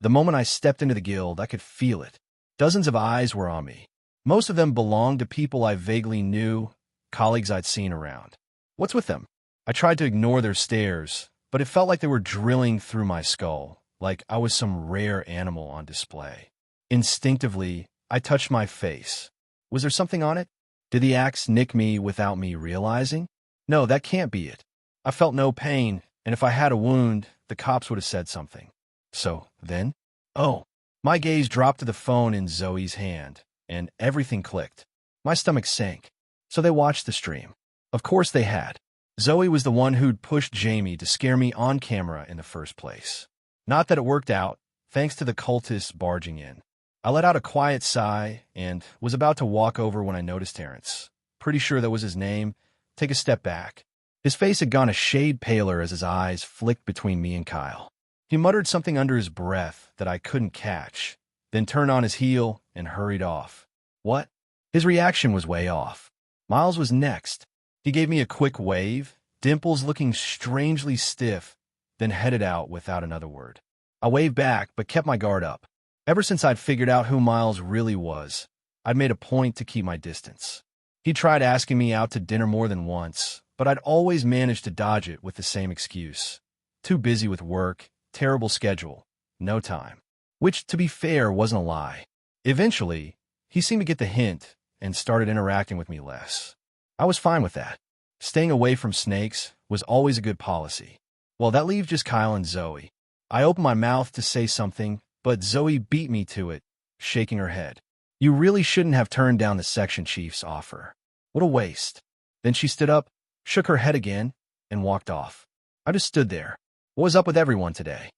The moment I stepped into the guild, I could feel it. Dozens of eyes were on me. Most of them belonged to people I vaguely knew, colleagues I'd seen around. What's with them? I tried to ignore their stares, but it felt like they were drilling through my skull, like I was some rare animal on display. Instinctively, I touched my face. Was there something on it? Did the axe nick me without me realizing? No, that can't be it. I felt no pain, and if I had a wound, the cops would have said something. So, then? Oh. My gaze dropped to the phone in Zoe's hand, and everything clicked. My stomach sank. So they watched the stream. Of course they had. Zoe was the one who'd pushed Jamie to scare me on camera in the first place. Not that it worked out, thanks to the cultists barging in. I let out a quiet sigh and was about to walk over when I noticed Terrence. Pretty sure that was his name. Take a step back. His face had gone a shade paler as his eyes flicked between me and Kyle. He muttered something under his breath that I couldn't catch, then turned on his heel and hurried off. What? His reaction was way off. Miles was next. He gave me a quick wave, dimples looking strangely stiff, then headed out without another word. I waved back, but kept my guard up. Ever since I'd figured out who Miles really was, I'd made a point to keep my distance. He tried asking me out to dinner more than once, but I'd always managed to dodge it with the same excuse. Too busy with work, terrible schedule, no time. Which, to be fair, wasn't a lie. Eventually, he seemed to get the hint and started interacting with me less. I was fine with that. Staying away from snakes was always a good policy. Well, that leaves just Kyle and Zoe. I opened my mouth to say something, but Zoe beat me to it, shaking her head. You really shouldn't have turned down the section chief's offer. What a waste. Then she stood up, shook her head again, and walked off. I just stood there. What was up with everyone today?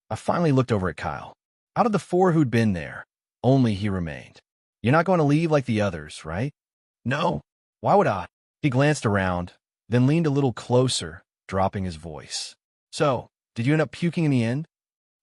I finally looked over at Kyle. Out of the 4 who'd been there, only he remained. You're not going to leave like the others, right? No. Why would I? He glanced around, then leaned a little closer, dropping his voice. So, did you end up puking in the end?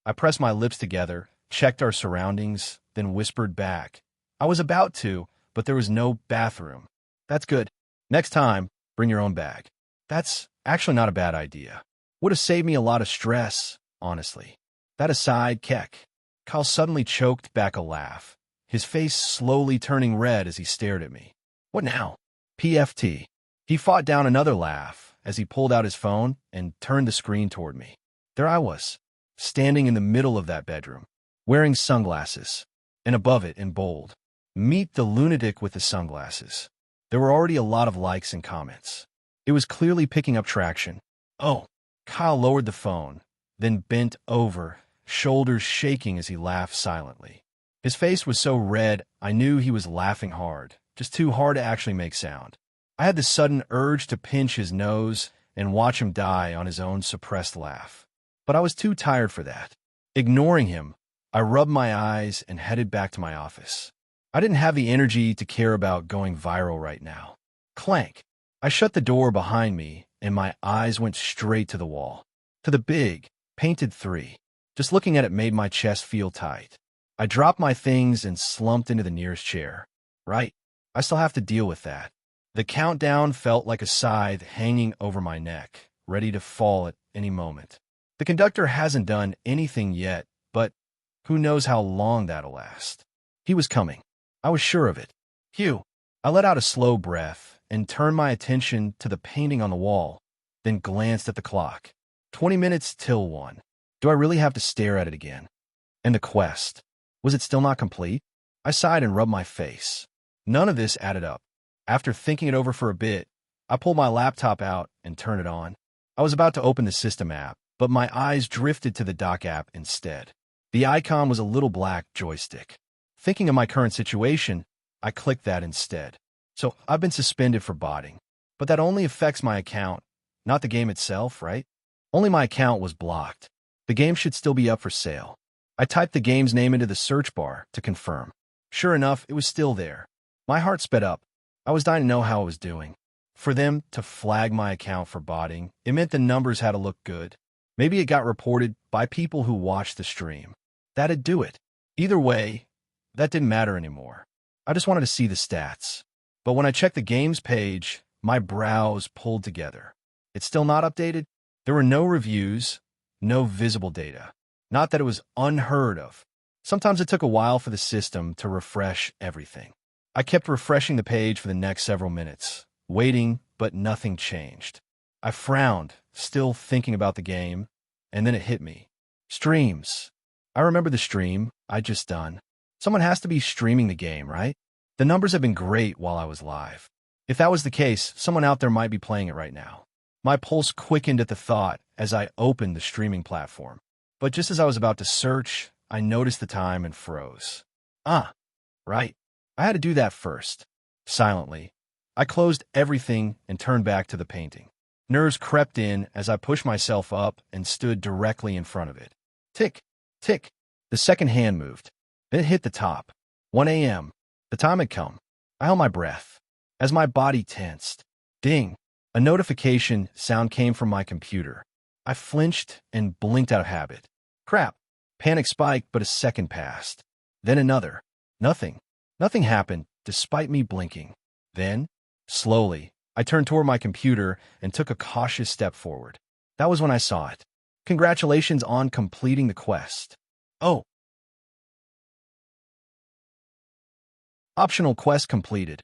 I pressed my lips together, checked our surroundings, then whispered back. I was about to, but there was no bathroom. That's good. Next time, bring your own bag. That's actually not a bad idea. Would have saved me a lot of stress, honestly. That aside, Keck. Kyle suddenly choked back a laugh, his face slowly turning red as he stared at me. What now? PFT. He fought down another laugh as he pulled out his phone and turned the screen toward me. There I was, standing in the middle of that bedroom, wearing sunglasses, and above it in bold, meet the lunatic with the sunglasses. There were already a lot of likes and comments. It was clearly picking up traction. Oh, Kyle lowered the phone, then bent over, shoulders shaking as he laughed silently. His face was so red, I knew he was laughing hard, just too hard to actually make sound. I had the sudden urge to pinch his nose and watch him die on his own suppressed laugh. But I was too tired for that. Ignoring him, I rubbed my eyes and headed back to my office. I didn't have the energy to care about going viral right now. Clank. I shut the door behind me, and my eyes went straight to the wall. To the big, painted 3. Just looking at it made my chest feel tight. I dropped my things and slumped into the nearest chair. Right. I still have to deal with that. The countdown felt like a scythe hanging over my neck, ready to fall at any moment. The conductor hasn't done anything yet, but who knows how long that'll last. He was coming. I was sure of it. Hugh. I let out a slow breath and turned my attention to the painting on the wall, then glanced at the clock. 20 minutes till 1. Do I really have to stare at it again? And the quest. Was it still not complete? I sighed and rubbed my face. None of this added up. After thinking it over for a bit, I pulled my laptop out and turned it on. I was about to open the system app, but my eyes drifted to the dock app instead. The icon was a little black joystick. Thinking of my current situation, I clicked that instead. So I've been suspended for botting. But that only affects my account, not the game itself, right? Only my account was blocked. The game should still be up for sale. I typed the game's name into the search bar to confirm. Sure enough, it was still there. My heart sped up. I was dying to know how it was doing. For them to flag my account for botting, it meant the numbers had to look good. Maybe it got reported by people who watched the stream. That'd do it. Either way, that didn't matter anymore. I just wanted to see the stats. But when I checked the games page, my brows pulled together. It's still not updated? There were no reviews, no visible data. Not that it was unheard of. Sometimes it took a while for the system to refresh everything. I kept refreshing the page for the next several minutes, waiting, but nothing changed. I frowned, still thinking about the game, and then it hit me. Streams. I remember the stream I'd just done. Someone has to be streaming the game, right? The numbers have been great while I was live. If that was the case, someone out there might be playing it right now. My pulse quickened at the thought as I opened the streaming platform. But just as I was about to search, I noticed the time and froze. Right. I had to do that first. Silently, I closed everything and turned back to the painting. Nerves crept in as I pushed myself up and stood directly in front of it. Tick, tick. The second hand moved. Then it hit the top. 1 a.m. The time had come. I held my breath. As my body tensed. Ding. A notification sound came from my computer. I flinched and blinked out of habit. Crap. Panic spiked, but a second passed. Then another. Nothing. Nothing happened, despite me blinking. Then, slowly, I turned toward my computer and took a cautious step forward. That was when I saw it. Congratulations on completing the quest. Oh. Optional quest completed.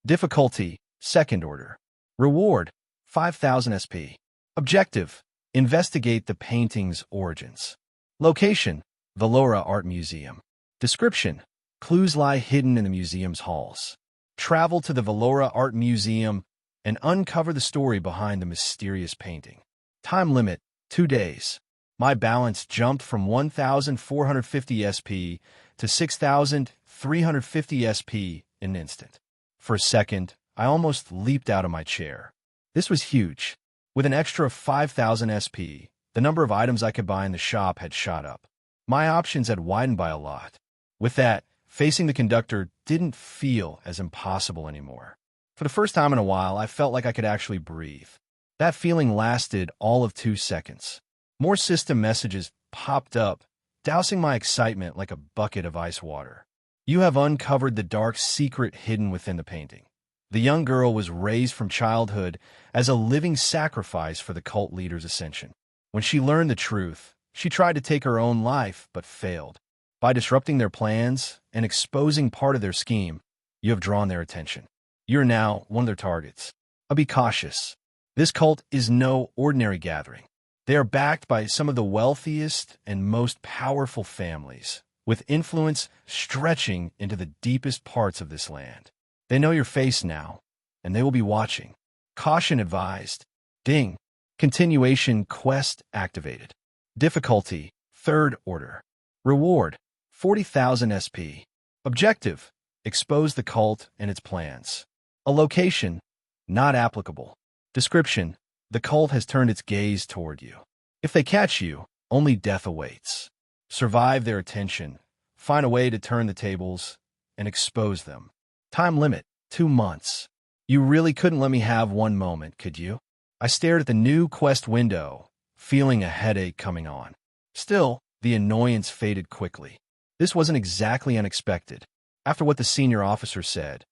Difficulty, second order. Reward, 5,000 SP. Objective, investigate the painting's origins. Location, Valora Art Museum. Description, clues lie hidden in the museum's halls. Travel to the Valora Art Museum and uncover the story behind the mysterious painting. Time limit, 2 days. My balance jumped from 1,450 SP to 6,350 SP in an instant. For a second, I almost leaped out of my chair. This was huge. With an extra 5,000 SP, the number of items I could buy in the shop had shot up. My options had widened by a lot. With that, facing the conductor didn't feel as impossible anymore. For the first time in a while, I felt like I could actually breathe. That feeling lasted all of 2 seconds. More system messages popped up, dousing my excitement like a bucket of ice water. You have uncovered the dark secret hidden within the painting. The young girl was raised from childhood as a living sacrifice for the cult leader's ascension. When she learned the truth, she tried to take her own life, but failed. By disrupting their plans and exposing part of their scheme, you have drawn their attention. You're now one of their targets. But be cautious. This cult is no ordinary gathering. They are backed by some of the wealthiest and most powerful families, with influence stretching into the deepest parts of this land. They know your face now, and they will be watching. Caution advised. Ding. Continuation quest activated. Difficulty, third order. Reward, 40,000 SP. Objective, expose the cult and its plans. A location, not applicable. Description, the cult has turned its gaze toward you. If they catch you, only death awaits. Survive their attention, find a way to turn the tables, and expose them. Time limit, 2 months. You really couldn't let me have one moment, could you? I stared at the new quest window, feeling a headache coming on. Still, the annoyance faded quickly. This wasn't exactly unexpected. After what the senior officer said,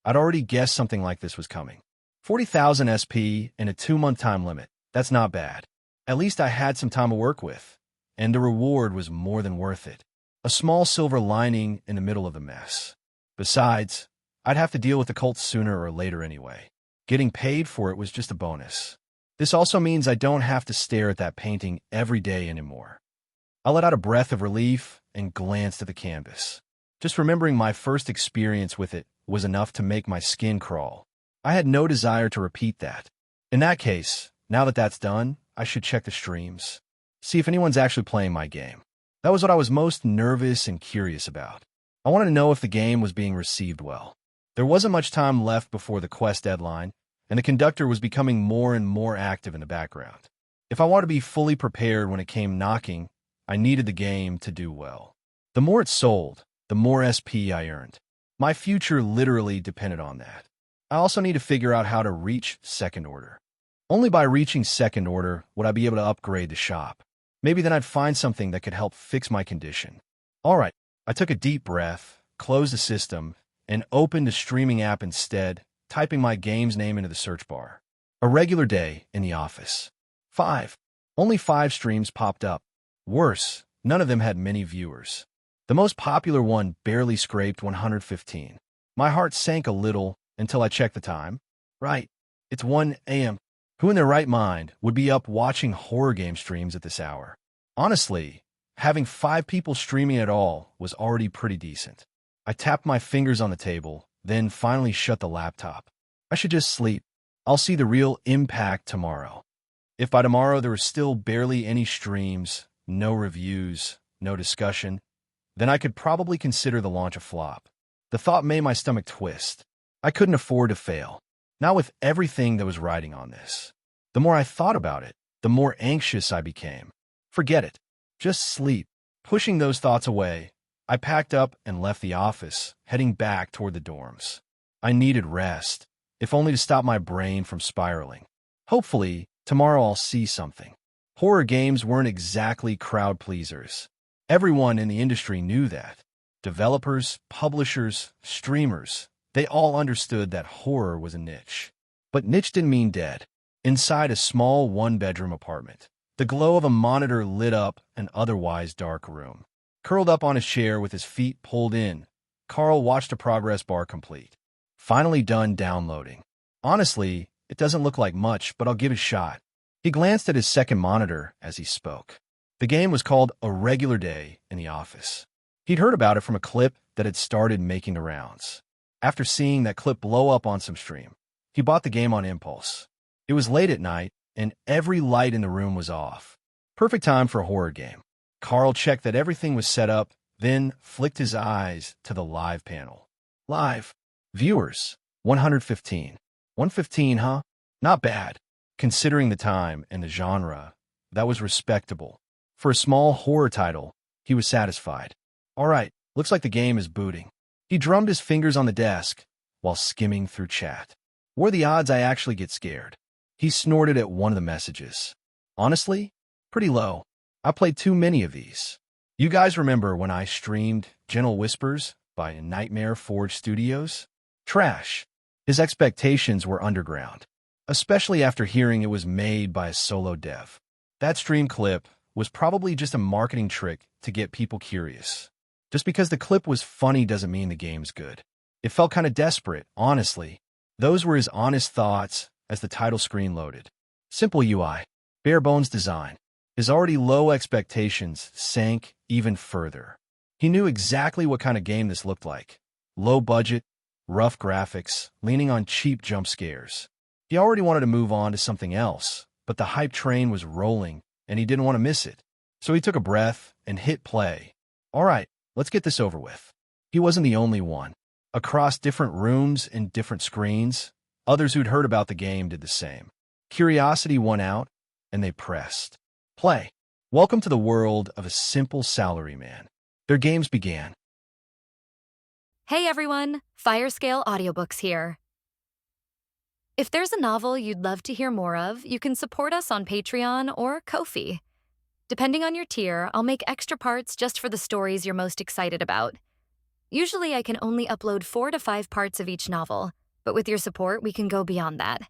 I'd already guessed something like this was coming. 40,000 SP and a 2-month time limit. That's not bad. At least I had some time to work with, and the reward was more than worth it. A small silver lining in the middle of the mess. Besides, I'd have to deal with the cult sooner or later anyway. Getting paid for it was just a bonus. This also means I don't have to stare at that painting every day anymore. I let out a breath of relief and glanced at the canvas. Just remembering my first experience with it was enough to make my skin crawl. I had no desire to repeat that. In that case, now that that's done, I should check the streams. See if anyone's actually playing my game. That was what I was most nervous and curious about. I wanted to know if the game was being received well. There wasn't much time left before the quest deadline, and the conductor was becoming more and more active in the background. If I wanted to be fully prepared when it came knocking, I needed the game to do well. The more it sold, the more SP I earned. My future literally depended on that. I also need to figure out how to reach second order. Only by reaching second order would I be able to upgrade the shop. Maybe then I'd find something that could help fix my condition. All right, I took a deep breath, closed the system, and opened the streaming app instead, typing my game's name into the search bar. A regular day in the office. 5. Only 5 streams popped up. Worse, None of them had many viewers. The most popular one barely scraped 115. My heart sank a little until I checked the time. Right, it's 1 a.m. Who in their right mind would be up watching horror game streams at this hour? Honestly, having 5 people streaming at all was already pretty decent. I tapped my fingers on the table, then finally shut the laptop. I should just sleep. I'll see the real impact tomorrow. If by tomorrow there were still barely any streams, no reviews, no discussion, then I could probably consider the launch a flop. The thought made my stomach twist. I couldn't afford to fail, not with everything that was riding on this. The more I thought about it, the more anxious I became. Forget it. Just sleep. Pushing those thoughts away, I packed up and left the office, heading back toward the dorms. I needed rest, if only to stop my brain from spiraling. Hopefully, tomorrow I'll see something. Horror games weren't exactly crowd pleasers. Everyone in the industry knew that. Developers, publishers, streamers, they all understood that horror was a niche. But niche didn't mean dead. Inside a small one-bedroom apartment, the glow of a monitor lit up an otherwise dark room. Curled up on his chair with his feet pulled in, Carl watched a progress bar complete. Finally done downloading. Honestly, it doesn't look like much, but I'll give it a shot. He glanced at his second monitor as he spoke. The game was called A Regular Day in the Office. He'd heard about it from a clip that had started making the rounds. After seeing that clip blow up on some stream, he bought the game on impulse. It was late at night, and every light in the room was off. Perfect time for a horror game. Carl checked that everything was set up, then flicked his eyes to the live panel. Live. Viewers. 115. 115, huh? Not bad. Considering the time and the genre, that was respectable. For a small horror title, he was satisfied. All right, looks like the game is booting. He drummed his fingers on the desk while skimming through chat. What are the odds I actually get scared? He snorted at one of the messages. Honestly, pretty low. I played too many of these. You guys remember when I streamed Gentle Whispers by Nightmare Forge Studios? Trash. His expectations were underground, especially after hearing it was made by a solo dev. That stream clip was probably just a marketing trick to get people curious. Just because the clip was funny doesn't mean the game's good. It felt kind of desperate, honestly. Those were his honest thoughts as the title screen loaded. Simple UI, bare bones design. His already low expectations sank even further. He knew exactly what kind of game this looked like. Low budget, rough graphics, leaning on cheap jump scares. He already wanted to move on to something else, but the hype train was rolling, and he didn't want to miss it. So he took a breath and hit play. All right, let's get this over with. He wasn't the only one. Across different rooms and different screens, others who'd heard about the game did the same. Curiosity won out, and they pressed play. Welcome to the world of a simple salaryman. Their games began. Hey everyone, Firescale Audiobooks here. If there's a novel you'd love to hear more of, you can support us on Patreon or Ko-fi. Depending on your tier, I'll make extra parts just for the stories you're most excited about. Usually I can only upload 4 to 5 parts of each novel, but with your support, we can go beyond that.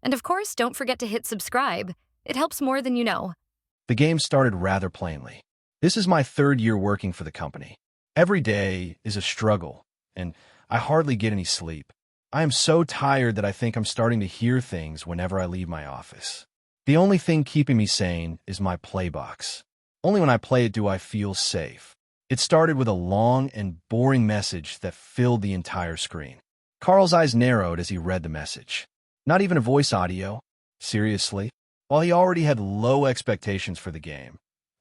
And of course, don't forget to hit subscribe. It helps more than you know. The game started rather plainly. This is my 3rd year working for the company. Every day is a struggle, and I hardly get any sleep. I am so tired that I think I'm starting to hear things whenever I leave my office. The only thing keeping me sane is my playbox. Only when I play it do I feel safe. It started with a long and boring message that filled the entire screen. Carl's eyes narrowed as he read the message. Not even a voice audio. Seriously? While he already had low expectations for the game,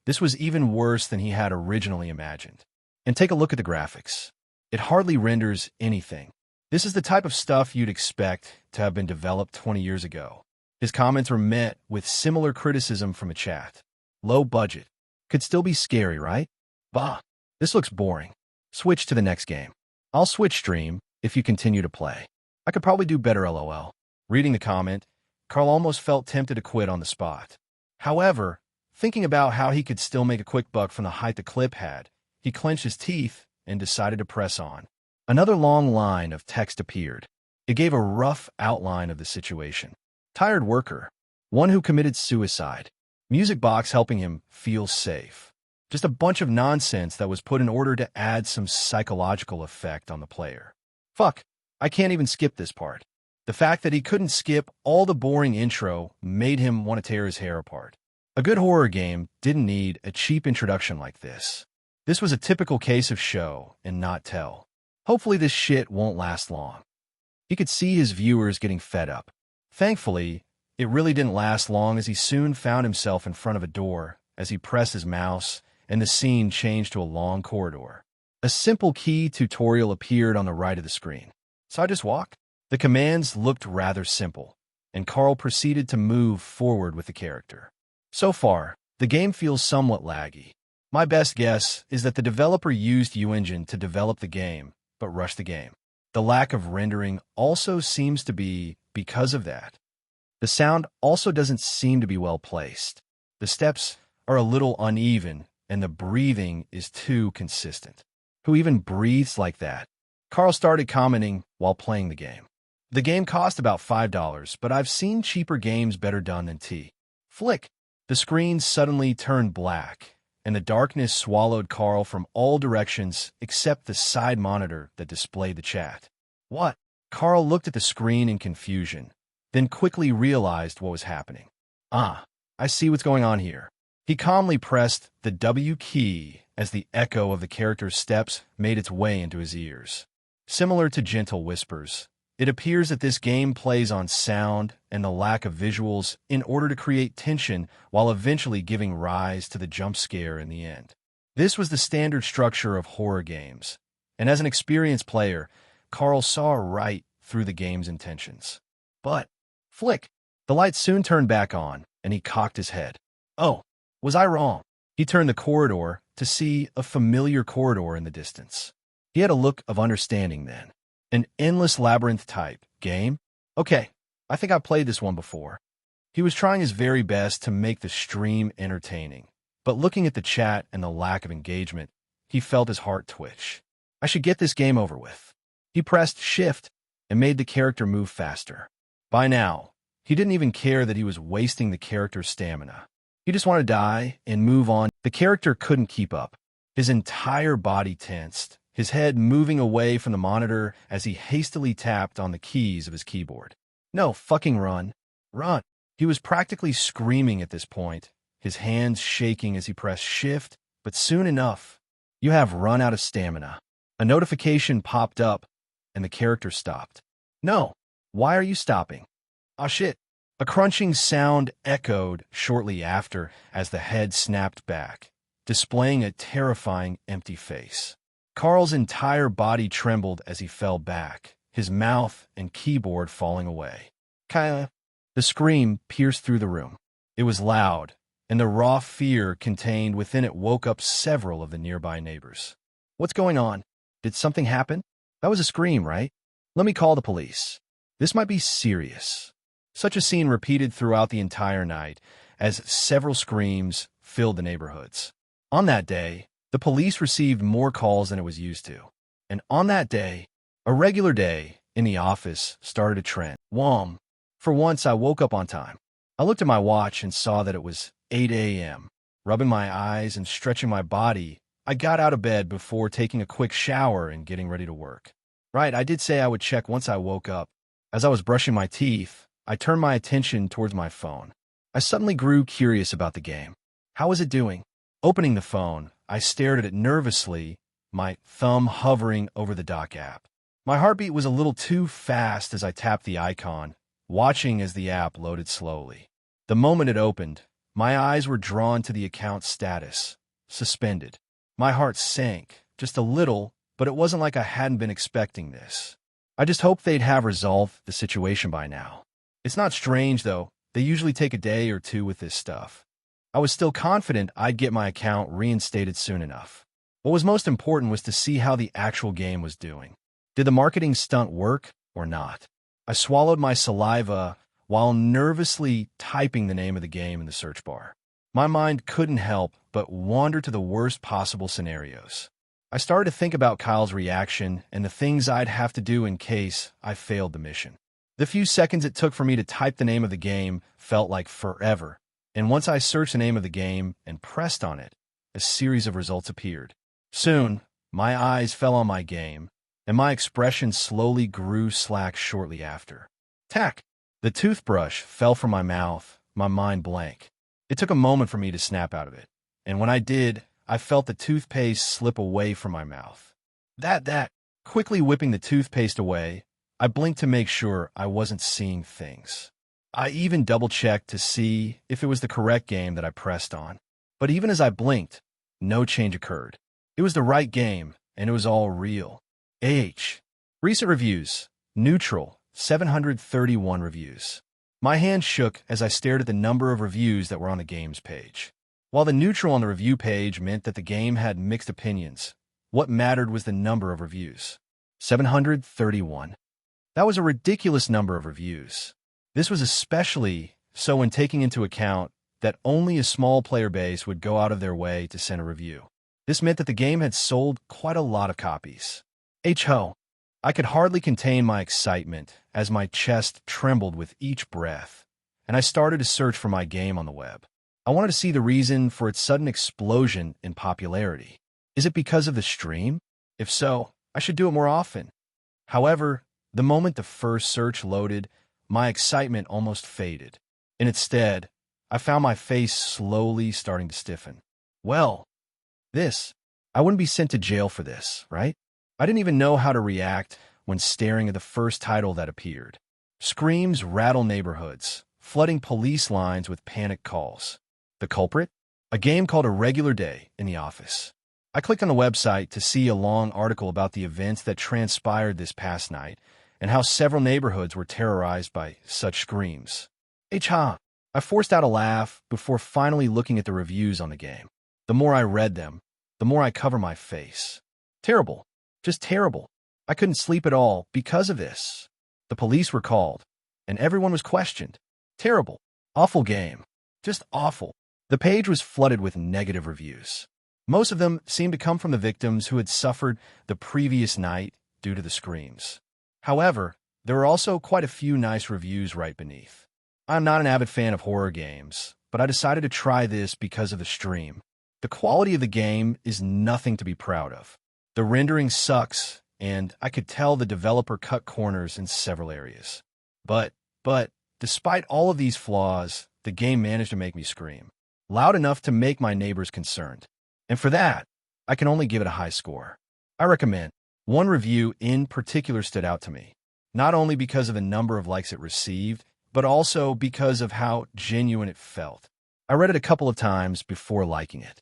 this was even worse than he had originally imagined. And take a look at the graphics. It hardly renders anything. This is the type of stuff you'd expect to have been developed 20 years ago. His comments were met with similar criticism from the chat. Low budget. Could still be scary, right? Bah, this looks boring. Switch to the next game. I'll switch stream if you continue to play. I could probably do better, lol. Reading the comment, Carl almost felt tempted to quit on the spot. However, thinking about how he could still make a quick buck from the height the clip had, he clenched his teeth and decided to press on. Another long line of text appeared. It gave a rough outline of the situation. Tired worker. One who committed suicide. Music box helping him feel safe. Just a bunch of nonsense that was put in order to add some psychological effect on the player. Fuck, I can't even skip this part. The fact that he couldn't skip all the boring intro made him want to tear his hair apart. A good horror game didn't need a cheap introduction like this. This was a typical case of show and not tell. Hopefully this shit won't last long. He could see his viewers getting fed up. Thankfully, it really didn't last long as he soon found himself in front of a door as he pressed his mouse and the scene changed to a long corridor. A simple key tutorial appeared on the right of the screen. So I just walked. The commands looked rather simple, and Carl proceeded to move forward with the character. So far, the game feels somewhat laggy. My best guess is that the developer used Unigine to develop the game, but rushed the game. The lack of rendering also seems to be because of that. The sound also doesn't seem to be well placed. The steps are a little uneven, and the breathing is too consistent. Who even breathes like that? Carl started commenting while playing the game. The game cost about $5, but I've seen cheaper games better done than T. Flick. The screen suddenly turned black, and the darkness swallowed Carl from all directions except the side monitor that displayed the chat. What? Carl looked at the screen in confusion, then quickly realized what was happening. Ah, I see what's going on here. He calmly pressed the W key as the echo of the character's steps made its way into his ears. Similar to gentle whispers, it appears that this game plays on sound and the lack of visuals in order to create tension while eventually giving rise to the jump scare in the end. This was the standard structure of horror games, and as an experienced player, Carl saw right through the game's intentions. But, flick, the light soon turned back on, and he cocked his head. Oh, was I wrong? He turned the corridor to see a familiar corridor in the distance. He had a look of understanding then. An endless labyrinth type game? Okay, I think I played this one before. He was trying his very best to make the stream entertaining, but looking at the chat and the lack of engagement, he felt his heart twitch. I should get this game over with. He pressed Shift and made the character move faster. By now, he didn't even care that he was wasting the character's stamina. He just wanted to die and move on. The character couldn't keep up. His entire body tensed, his head moving away from the monitor as he hastily tapped on the keys of his keyboard. No, fucking run. Run. He was practically screaming at this point, his hands shaking as he pressed Shift, but soon enough, you have run out of stamina. A notification popped up, and the character stopped. No, why are you stopping? Ah shit. A crunching sound echoed shortly after as the head snapped back, displaying a terrifying empty face. Carl's entire body trembled as he fell back, his mouth and keyboard falling away. Kinda. The scream pierced through the room. It was loud, and the raw fear contained within it woke up several of the nearby neighbors. What's going on? Did something happen? That was a scream, right? Let me call the police. This might be serious. Such a scene repeated throughout the entire night, as several screams filled the neighborhoods. On that day, the police received more calls than it was used to. And on that day, a regular day in the office started a trend. Whom. For once, I woke up on time. I looked at my watch and saw that it was 8 a.m. Rubbing my eyes and stretching my body, I got out of bed before taking a quick shower and getting ready to work. Right, I did say I would check once I woke up. As I was brushing my teeth, I turned my attention towards my phone. I suddenly grew curious about the game. How was it doing? Opening the phone, I stared at it nervously, my thumb hovering over the dock app. My heartbeat was a little too fast as I tapped the icon, watching as the app loaded slowly. The moment it opened, my eyes were drawn to the account status, suspended. My heart sank, just a little, but it wasn't like I hadn't been expecting this. I just hoped they'd have resolved the situation by now. It's not strange, though. They usually take a day or two with this stuff. I was still confident I'd get my account reinstated soon enough. What was most important was to see how the actual game was doing. Did the marketing stunt work or not? I swallowed my saliva while nervously typing the name of the game in the search bar. My mind couldn't help but wander to the worst possible scenarios. I started to think about Kyle's reaction and the things I'd have to do in case I failed the mission. The few seconds it took for me to type the name of the game felt like forever, and once I searched the name of the game and pressed on it, a series of results appeared. Soon, my eyes fell on my game, and my expression slowly grew slack shortly after. Tack! The toothbrush fell from my mouth, my mind blank. It took a moment for me to snap out of it, and when I did, I felt the toothpaste slip away from my mouth. That. Quickly whipping the toothpaste away, I blinked to make sure I wasn't seeing things. I even double-checked to see if it was the correct game that I pressed on. But even as I blinked, no change occurred. It was the right game, and it was all real. Recent reviews. Neutral, 731 reviews. My hand shook as I stared at the number of reviews that were on the game's page. While the neutral on the review page meant that the game had mixed opinions, what mattered was the number of reviews. 731. That was a ridiculous number of reviews. This was especially so when taking into account that only a small player base would go out of their way to send a review. This meant that the game had sold quite a lot of copies. I could hardly contain my excitement as my chest trembled with each breath, and I started to search for my game on the web. I wanted to see the reason for its sudden explosion in popularity. Is it because of the stream? If so, I should do it more often. However, the moment the first search loaded, my excitement almost faded, and instead, I found my face slowly starting to stiffen. Well, I wouldn't be sent to jail for this, right? I didn't even know how to react when staring at the first title that appeared. Screams rattle neighborhoods, flooding police lines with panic calls. The culprit? A game called A Regular Day in the Office. I clicked on the website to see a long article about the events that transpired this past night and how several neighborhoods were terrorized by such screams. I forced out a laugh before finally looking at the reviews on the game. The more I read them, the more I covered my face. Terrible. Just terrible. I couldn't sleep at all because of this. The police were called, and everyone was questioned. Terrible. Awful game. Just awful. The page was flooded with negative reviews. Most of them seemed to come from the victims who had suffered the previous night due to the screams. However, there were also quite a few nice reviews right beneath. I'm not an avid fan of horror games, but I decided to try this because of the stream. The quality of the game is nothing to be proud of. The rendering sucks, and I could tell the developer cut corners in several areas. But, despite all of these flaws, the game managed to make me scream, loud enough to make my neighbors concerned. And for that, I can only give it a high score. I recommend. One review in particular stood out to me, not only because of the number of likes it received, but also because of how genuine it felt. I read it a couple of times before liking it.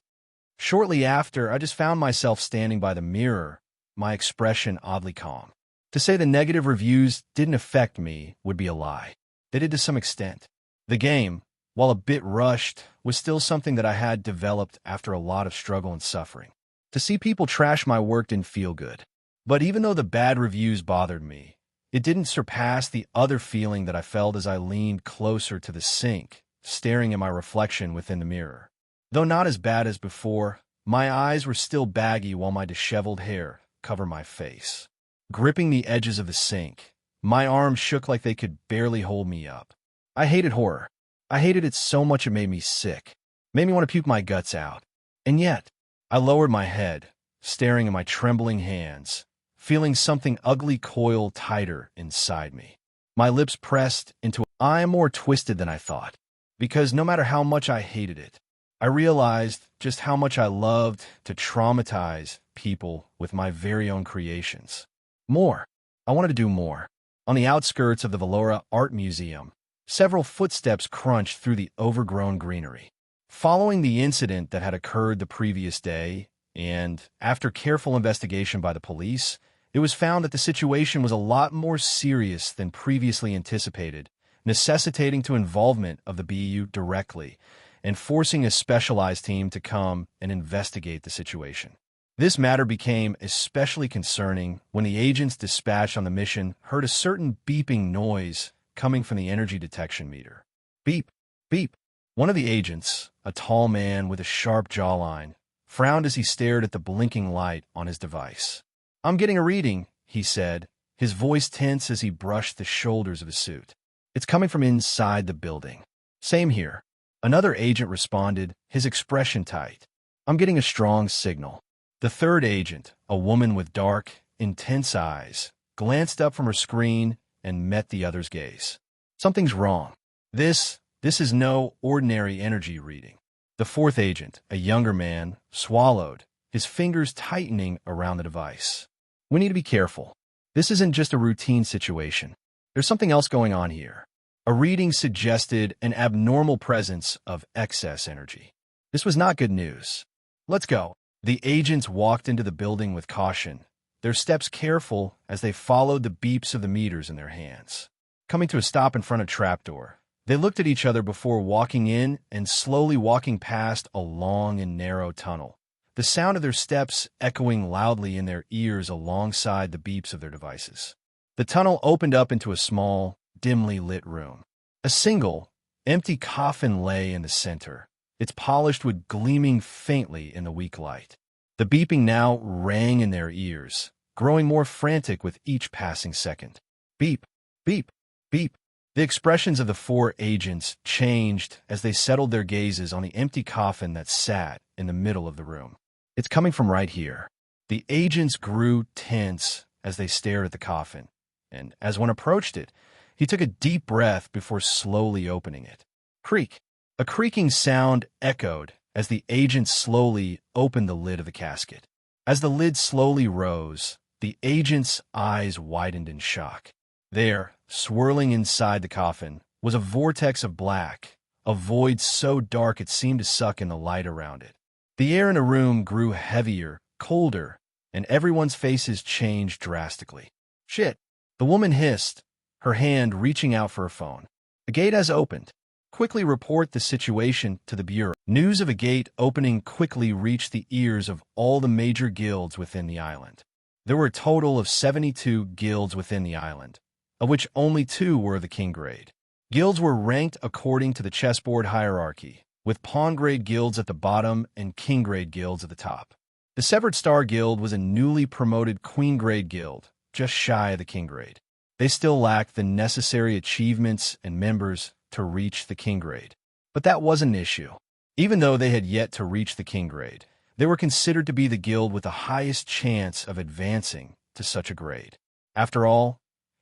Shortly after, I just found myself standing by the mirror, my expression oddly calm. To say the negative reviews didn't affect me would be a lie. They did to some extent. The game, while a bit rushed, was still something that I had developed after a lot of struggle and suffering. To see people trash my work didn't feel good. But even though the bad reviews bothered me, it didn't surpass the other feeling that I felt as I leaned closer to the sink, staring at my reflection within the mirror. Though not as bad as before, my eyes were still baggy while my disheveled hair covered my face. Gripping the edges of the sink, my arms shook like they could barely hold me up. I hated horror. I hated it so much it made me sick, made me want to puke my guts out. And yet, I lowered my head, staring at my trembling hands, feeling something ugly coil tighter inside me. My lips pressed into I am more twisted than I thought, because no matter how much I hated it, I realized just how much I loved to traumatize people with my very own creations. More. I wanted to do more. On the outskirts of the Valora Art Museum, several footsteps crunched through the overgrown greenery. Following the incident that had occurred the previous day, and after careful investigation by the police, it was found that the situation was a lot more serious than previously anticipated, necessitating to involvement of the BU directly, and forcing a specialized team to come and investigate the situation. This matter became especially concerning when the agents dispatched on the mission heard a certain beeping noise coming from the energy detection meter. Beep, beep. One of the agents, a tall man with a sharp jawline, frowned as he stared at the blinking light on his device. "I'm getting a reading," he said, his voice tense as he brushed the shoulders of his suit. "It's coming from inside the building." "Same here." Another agent responded, his expression tight. I'm getting a strong signal. The third agent, a woman with dark, intense eyes, glanced up from her screen and met the other's gaze. Something's wrong. This is no ordinary energy reading. The fourth agent, a younger man, swallowed, his fingers tightening around the device. We need to be careful. This isn't just a routine situation. There's something else going on here. A reading suggested an abnormal presence of excess energy. This was not good news. Let's go. The agents walked into the building with caution, their steps careful as they followed the beeps of the meters in their hands. Coming to a stop in front of a trapdoor, they looked at each other before walking in and slowly walking past a long and narrow tunnel, the sound of their steps echoing loudly in their ears alongside the beeps of their devices. The tunnel opened up into a small, dimly lit room. A single, empty coffin lay in the center, its polished wood gleaming faintly in the weak light. The beeping now rang in their ears, growing more frantic with each passing second. Beep, beep, beep. The expressions of the four agents changed as they settled their gazes on the empty coffin that sat in the middle of the room. It's coming from right here. The agents grew tense as they stared at the coffin, and as one approached it, he took a deep breath before slowly opening it. Creak. A creaking sound echoed as the agent slowly opened the lid of the casket. As the lid slowly rose, the agent's eyes widened in shock. There, swirling inside the coffin, was a vortex of black, a void so dark it seemed to suck in the light around it. The air in the room grew heavier, colder, and everyone's faces changed drastically. Shit, the woman hissed, her hand reaching out for her phone. The gate has opened. Quickly report the situation to the Bureau. News of a gate opening quickly reached the ears of all the major guilds within the island. There were a total of 72 guilds within the island, of which only 2 were of the king grade. Guilds were ranked according to the chessboard hierarchy, with pawn grade guilds at the bottom and king grade guilds at the top. The Severed Star Guild was a newly promoted queen grade guild, just shy of the king grade. They still lacked the necessary achievements and members to reach the king grade. But that wasn't an issue. Even though they had yet to reach the king grade, they were considered to be the guild with the highest chance of advancing to such a grade. After all,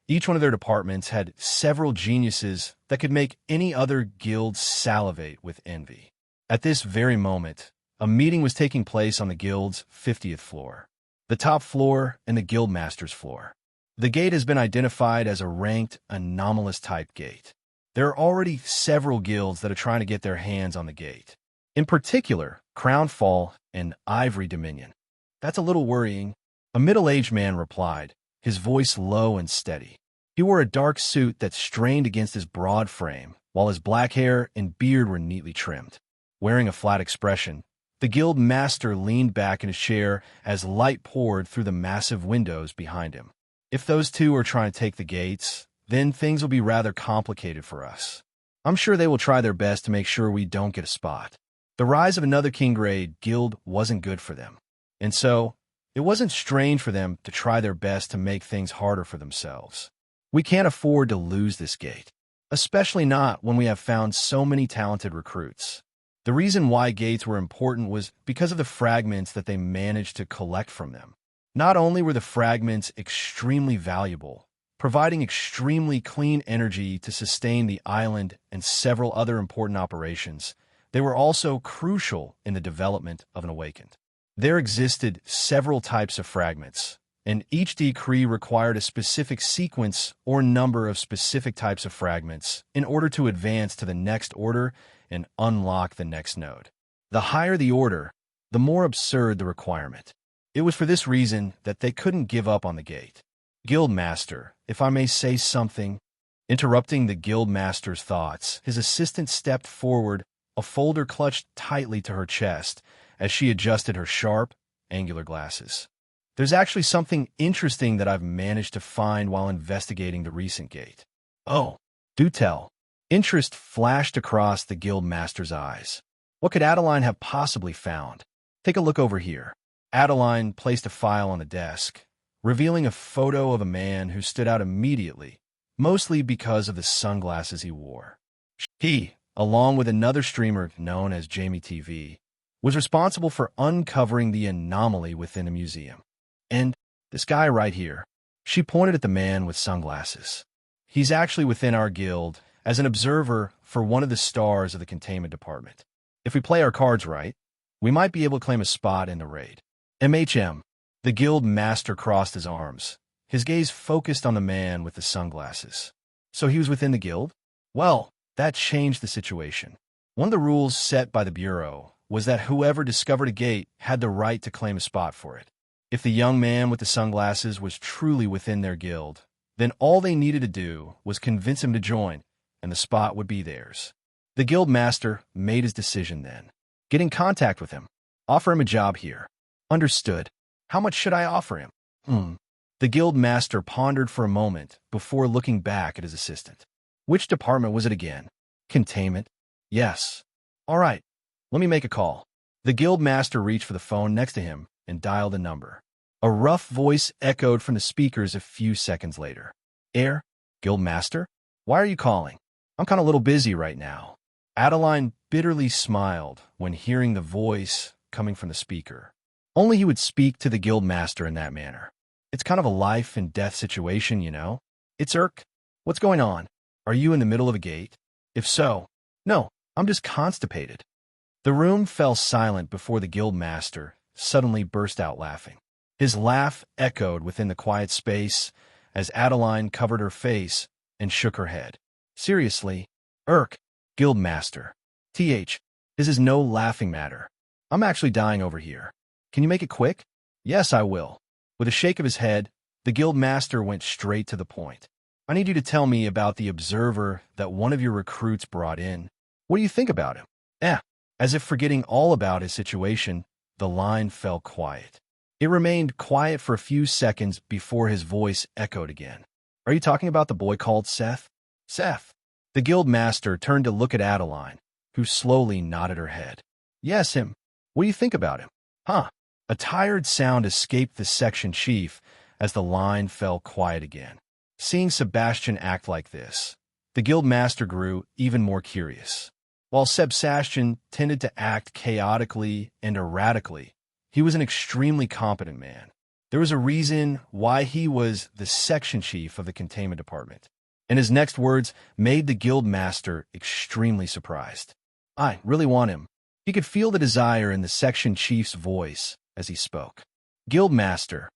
each one of their departments had several geniuses that could make any other guild salivate with envy. At this very moment, a meeting was taking place on the guild's 50th floor, the top floor and the guild master's floor. The gate has been identified as a ranked anomalous type gate. There are already several guilds that are trying to get their hands on the gate. In particular, Crownfall and Ivory Dominion. That's a little worrying. A middle-aged man replied, his voice low and steady. He wore a dark suit that strained against his broad frame, while his black hair and beard were neatly trimmed. Wearing a flat expression, the guild master leaned back in his chair as light poured through the massive windows behind him. If those two are trying to take the gates, then things will be rather complicated for us. I'm sure they will try their best to make sure we don't get a spot. The rise of another king grade guild wasn't good for them, and so it wasn't strange for them to try their best to make things harder for themselves. We can't afford to lose this gate, especially not when we have found so many talented recruits. The reason why gates were important was because of the fragments that they managed to collect from them. Not only were the fragments extremely valuable, providing extremely clean energy to sustain the island and several other important operations, they were also crucial in the development of an awakened. There existed several types of fragments, and each decree required a specific sequence or number of specific types of fragments in order to advance to the next order and unlock the next node. The higher the order, the more absurd the requirement. It was for this reason that they couldn't give up on the gate. Guildmaster, if I may say something. Interrupting the guildmaster's thoughts, his assistant stepped forward, a folder clutched tightly to her chest as she adjusted her sharp, angular glasses. There's actually something interesting that I've managed to find while investigating the recent gate. Oh, do tell. Interest flashed across the guildmaster's eyes. What could Adeline have possibly found? Take a look over here. Adeline placed a file on the desk, revealing a photo of a man who stood out immediately, mostly because of the sunglasses he wore. He, along with another streamer known as Jamie TV, was responsible for uncovering the anomaly within a museum. And this guy right here, she pointed at the man with sunglasses. He's actually within our guild as an observer for one of the stars of the containment department. If we play our cards right, we might be able to claim a spot in the raid. MHM. The guild master crossed his arms, his gaze focused on the man with the sunglasses. So he was within the guild? Well, that changed the situation. One of the rules set by the Bureau was that whoever discovered a gate had the right to claim a spot for it. If the young man with the sunglasses was truly within their guild, then all they needed to do was convince him to join, and the spot would be theirs. The guild master made his decision then. Get in contact with him. Offer him a job here. Understood. How much should I offer him? The guild master pondered for a moment before looking back at his assistant. Which department was it again? Containment? Yes. All right. Let me make a call. The guild master reached for the phone next to him and dialed a number. A rough voice echoed from the speakers a few seconds later. Guild master? Why are you calling? I'm kind of a little busy right now. Adeline bitterly smiled when hearing the voice coming from the speaker. Only he would speak to the guild master in that manner. It's kind of a life and death situation, you know? It's Irk. What's going on? Are you in the middle of a gate? If so, no, I'm just constipated. The room fell silent before the guild master suddenly burst out laughing. His laugh echoed within the quiet space as Adeline covered her face and shook her head. Seriously, Irk, guild master. This is no laughing matter. I'm actually dying over here. Can you make it quick? Yes, I will. With a shake of his head, the guild master went straight to the point. I need you to tell me about the observer that one of your recruits brought in. What do you think about him? As if forgetting all about his situation, the line fell quiet. It remained quiet for a few seconds before his voice echoed again. Are you talking about the boy called Seth? Seth. The guild master turned to look at Adeline, who slowly nodded her head. Yes, him. What do you think about him? A tired sound escaped the section chief as the line fell quiet again. Seeing Sebastian act like this, the guild master grew even more curious. While Sebastian tended to act chaotically and erratically, he was an extremely competent man. There was a reason why he was the section chief of the containment department, and his next words made the guild master extremely surprised. I really want him. He could feel the desire in the section chief's voice as he spoke. Guild master,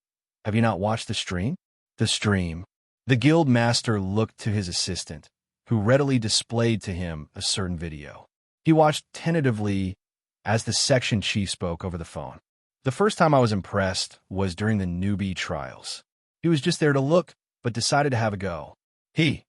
have you not watched the stream? The stream. The guild master looked to his assistant, who readily displayed to him a certain video. He watched tentatively as the section chief spoke over the phone. The first time I was impressed was during the newbie trials. He was just there to look, but decided to have a go. He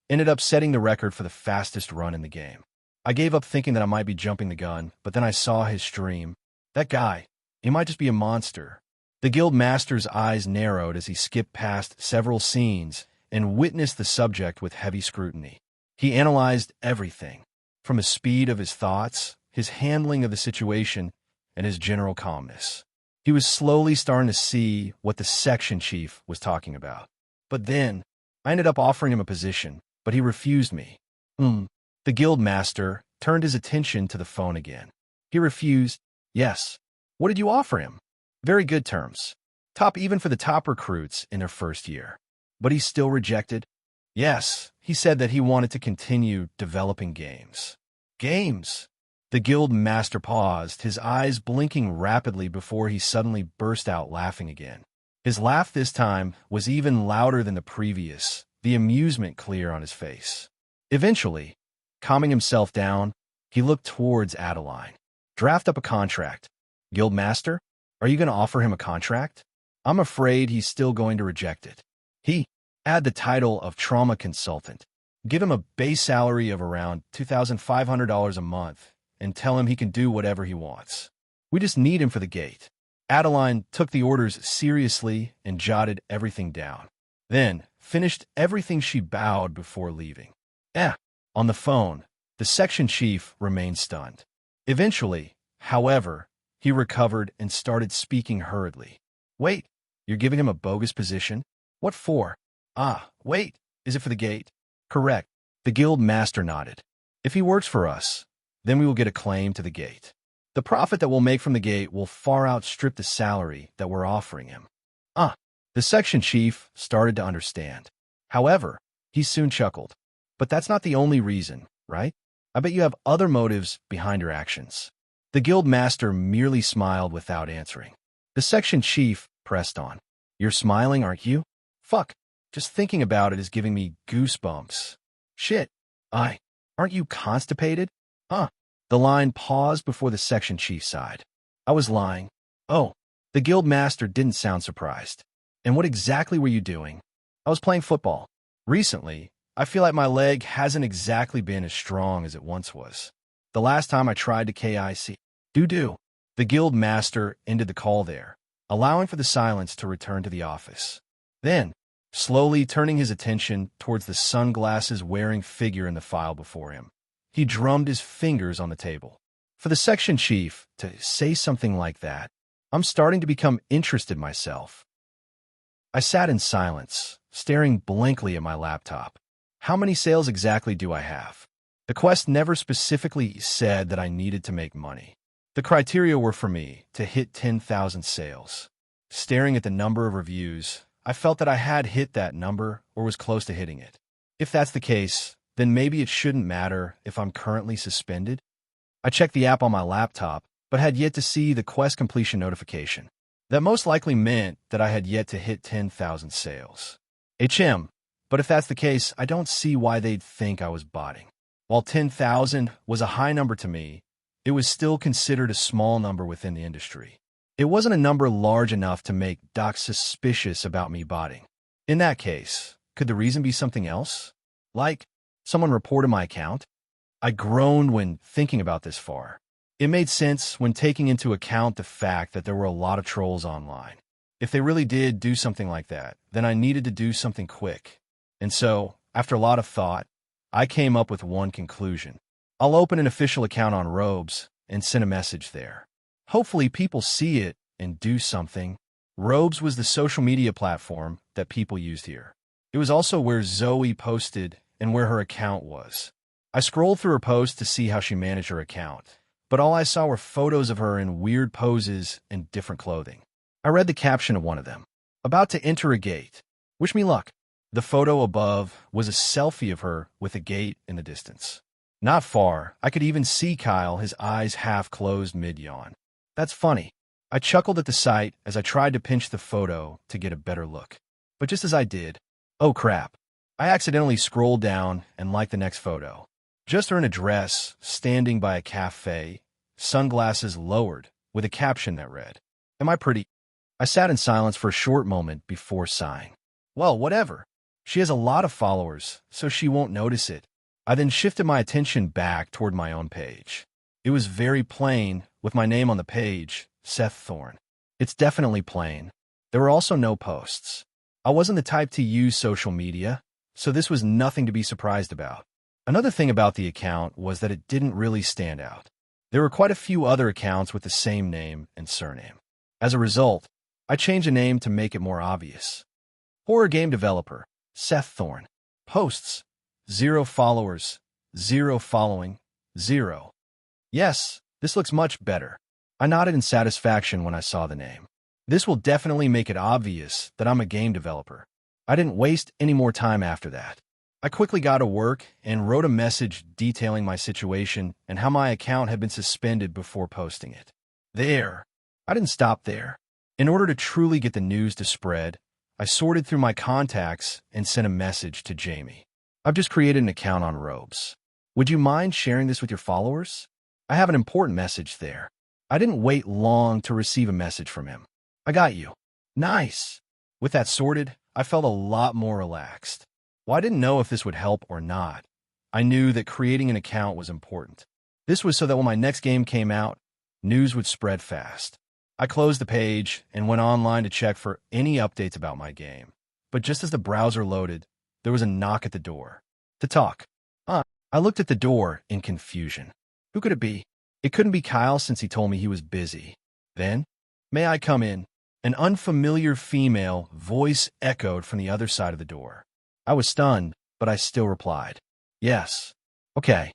ended up setting the record for the fastest run in the game. I gave up thinking that I might be jumping the gun, but then I saw his stream. That guy, he might just be a monster. The guild master's eyes narrowed as he skipped past several scenes and witnessed the subject with heavy scrutiny. He analyzed everything, from the speed of his thoughts, his handling of the situation, and his general calmness. He was slowly starting to see what the section chief was talking about. But then, I ended up offering him a position, but he refused me. The guild master turned his attention to the phone again. He refused. Yes. What did you offer him? Very good terms. Top even for the top recruits in their first year. But he still rejected. Yes, he said that he wanted to continue developing games. Games? The guild master paused, his eyes blinking rapidly before he suddenly burst out laughing again. His laugh this time was even louder than the previous, the amusement clear on his face. Eventually, calming himself down, he looked towards Adeline. Draft up a contract. Guild master, are you going to offer him a contract? I'm afraid he's still going to reject it. Add the title of trauma consultant. Give him a base salary of around $2,500 a month and tell him he can do whatever he wants. We just need him for the gate. Adeline took the orders seriously and jotted everything down. Then finished everything she bowed before leaving. On the phone, the section chief remained stunned. Eventually, however, he recovered and started speaking hurriedly. Wait, you're giving him a bogus position? What for? Wait, is it for the gate? Correct. The guild master nodded. If he works for us, then we will get a claim to the gate. The profit that we'll make from the gate will far outstrip the salary that we're offering him. The section chief started to understand. However, he soon chuckled. But that's not the only reason, right? I bet you have other motives behind your actions. The guild master merely smiled without answering. The section chief pressed on. You're smiling, aren't you? Fuck. Just thinking about it is giving me goosebumps. Shit. Aren't you constipated? The line paused before the section chief sighed. I was lying. Oh, the guild master didn't sound surprised. And what exactly were you doing? I was playing football. Recently, I feel like my leg hasn't exactly been as strong as it once was. The last time I tried to KIC. Do. The guild master ended the call there, allowing for the silence to return to the office. Then, slowly turning his attention towards the sunglasses-wearing figure in the file before him, he drummed his fingers on the table. For the section chief to say something like that, I'm starting to become interested myself. I sat in silence, staring blankly at my laptop. How many sales exactly do I have? The quest never specifically said that I needed to make money. The criteria were for me to hit 10,000 sales. Staring at the number of reviews, I felt that I had hit that number or was close to hitting it. If that's the case, then maybe it shouldn't matter if I'm currently suspended. I checked the app on my laptop, but had yet to see the quest completion notification. That most likely meant that I had yet to hit 10,000 sales. But if that's the case, I don't see why they'd think I was botting. While 10,000 was a high number to me, it was still considered a small number within the industry. It wasn't a number large enough to make docs suspicious about me botting. In that case, could the reason be something else? Like, someone reported my account? I groaned when thinking about this far. It made sense when taking into account the fact that there were a lot of trolls online. If they really did do something like that, then I needed to do something quick. And so, after a lot of thought, I came up with one conclusion. I'll open an official account on Robes and send a message there. Hopefully people see it and do something. Robes was the social media platform that people used here. It was also where Zoe posted and where her account was. I scrolled through her posts to see how she managed her account, but all I saw were photos of her in weird poses and different clothing. I read the caption of one of them. About to enter a gate. Wish me luck. The photo above was a selfie of her with a gate in the distance. Not far, I could even see Kyle, his eyes half closed mid-yawn. That's funny. I chuckled at the sight as I tried to pinch the photo to get a better look. But just as I did, oh crap, I accidentally scrolled down and liked the next photo. Just her in a dress, standing by a cafe, sunglasses lowered, with a caption that read, Am I pretty? I sat in silence for a short moment before sighing. Well, whatever. She has a lot of followers, so she won't notice it. I then shifted my attention back toward my own page. It was very plain, with my name on the page, Seth Thorne. It's definitely plain. There were also no posts. I wasn't the type to use social media, so this was nothing to be surprised about. Another thing about the account was that it didn't really stand out. There were quite a few other accounts with the same name and surname. As a result, I changed the name to make it more obvious. Horror game developer, Seth Thorne. Posts, 0 followers, 0 following, 0. Yes, this looks much better. I nodded in satisfaction when I saw the name. This will definitely make it obvious that I'm a game developer. I didn't waste any more time after that. I quickly got to work and wrote a message detailing my situation and how my account had been suspended before posting it. There. I didn't stop there. In order to truly get the news to spread, I sorted through my contacts and sent a message to Jamie. I've just created an account on Robes. Would you mind sharing this with your followers? I have an important message there. I didn't wait long to receive a message from him. I got you. Nice. With that sorted, I felt a lot more relaxed. Well, I didn't know if this would help or not. I knew that creating an account was important. This was so that when my next game came out, news would spread fast. I closed the page and went online to check for any updates about my game. But just as the browser loaded, there was a knock at the door. To talk. I looked at the door in confusion. Who could it be? It couldn't be Kyle since he told me he was busy. Then, may I come in? An unfamiliar female voice echoed from the other side of the door. I was stunned, but I still replied, Yes. Okay.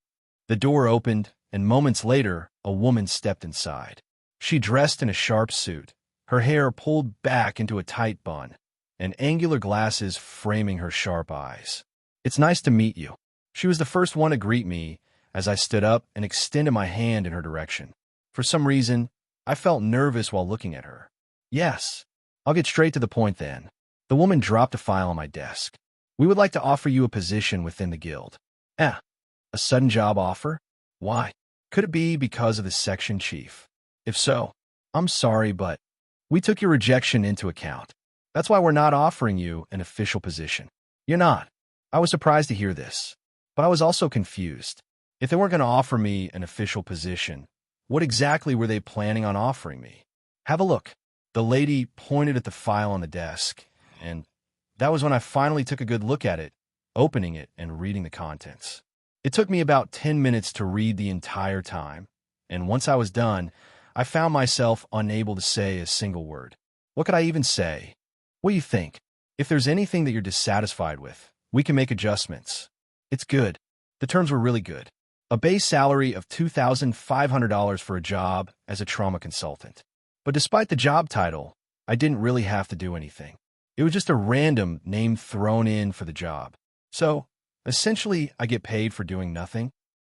The door opened, and moments later, a woman stepped inside. She dressed in a sharp suit, her hair pulled back into a tight bun, and angular glasses framing her sharp eyes. "It's nice to meet you." She was the first one to greet me as I stood up and extended my hand in her direction. For some reason, I felt nervous while looking at her. "Yes, I'll get straight to the point then." The woman dropped a file on my desk. "We would like to offer you a position within the guild." A sudden job offer? Why? Could it be because of the section chief? If so, I'm sorry, but we took your rejection into account. That's why we're not offering you an official position. You're not. I was surprised to hear this, but I was also confused. If they weren't going to offer me an official position, what exactly were they planning on offering me? "Have a look." The lady pointed at the file on the desk, and that was when I finally took a good look at it, opening it and reading the contents. It took me about 10 minutes to read the entire time, and once I was done, I found myself unable to say a single word. What could I even say? "What do you think? If there's anything that you're dissatisfied with, we can make adjustments." It's good. The terms were really good. A base salary of $2,500 for a job as a trauma consultant. But despite the job title, I didn't really have to do anything. It was just a random name thrown in for the job. So, essentially, I get paid for doing nothing.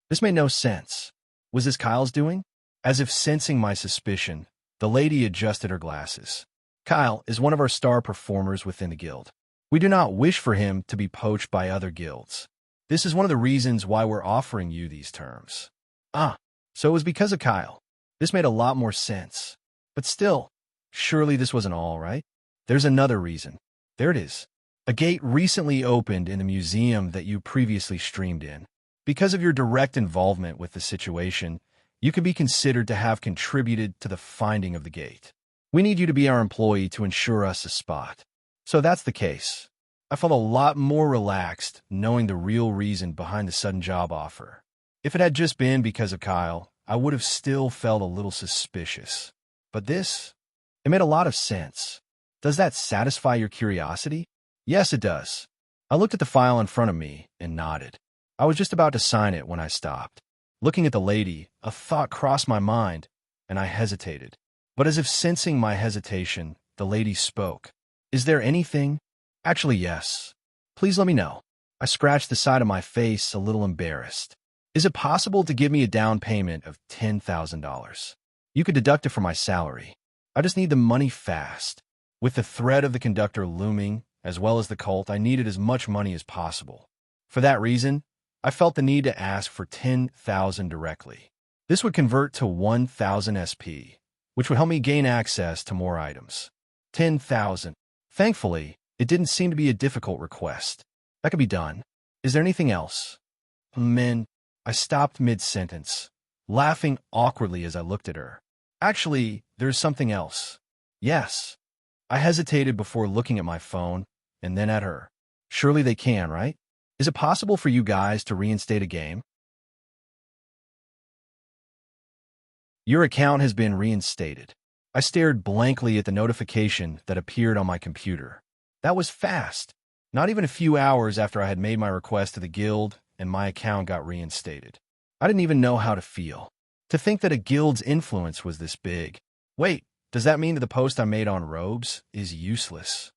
This made no sense. Was this Kyle's doing? As if sensing my suspicion, the lady adjusted her glasses. "Kyle is one of our star performers within the guild. We do not wish for him to be poached by other guilds. This is one of the reasons why we're offering you these terms." So it was because of Kyle. This made a lot more sense. But still, surely this wasn't all, right? There's another reason. There it is. A gate recently opened in the museum that you previously streamed in. Because of your direct involvement with the situation, you could be considered to have contributed to the finding of the gate. We need you to be our employee to ensure us a spot. So that's the case. I felt a lot more relaxed knowing the real reason behind the sudden job offer. If it had just been because of Kyle, I would have still felt a little suspicious. But this, it made a lot of sense. Does that satisfy your curiosity? Yes, it does. I looked at the file in front of me and nodded. I was just about to sign it when I stopped. Looking at the lady, a thought crossed my mind, and I hesitated. But as if sensing my hesitation, the lady spoke. "Is there anything?" "Actually, yes. Please let me know." I scratched the side of my face, a little embarrassed. "Is it possible to give me a down payment of $10,000? You could deduct it from my salary. I just need the money fast." With the threat of the conductor looming, as well as the cult, I needed as much money as possible. For that reason, I felt the need to ask for $10,000 directly. This would convert to 1,000 SP, which would help me gain access to more items. 10,000. Thankfully, it didn't seem to be a difficult request. That could be done. "Is there anything else?" "Men." I stopped mid-sentence, laughing awkwardly as I looked at her. "Actually, there's something else." "Yes." I hesitated before looking at my phone, and then at her. "Surely they can, right? Is it possible for you guys to reinstate a game?" "Your account has been reinstated." I stared blankly at the notification that appeared on my computer. That was fast. Not even a few hours after I had made my request to the guild, and my account got reinstated. I didn't even know how to feel. To think that a guild's influence was this big. Wait, does that mean that the post I made on robes is useless?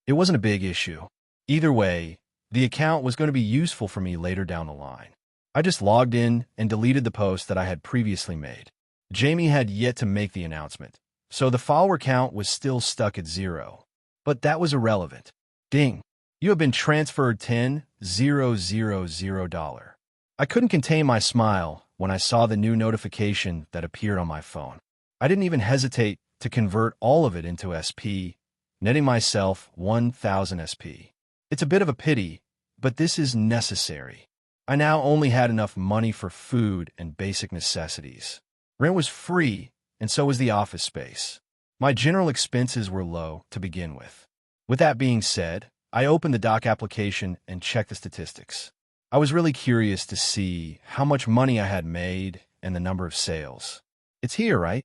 It wasn't a big issue. Either way, the account was going to be useful for me later down the line. I just logged in and deleted the post that I had previously made. Jamie had yet to make the announcement, so the follower count was still stuck at 0. But that was irrelevant. Ding. You have been transferred $10,000. I couldn't contain my smile when I saw the new notification that appeared on my phone. I didn't even hesitate to convert all of it into SP, netting myself 1,000 SP. It's a bit of a pity, but this is necessary. I now only had enough money for food and basic necessities. Rent was free, and so was the office space. My general expenses were low to begin with. With that being said, I opened the doc application and checked the statistics. I was really curious to see how much money I had made and the number of sales. It's here, right?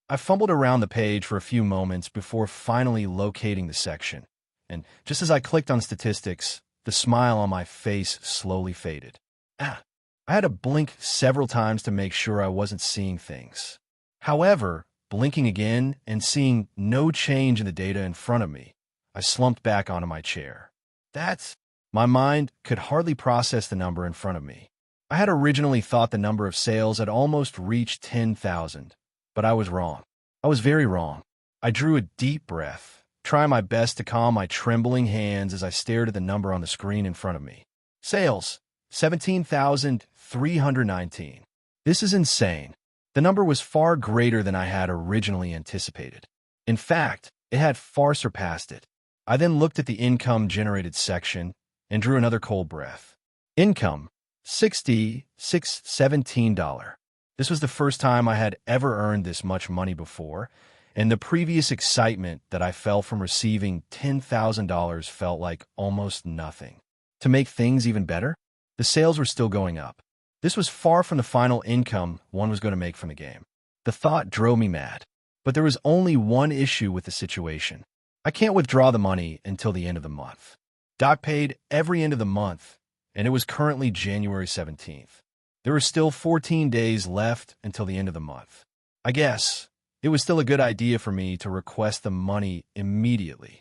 I fumbled around the page for a few moments before finally locating the section, and just as I clicked on statistics, the smile on my face slowly faded. I I had to blink several times to make sure I wasn't seeing things. However, blinking again and seeing no change in the data in front of me, I slumped back onto my chair. My mind could hardly process the number in front of me. I had originally thought the number of sales had almost reached 10,000, but I was wrong. I was very wrong. I drew a deep breath, trying my best to calm my trembling hands as I stared at the number on the screen in front of me. Sales, 17,319. This is insane. The number was far greater than I had originally anticipated. In fact, it had far surpassed it. I then looked at the income generated section and drew another cold breath. Income, $17. This was the first time I had ever earned this much money before, and the previous excitement that I felt from receiving $10,000 felt like almost nothing. To make things even better, the sales were still going up. This was far from the final income one was going to make from the game. The thought drove me mad, but there was only one issue with the situation. I can't withdraw the money until the end of the month. Doc paid every end of the month, and it was currently January 17th. There were still 14 days left until the end of the month. I guess it was still a good idea for me to request the money immediately.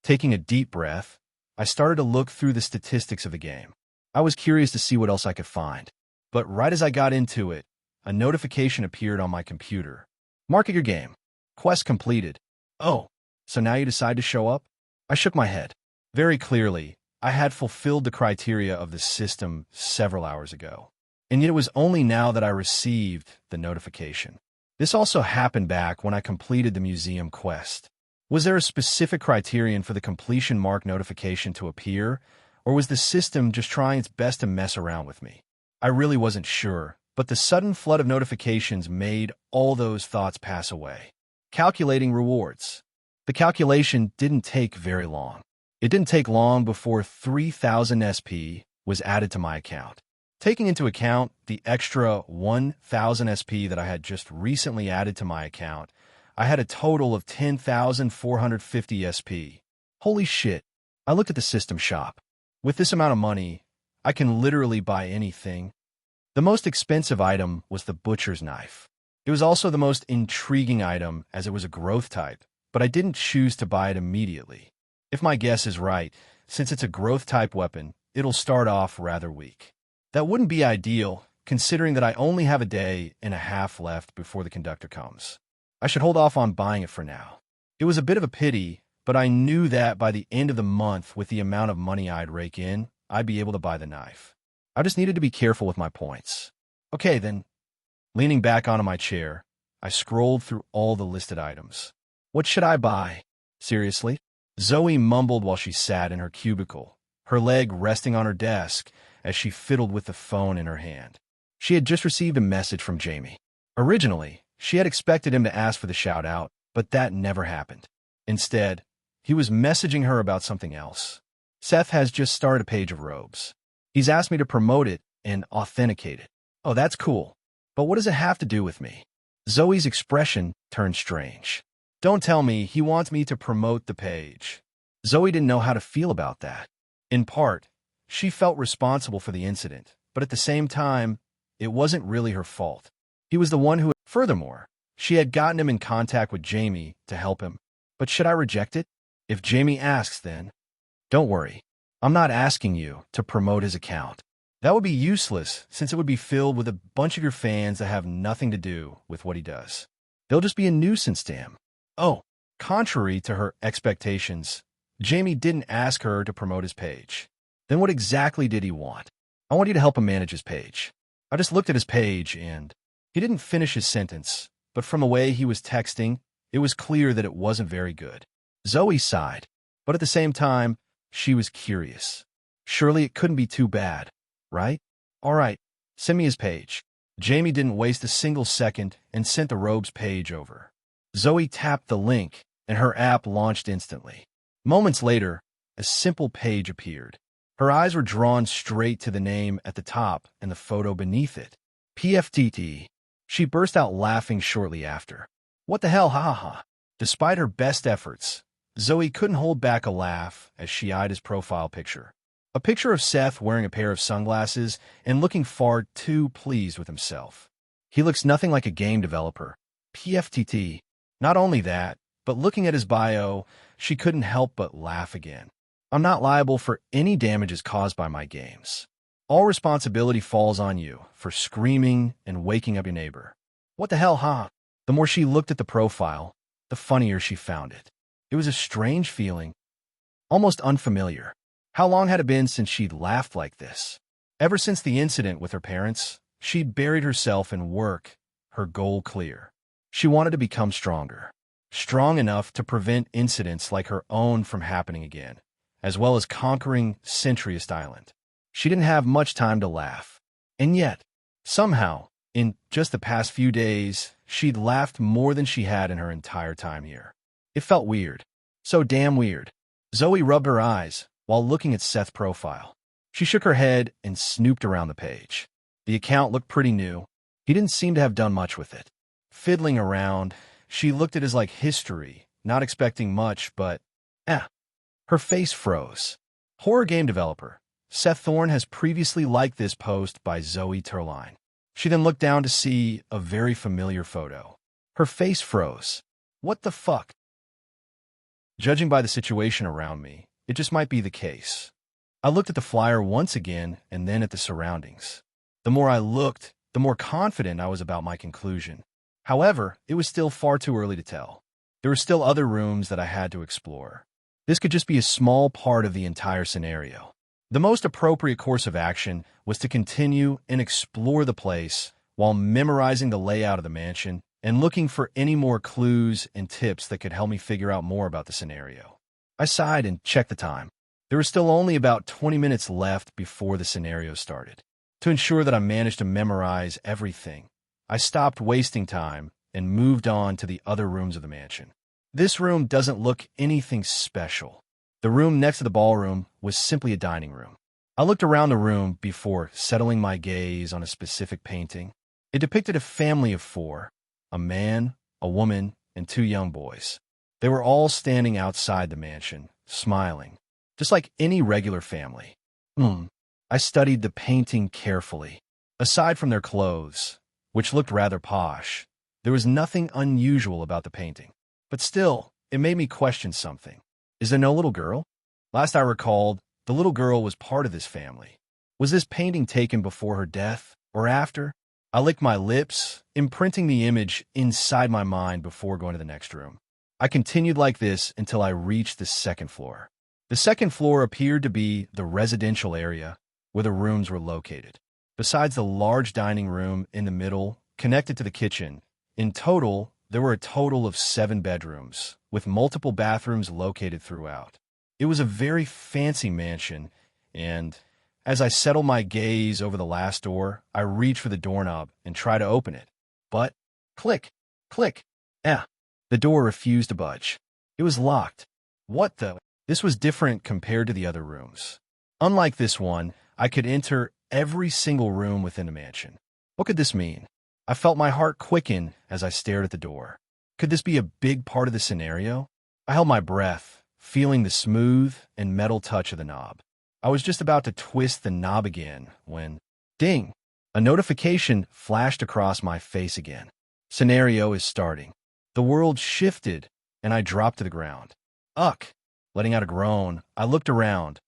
Taking a deep breath, I started to look through the statistics of the game. I was curious to see what else I could find. But right as I got into it, a notification appeared on my computer. Market your game. Quest completed. Oh, so now you decide to show up? I shook my head. Very clearly, I had fulfilled the criteria of the system several hours ago. And yet it was only now that I received the notification. This also happened back when I completed the museum quest. Was there a specific criterion for the completion mark notification to appear, or was the system just trying its best to mess around with me? I really wasn't sure, but the sudden flood of notifications made all those thoughts pass away. Calculating rewards. The calculation didn't take very long. It didn't take long before 3,000 SP was added to my account. Taking into account the extra 1,000 SP that I had just recently added to my account, I had a total of 10,450 SP. Holy shit. I looked at the system shop. With this amount of money, I can literally buy anything. The most expensive item was the butcher's knife. It was also the most intriguing item as it was a growth type, but I didn't choose to buy it immediately. If my guess is right, since it's a growth type weapon, it'll start off rather weak. That wouldn't be ideal, considering that I only have a day and a half left before the conductor comes. I should hold off on buying it for now. It was a bit of a pity, but I knew that by the end of the month, with the amount of money I'd rake in, I'd be able to buy the knife. I just needed to be careful with my points. Okay, then. Leaning back onto my chair, I scrolled through all the listed items. What should I buy? Seriously? Zoe mumbled while she sat in her cubicle, her leg resting on her desk as she fiddled with the phone in her hand. She had just received a message from Jamie. Originally, she had expected him to ask for the shout-out, but that never happened. Instead, he was messaging her about something else. Seth has just started a page of robes. He's asked me to promote it and authenticate it. Oh, that's cool. But what does it have to do with me? Zoe's expression turned strange. Don't tell me he wants me to promote the page. Zoe didn't know how to feel about that. In part, she felt responsible for the incident, but at the same time, it wasn't really her fault. He was the one who... Furthermore, she had gotten him in contact with Jamie to help him. But should I reject it? If Jamie asks, then... Don't worry. I'm not asking you to promote his account. That would be useless, since it would be filled with a bunch of your fans that have nothing to do with what he does. They'll just be a nuisance to him. Oh, contrary to her expectations, Jamie didn't ask her to promote his page. Then what exactly did he want? I want you to help him manage his page. I just looked at his page and... He didn't finish his sentence, but from the way he was texting, it was clear that it wasn't very good. Zoe sighed, but at the same time, she was curious. Surely it couldn't be too bad, right? All right, send me his page. Jamie didn't waste a single second and sent the robes page over. Zoe tapped the link, and her app launched instantly. Moments later, a simple page appeared. Her eyes were drawn straight to the name at the top and the photo beneath it. PFTT. She burst out laughing shortly after. What the hell, ha ha ha. Despite her best efforts, Zoe couldn't hold back a laugh as she eyed his profile picture. A picture of Seth wearing a pair of sunglasses and looking far too pleased with himself. He looks nothing like a game developer. PFTT. Not only that, but looking at his bio, she couldn't help but laugh again. I'm not liable for any damages caused by my games. All responsibility falls on you for screaming and waking up your neighbor. What the hell, huh? The more she looked at the profile, the funnier she found it. It was a strange feeling, almost unfamiliar. How long had it been since she'd laughed like this? Ever since the incident with her parents, she'd buried herself in work, her goal clear. She wanted to become stronger. Strong enough to prevent incidents like her own from happening again, as well as conquering Centriest Island. She didn't have much time to laugh. And yet, somehow, in just the past few days, she'd laughed more than she had in her entire time here. It felt weird. So damn weird. Zoe rubbed her eyes while looking at Seth's profile. She shook her head and snooped around the page. The account looked pretty new. He didn't seem to have done much with it. Fiddling around, she looked at his history, not expecting much, but her face froze. Horror game developer. Seth Thorne has previously liked this post by Zoe Turline. She then looked down to see a very familiar photo. Her face froze. What the fuck? Judging by the situation around me, it just might be the case. I looked at the flyer once again and then at the surroundings. The more I looked, the more confident I was about my conclusion. However, it was still far too early to tell. There were still other rooms that I had to explore. This could just be a small part of the entire scenario. The most appropriate course of action was to continue and explore the place while memorizing the layout of the mansion and looking for any more clues and tips that could help me figure out more about the scenario. I sighed and checked the time. There was still only about 20 minutes left before the scenario started. To ensure that I managed to memorize everything, I stopped wasting time and moved on to the other rooms of the mansion. This room doesn't look anything special. The room next to the ballroom was simply a dining room. I looked around the room before settling my gaze on a specific painting. It depicted a family of four, a man, a woman, and two young boys. They were all standing outside the mansion, smiling, just like any regular family. I studied the painting carefully. Aside from their clothes, which looked rather posh, there was nothing unusual about the painting. But still, it made me question something. Is there no little girl? Last I recalled, the little girl was part of this family. Was this painting taken before her death or after? I licked my lips, imprinting the image inside my mind before going to the next room. I continued like this until I reached the second floor. The second floor appeared to be the residential area where the rooms were located. Besides the large dining room in the middle, connected to the kitchen, in total, there were a total of 7 bedrooms, with multiple bathrooms located throughout. It was a very fancy mansion, and as I settled my gaze over the last door, I reached for the doorknob and tried to open it. But, click, click, the door refused to budge. It was locked. What the? This was different compared to the other rooms. Unlike this one, I could enter every single room within the mansion. What could this mean? I felt my heart quicken as I stared at the door. Could this be a big part of the scenario? I held my breath, feeling the smooth and metal touch of the knob. I was just about to twist the knob again when, ding, a notification flashed across my face again. Scenario is starting. The world shifted, and I dropped to the ground. Uck! Letting out a groan, I looked around,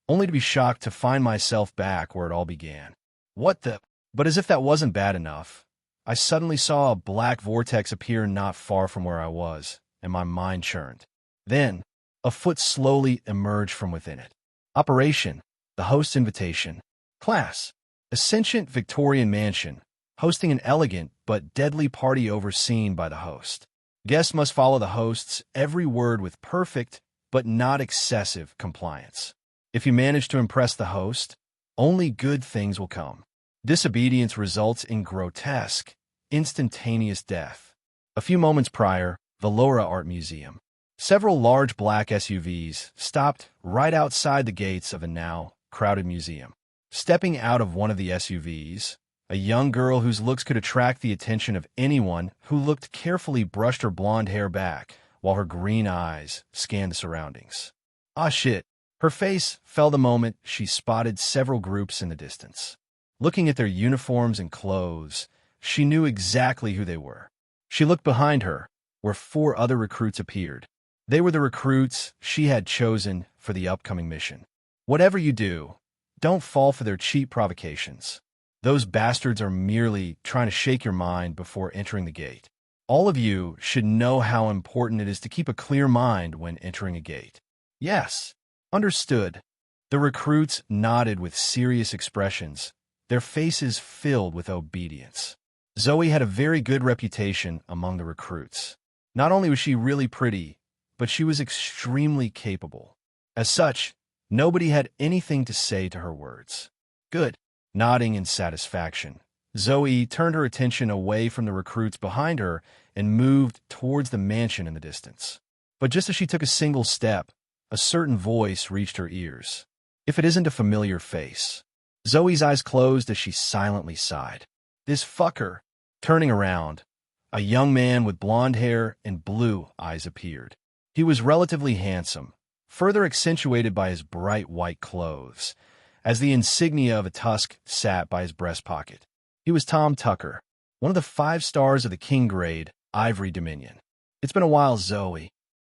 only to be shocked to find myself back where it all began. What the? But as if that wasn't bad enough, I suddenly saw a black vortex appear not far from where I was, and my mind churned. Then, a foot slowly emerged from within it. Operation, the host's invitation. Class, Ascendant Victorian Mansion, hosting an elegant but deadly party overseen by the host. Guests must follow the host's every word with perfect, but not excessive, compliance. If you manage to impress the host, only good things will come. Disobedience results in grotesque, instantaneous death. A few moments prior, the Laura Art Museum. Several large black SUVs stopped right outside the gates of a now crowded museum. Stepping out of one of the SUVs, a young girl whose looks could attract the attention of anyone who looked carefully brushed her blonde hair back while her green eyes scanned the surroundings. Ah shit, Her face fell the moment she spotted several groups in the distance. Looking at their uniforms and clothes, she knew exactly who they were. She looked behind her, where 4 other recruits appeared. They were the recruits she had chosen for the upcoming mission. Whatever you do, don't fall for their cheap provocations. Those bastards are merely trying to shake your mind before entering the gate. All of you should know how important it is to keep a clear mind when entering a gate. Yes, understood. The recruits nodded with serious expressions, their faces filled with obedience. Zoe had a very good reputation among the recruits. Not only was she really pretty, but she was extremely capable. As such, nobody had anything to say to her words. Good. Nodding in satisfaction, Zoe turned her attention away from the recruits behind her and moved towards the mansion in the distance. But just as she took a single step, a certain voice reached her ears. If it isn't a familiar face. Zoe's eyes closed as she silently sighed. This fucker. Turning around, a young man with blonde hair and blue eyes appeared. He was relatively handsome, further accentuated by his bright white clothes, as the insignia of a tusk sat by his breast pocket. He was Tom Tucker, one of the 5 stars of the King Grade, Ivory Dominion. It's been a while, Zoe.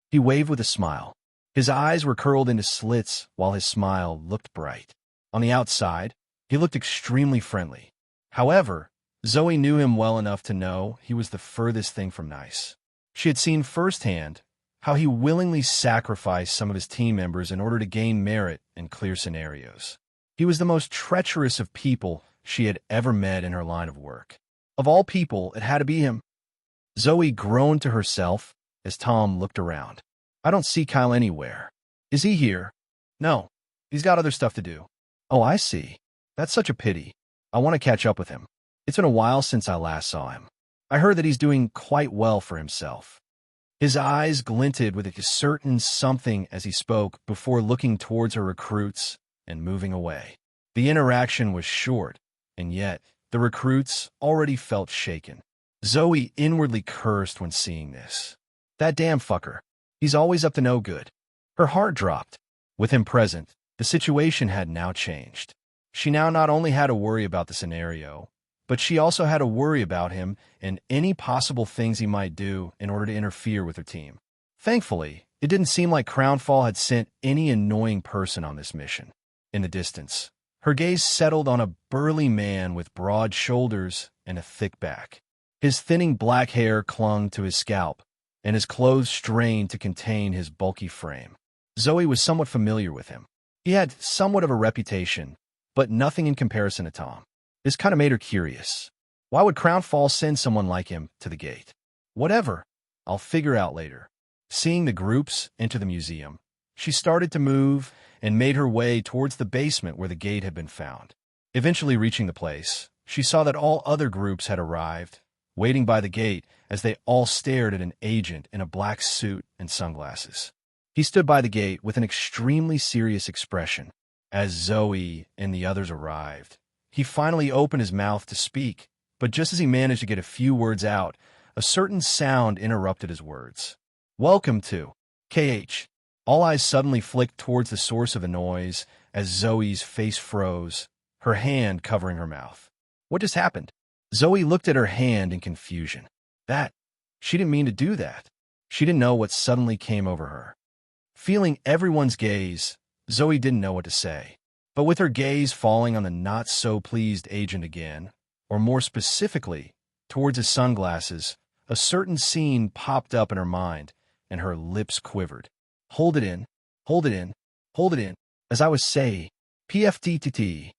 He waved with a smile. His eyes were curled into slits while his smile looked bright. On the outside, he looked extremely friendly. However, Zoe knew him well enough to know he was the furthest thing from nice. She had seen firsthand how he willingly sacrificed some of his team members in order to gain merit in clear scenarios. He was the most treacherous of people she had ever met in her line of work. Of all people, it had to be him. Zoe groaned to herself as Tom looked around. I don't see Kyle anywhere. Is he here? No, he's got other stuff to do. Oh, I see. That's such a pity. I want to catch up with him. It's been a while since I last saw him. I heard that he's doing quite well for himself. His eyes glinted with a certain something as he spoke before looking towards her recruits and moving away. The interaction was short, and yet the recruits already felt shaken. Zoe inwardly cursed when seeing this. That damn fucker. He's always up to no good. Her heart dropped. With him present, the situation had now changed. She now not only had to worry about the scenario, but she also had to worry about him and any possible things he might do in order to interfere with her team. Thankfully, it didn't seem like Crownfall had sent any annoying person on this mission. In the distance, her gaze settled on a burly man with broad shoulders and a thick back. His thinning black hair clung to his scalp, and his clothes strained to contain his bulky frame. Zoe was somewhat familiar with him. He had somewhat of a reputation, but nothing in comparison to Tom. This kind of made her curious. Why would Crownfall send someone like him to the gate? Whatever. I'll figure out later. Seeing the groups enter the museum, she started to move and made her way towards the basement where the gate had been found. Eventually reaching the place, she saw that all other groups had arrived, waiting by the gate as they all stared at an agent in a black suit and sunglasses. He stood by the gate with an extremely serious expression. As Zoe and the others arrived, he finally opened his mouth to speak, but just as he managed to get a few words out, a certain sound interrupted his words. Welcome to KH. All eyes suddenly flicked towards the source of the noise as Zoe's face froze, her hand covering her mouth. What just happened? Zoe looked at her hand in confusion. She didn't mean to do that. She didn't know what suddenly came over her. Feeling everyone's gaze, Zoe didn't know what to say. But with her gaze falling on the not-so-pleased agent again, or more specifically, towards his sunglasses, a certain scene popped up in her mind, and her lips quivered. Hold it in, hold it in, hold it in. As I was saying, PFTTT.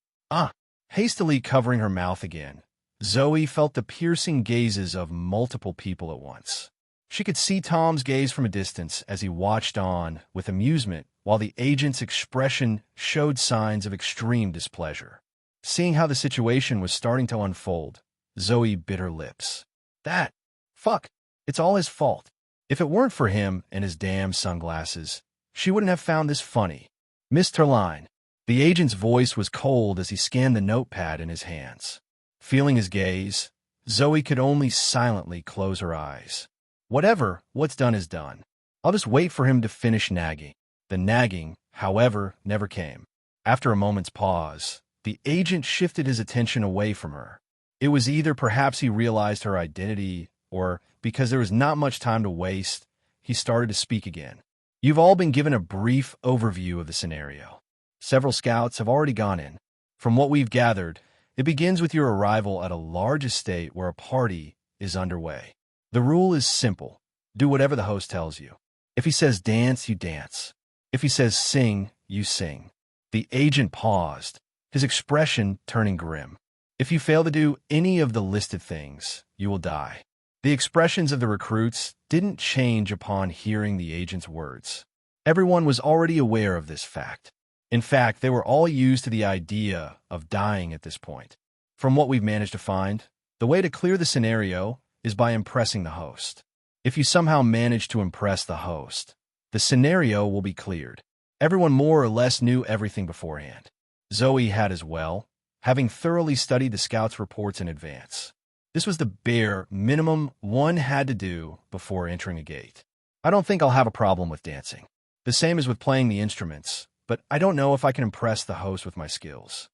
Hastily covering her mouth again, Zoe felt the piercing gazes of multiple people at once. She could see Tom's gaze from a distance as he watched on with amusement while the agent's expression showed signs of extreme displeasure. Seeing how the situation was starting to unfold, Zoe bit her lips. It's all his fault. If it weren't for him and his damn sunglasses, she wouldn't have found this funny. Miss Terline. The agent's voice was cold as he scanned the notepad in his hands. Feeling his gaze, Zoe could only silently close her eyes. What's done is done. I'll just wait for him to finish nagging. The nagging however, never came. After a moment's pause, the agent shifted his attention away from her. It was either perhaps he realized her identity, or because there was not much time to waste, he started to speak again. You've all been given a brief overview of the scenario. Several scouts have already gone in. From what we've gathered, it begins with your arrival at a large estate where a party is underway. The rule is simple. Do whatever the host tells you. If he says dance, you dance. If he says sing, you sing. The agent paused, his expression turning grim. If you fail to do any of the listed things, you will die. The expressions of the recruits didn't change upon hearing the agent's words. Everyone was already aware of this fact. In fact, they were all used to the idea of dying at this point. From what we've managed to find, the way to clear the scenario is by impressing the host. If you somehow manage to impress the host, the scenario will be cleared. Everyone more or less knew everything beforehand. Zoe had as well, having thoroughly studied the scouts' reports in advance. This was the bare minimum one had to do before entering a gate. I don't think I'll have a problem with dancing. The same as with playing the instruments, but I don't know if I can impress the host with my skills.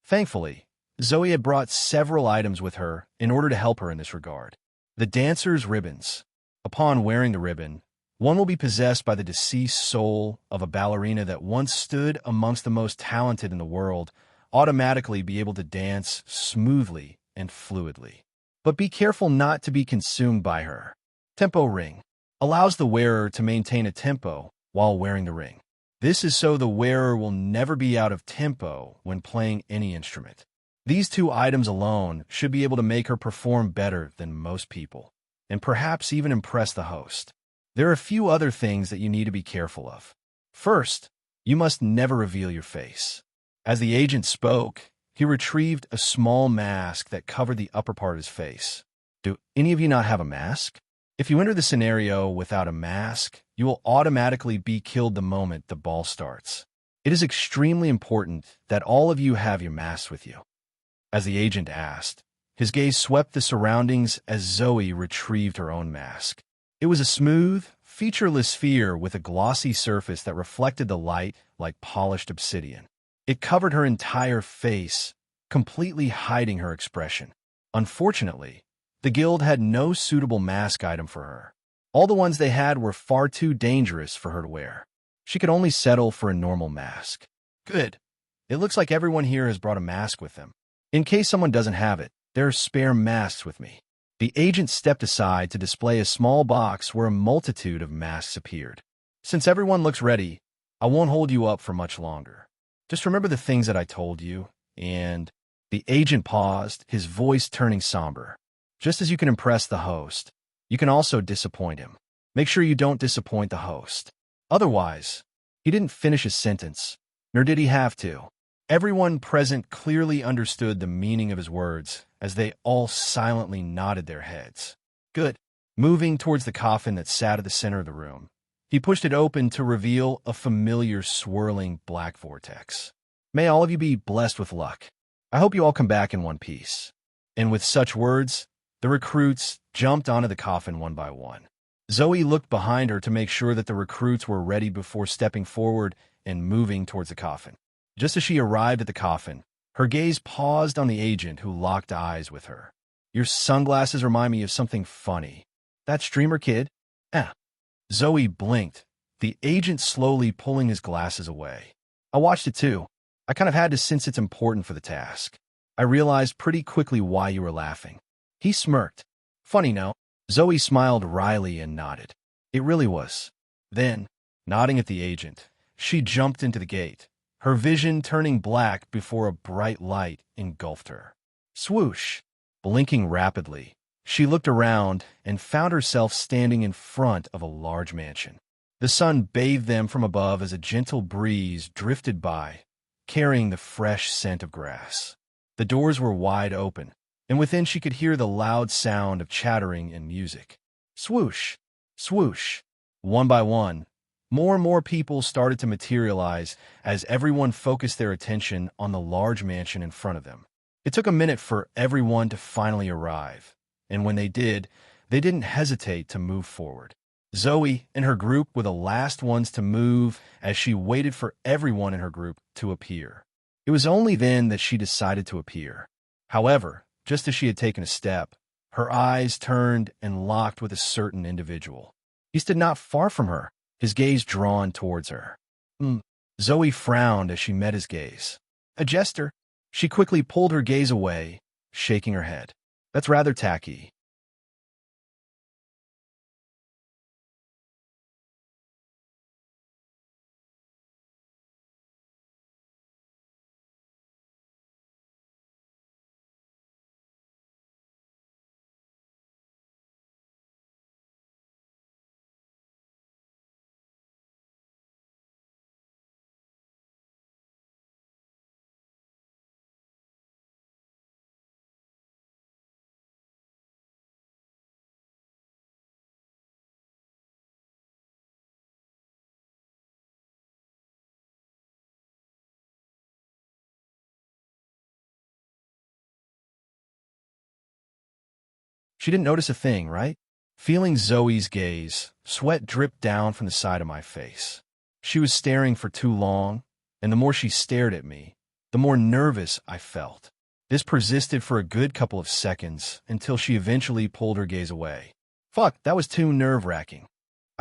Thankfully, Zoe had brought several items with her in order to help her in this regard. The dancer's ribbons. Upon wearing the ribbon, one will be possessed by the deceased soul of a ballerina that once stood amongst the most talented in the world, automatically be able to dance smoothly and fluidly. But be careful not to be consumed by her. Tempo ring allows the wearer to maintain a tempo while wearing the ring. This is so the wearer will never be out of tempo when playing any instrument. These two items alone should be able to make her perform better than most people, and perhaps even impress the host. There are a few other things that you need to be careful of. First, you must never reveal your face. As the agent spoke, he retrieved a small mask that covered the upper part of his face. Do any of you not have a mask? If you enter the scenario without a mask, you will automatically be killed the moment the ball starts. It is extremely important that all of you have your masks with you. As the agent asked, his gaze swept the surroundings as Zoe retrieved her own mask. It was a smooth, featureless sphere with a glossy surface that reflected the light like polished obsidian. It covered her entire face, completely hiding her expression. Unfortunately, the guild had no suitable mask item for her. All the ones they had were far too dangerous for her to wear. She could only settle for a normal mask. Good. It looks like everyone here has brought a mask with them. In case someone doesn't have it, there are spare masks with me. The agent stepped aside to display a small box where a multitude of masks appeared. Since everyone looks ready, I won't hold you up for much longer. Just remember the things that I told you, and the agent paused, his voice turning somber. Just as you can impress the host, you can also disappoint him. Make sure you don't disappoint the host. Otherwise, he didn't finish his sentence, nor did he have to. Everyone present clearly understood the meaning of his words as they all silently nodded their heads. Good. Moving towards the coffin that sat at the center of the room, he pushed it open to reveal a familiar swirling black vortex. May all of you be blessed with luck. I hope you all come back in one piece. And with such words, the recruits jumped onto the coffin one by one. Zoe looked behind her to make sure that the recruits were ready before stepping forward and moving towards the coffin. Just as she arrived at the coffin, her gaze paused on the agent who locked eyes with her. Your sunglasses remind me of something funny. That streamer kid? Zoe blinked, the agent slowly pulling his glasses away. I watched it too. I kind of had to sense it's important for the task. I realized pretty quickly why you were laughing. He smirked. Funny, no? Zoe smiled wryly and nodded. It really was. Then, nodding at the agent, she jumped into the gate, her vision turning black before a bright light engulfed her. Swoosh! Blinking rapidly, she looked around and found herself standing in front of a large mansion. The sun bathed them from above as a gentle breeze drifted by, carrying the fresh scent of grass. The doors were wide open, and within she could hear the loud sound of chattering and music. Swoosh! Swoosh! One by one, more and more people started to materialize as everyone focused their attention on the large mansion in front of them. It took a minute for everyone to finally arrive, and when they did, they didn't hesitate to move forward. Zoe and her group were the last ones to move as she waited for everyone in her group to appear. It was only then that she decided to appear. However, just as she had taken a step, her eyes turned and locked with a certain individual. He stood not far from her, his gaze drawn towards her. Zoe frowned as she met his gaze. A jester. She quickly pulled her gaze away, shaking her head. That's rather tacky. She didn't notice a thing, right? Feeling Zoe's gaze, sweat dripped down from the side of my face. She was staring for too long, and the more she stared at me, the more nervous I felt. This persisted for a good couple of seconds until she eventually pulled her gaze away. Fuck, that was too nerve-wracking.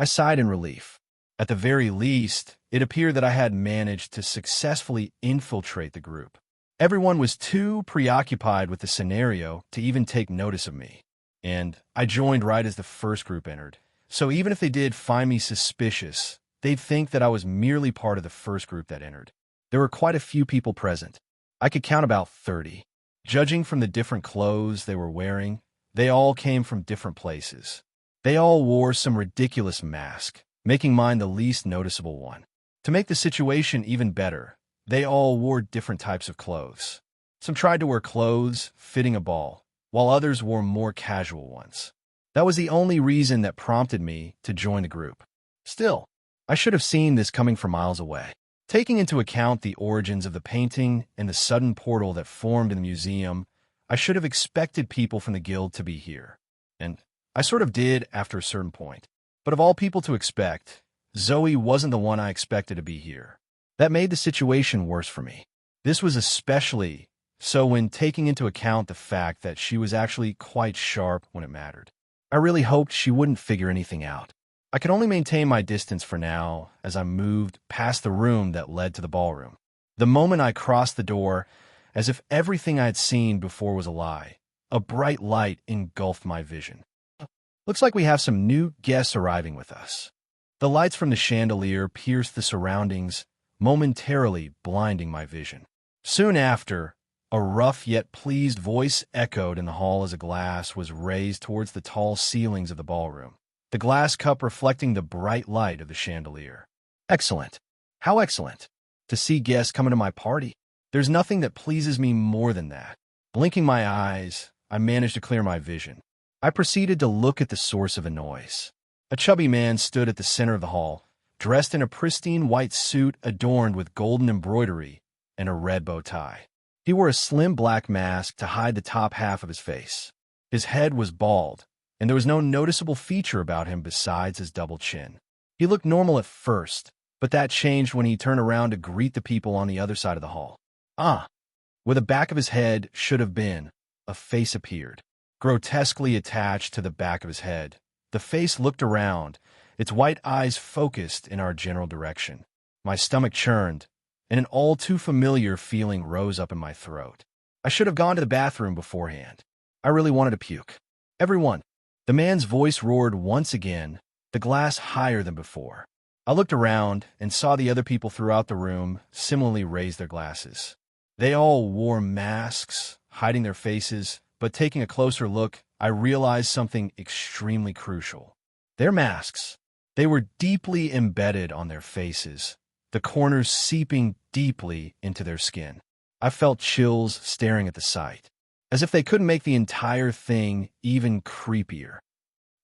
I sighed in relief. At the very least, it appeared that I had managed to successfully infiltrate the group. Everyone was too preoccupied with the scenario to even take notice of me. And I joined right as the first group entered. So even if they did find me suspicious, they'd think that I was merely part of the first group that entered. There were quite a few people present. I could count about 30. Judging from the different clothes they were wearing, they all came from different places. They all wore some ridiculous mask, making mine the least noticeable one. To make the situation even better, they all wore different types of clothes. Some tried to wear clothes fitting a ball, while others wore more casual ones. That was the only reason that prompted me to join the group. Still, I should have seen this coming from miles away. Taking into account the origins of the painting and the sudden portal that formed in the museum, I should have expected people from the guild to be here. And I sort of did after a certain point. But of all people to expect, Zoe wasn't the one I expected to be here. That made the situation worse for me. This was especially so when taking into account the fact that she was actually quite sharp when it mattered. I really hoped she wouldn't figure anything out. I could only maintain my distance for now as I moved past the room that led to the ballroom. The moment I crossed the door, as if everything I had seen before was a lie, a bright light engulfed my vision. Looks like we have some new guests arriving with us. The lights from the chandelier pierced the surroundings, momentarily blinding my vision. Soon after, a rough yet pleased voice echoed in the hall as a glass was raised towards the tall ceilings of the ballroom, the glass cup reflecting the bright light of the chandelier. Excellent. How excellent. To see guests come into my party. There's nothing that pleases me more than that. Blinking my eyes, I managed to clear my vision. I proceeded to look at the source of the noise. A chubby man stood at the center of the hall, dressed in a pristine white suit adorned with golden embroidery and a red bow tie. He wore a slim black mask to hide the top half of his face. His head was bald, and there was no noticeable feature about him besides his double chin. He looked normal at first, but that changed when he turned around to greet the people on the other side of the hall. Where the back of his head should have been, a face appeared, grotesquely attached to the back of his head. The face looked around, its white eyes focused in our general direction. My stomach churned, and an all-too-familiar feeling rose up in my throat. I should have gone to the bathroom beforehand. I really wanted to puke. Everyone. The man's voice roared once again, the glass higher than before. I looked around and saw the other people throughout the room similarly raise their glasses. They all wore masks, hiding their faces, but taking a closer look, I realized something extremely crucial. Their masks. They were deeply embedded on their faces, the corners seeping deeply into their skin. I felt chills staring at the sight, as if they couldn't make the entire thing even creepier.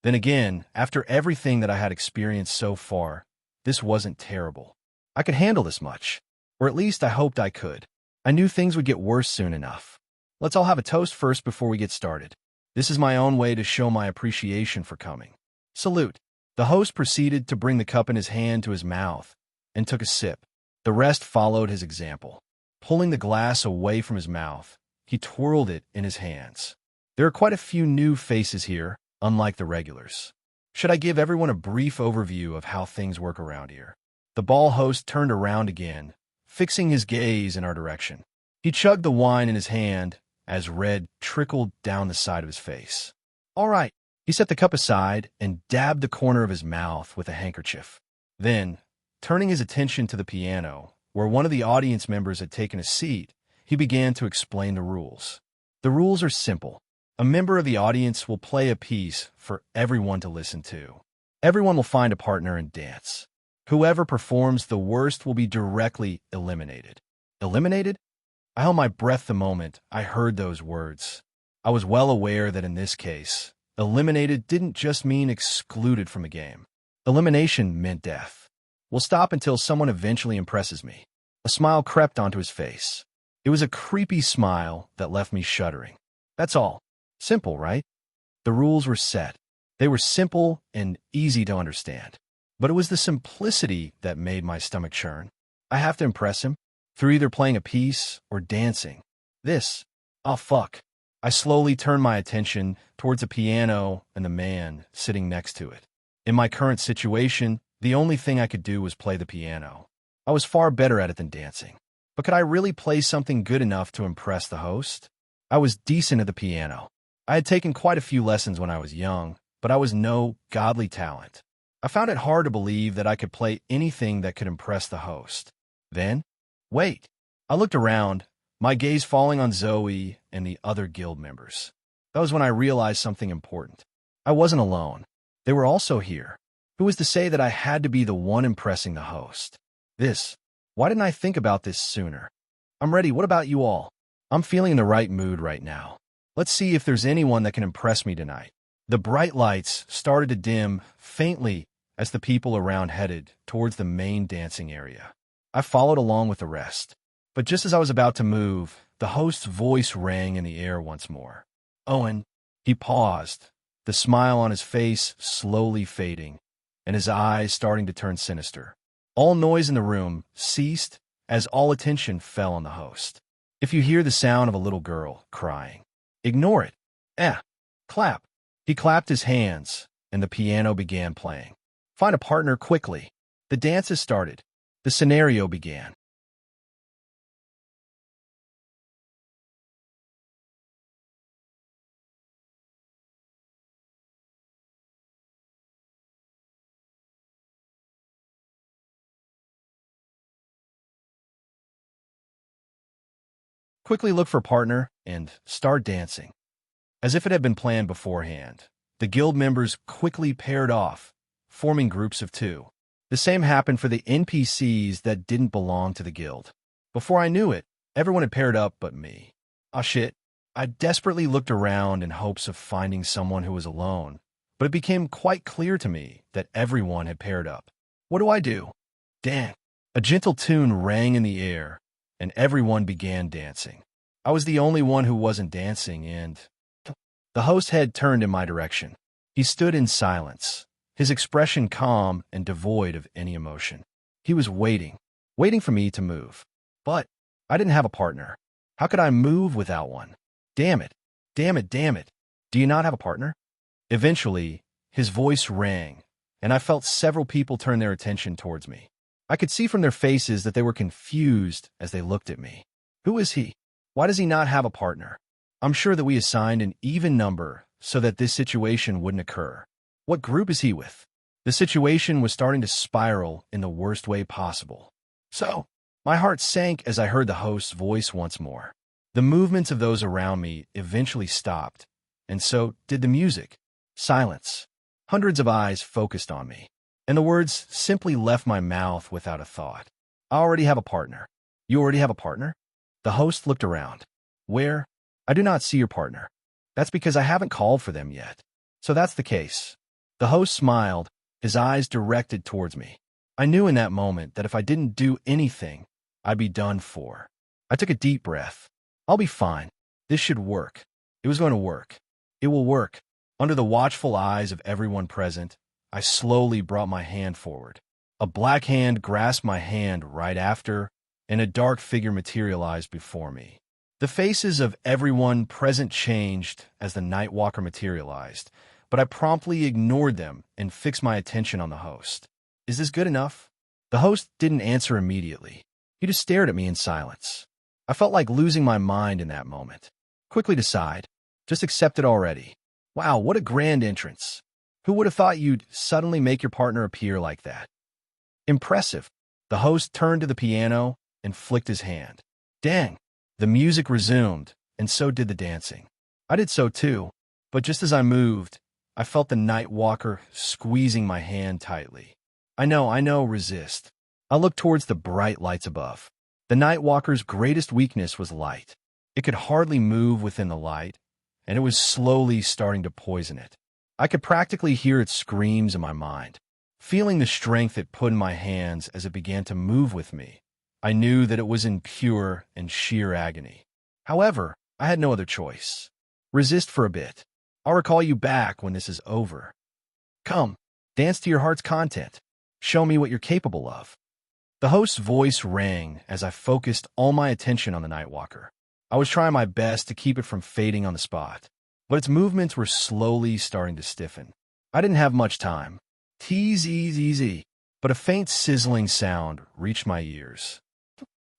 Then again, after everything that I had experienced so far, this wasn't terrible. I could handle this much, or at least I hoped I could. I knew things would get worse soon enough. Let's all have a toast first before we get started. This is my own way to show my appreciation for coming. Salute. The host proceeded to bring the cup in his hand to his mouth and took a sip. The rest followed his example. Pulling the glass away from his mouth, he twirled it in his hands. There are quite a few new faces here, unlike the regulars. Should I give everyone a brief overview of how things work around here? The ball host turned around again, fixing his gaze in our direction. He chugged the wine in his hand as red trickled down the side of his face. All right. He set the cup aside and dabbed the corner of his mouth with a handkerchief. Then, turning his attention to the piano, where one of the audience members had taken a seat, he began to explain the rules. The rules are simple. A member of the audience will play a piece for everyone to listen to. Everyone will find a partner and dance. Whoever performs the worst will be directly eliminated. Eliminated? I held my breath the moment I heard those words. I was well aware that in this case, eliminated didn't just mean excluded from a game. Elimination meant death. We'll stop until someone eventually impresses me. A smile crept onto his face. It was a creepy smile that left me shuddering. That's all. Simple, right? The rules were set. They were simple and easy to understand. But it was the simplicity that made my stomach churn. I have to impress him through either playing a piece or dancing. Oh fuck. I slowly turned my attention towards a piano and the man sitting next to it. In my current situation, the only thing I could do was play the piano. I was far better at it than dancing. But could I really play something good enough to impress the host? I was decent at the piano. I had taken quite a few lessons when I was young, but I was no godly talent. I found it hard to believe that I could play anything that could impress the host. Then, wait. I looked around, my gaze falling on Zoe and the other guild members. That was when I realized something important. I wasn't alone. They were also here. Who was to say that I had to be the one impressing the host? Why didn't I think about this sooner? I'm ready. What about you all? I'm feeling in the right mood right now. Let's see if there's anyone that can impress me tonight. The bright lights started to dim faintly as the people around headed towards the main dancing area. I followed along with the rest. But just as I was about to move, the host's voice rang in the air once more. Owen. He paused, the smile on his face slowly fading, and his eyes starting to turn sinister. All noise in the room ceased as all attention fell on the host. If you hear the sound of a little girl crying, ignore it. Clap. He clapped his hands, and the piano began playing. Find a partner quickly. The dance has started. The scenario began. Quickly look for partner and start dancing. As if it had been planned beforehand, the guild members quickly paired off, forming groups of two. The same happened for the NPCs that didn't belong to the guild. Before I knew it, everyone had paired up but me. Ah shit. I desperately looked around in hopes of finding someone who was alone, but it became quite clear to me that everyone had paired up. What do I do? Dang. A gentle tune rang in the air, and everyone began dancing. I was the only one who wasn't dancing, and the host's head turned in my direction. He stood in silence, his expression calm and devoid of any emotion. He was waiting for me to move. But I didn't have a partner. How could I move without one? Damn it. Do you not have a partner? Eventually, his voice rang, and I felt several people turn their attention towards me. I could see from their faces that they were confused as they looked at me. Who is he? Why does he not have a partner? I'm sure that we assigned an even number so that this situation wouldn't occur. What group is he with? The situation was starting to spiral in the worst way possible. So, my heart sank as I heard the host's voice once more. The movements of those around me eventually stopped, and so did the music. Silence. Hundreds of eyes focused on me, and the words simply left my mouth without a thought. I already have a partner. You already have a partner? The host looked around. Where? I do not see your partner. That's because I haven't called for them yet. So that's the case. The host smiled, his eyes directed towards me. I knew in that moment that if I didn't do anything, I'd be done for. I took a deep breath. I'll be fine. This should work. It was going to work. It will work. Under the watchful eyes of everyone present, I slowly brought my hand forward. A black hand grasped my hand right after, and a dark figure materialized before me. The faces of everyone present changed as the Night Walker materialized, but I promptly ignored them and fixed my attention on the host. Is this good enough? The host didn't answer immediately. He just stared at me in silence. I felt like losing my mind in that moment. Quickly decide. Just accept it already. Wow, what a grand entrance. Who would have thought you'd suddenly make your partner appear like that? Impressive. The host turned to the piano and flicked his hand. Dang. The music resumed, and so did the dancing. I did so too, but just as I moved, I felt the Night Walker squeezing my hand tightly. I know, resist. I looked towards the bright lights above. The Night Walker's greatest weakness was light. It could hardly move within the light, and it was slowly starting to poison it. I could practically hear its screams in my mind. Feeling the strength it put in my hands as it began to move with me, I knew that it was in pure and sheer agony. However, I had no other choice. Resist for a bit. I'll recall you back when this is over. Come, dance to your heart's content. Show me what you're capable of. The host's voice rang as I focused all my attention on the Night Walker. I was trying my best to keep it from fading on the spot, but its movements were slowly starting to stiffen. I didn't have much time. Easy, but a faint sizzling sound reached my ears.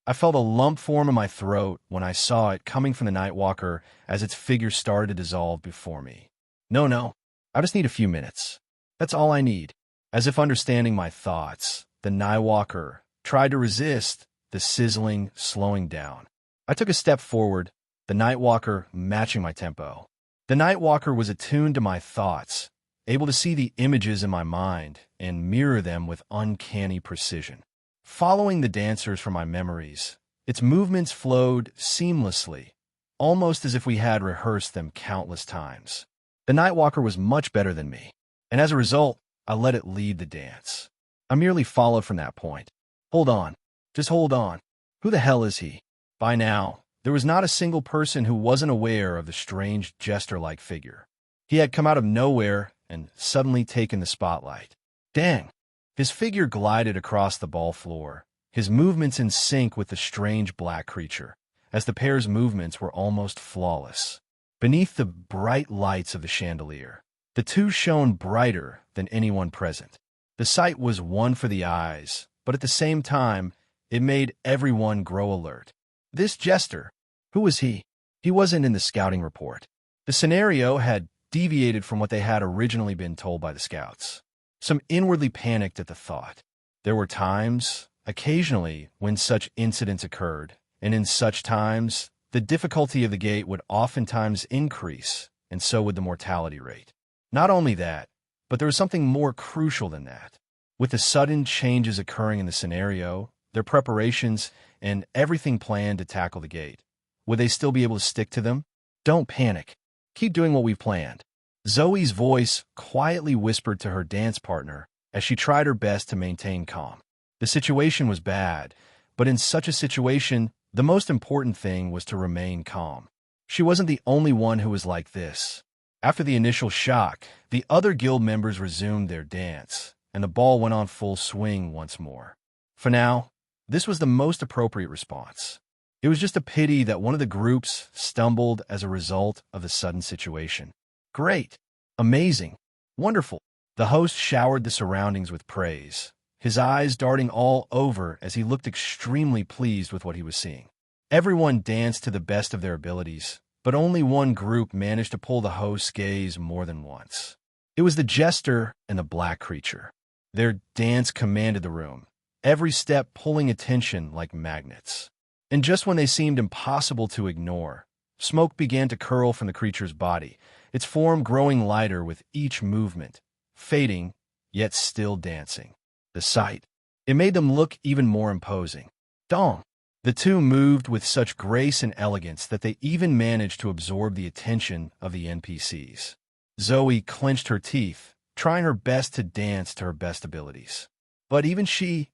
I felt a lump form in my throat when I saw it coming from the Night Walker as its figure started to dissolve before me. No, I just need a few minutes. That's all I need. As if understanding my thoughts, the Night Walker tried to resist the sizzling slowing down. I took a step forward, the Night Walker matching my tempo. The Night Walker was attuned to my thoughts, able to see the images in my mind and mirror them with uncanny precision. Following the dancers from my memories, its movements flowed seamlessly, almost as if we had rehearsed them countless times. The Night Walker was much better than me, and as a result, I let it lead the dance. I merely followed from that point. Hold on. Just hold on. Who the hell is he? By now, there was not a single person who wasn't aware of the strange jester-like figure. He had come out of nowhere and suddenly taken the spotlight. Dang! His figure glided across the ball floor, his movements in sync with the strange black creature, as the pair's movements were almost flawless. Beneath the bright lights of the chandelier, the two shone brighter than anyone present. The sight was one for the eyes, but at the same time, it made everyone grow alert. This jester, who was he? He wasn't in the scouting report. The scenario had deviated from what they had originally been told by the scouts. Some inwardly panicked at the thought. There were times, occasionally, when such incidents occurred, and in such times, the difficulty of the gate would oftentimes increase, and so would the mortality rate. Not only that, but there was something more crucial than that. With the sudden changes occurring in the scenario, their preparations, and everything planned to tackle the gate, would they still be able to stick to them? Don't panic. Keep doing what we've planned. Zoe's voice quietly whispered to her dance partner as she tried her best to maintain calm. The situation was bad, but in such a situation, the most important thing was to remain calm. She wasn't the only one who was like this. After the initial shock, the other guild members resumed their dance, and the ball went on full swing once more. For now, this was the most appropriate response. It was just a pity that one of the groups stumbled as a result of the sudden situation. Great, amazing, wonderful. The host showered the surroundings with praise, his eyes darting all over as he looked extremely pleased with what he was seeing. Everyone danced to the best of their abilities, but only one group managed to pull the host's gaze more than once. It was the jester and the black creature. Their dance commanded the room, every step pulling attention like magnets. And just when they seemed impossible to ignore, smoke began to curl from the creature's body, its form growing lighter with each movement, fading, yet still dancing. The sight, it made them look even more imposing. Dong! The two moved with such grace and elegance that they even managed to absorb the attention of the NPCs. Zoe clenched her teeth, trying her best to dance to her best abilities. But even she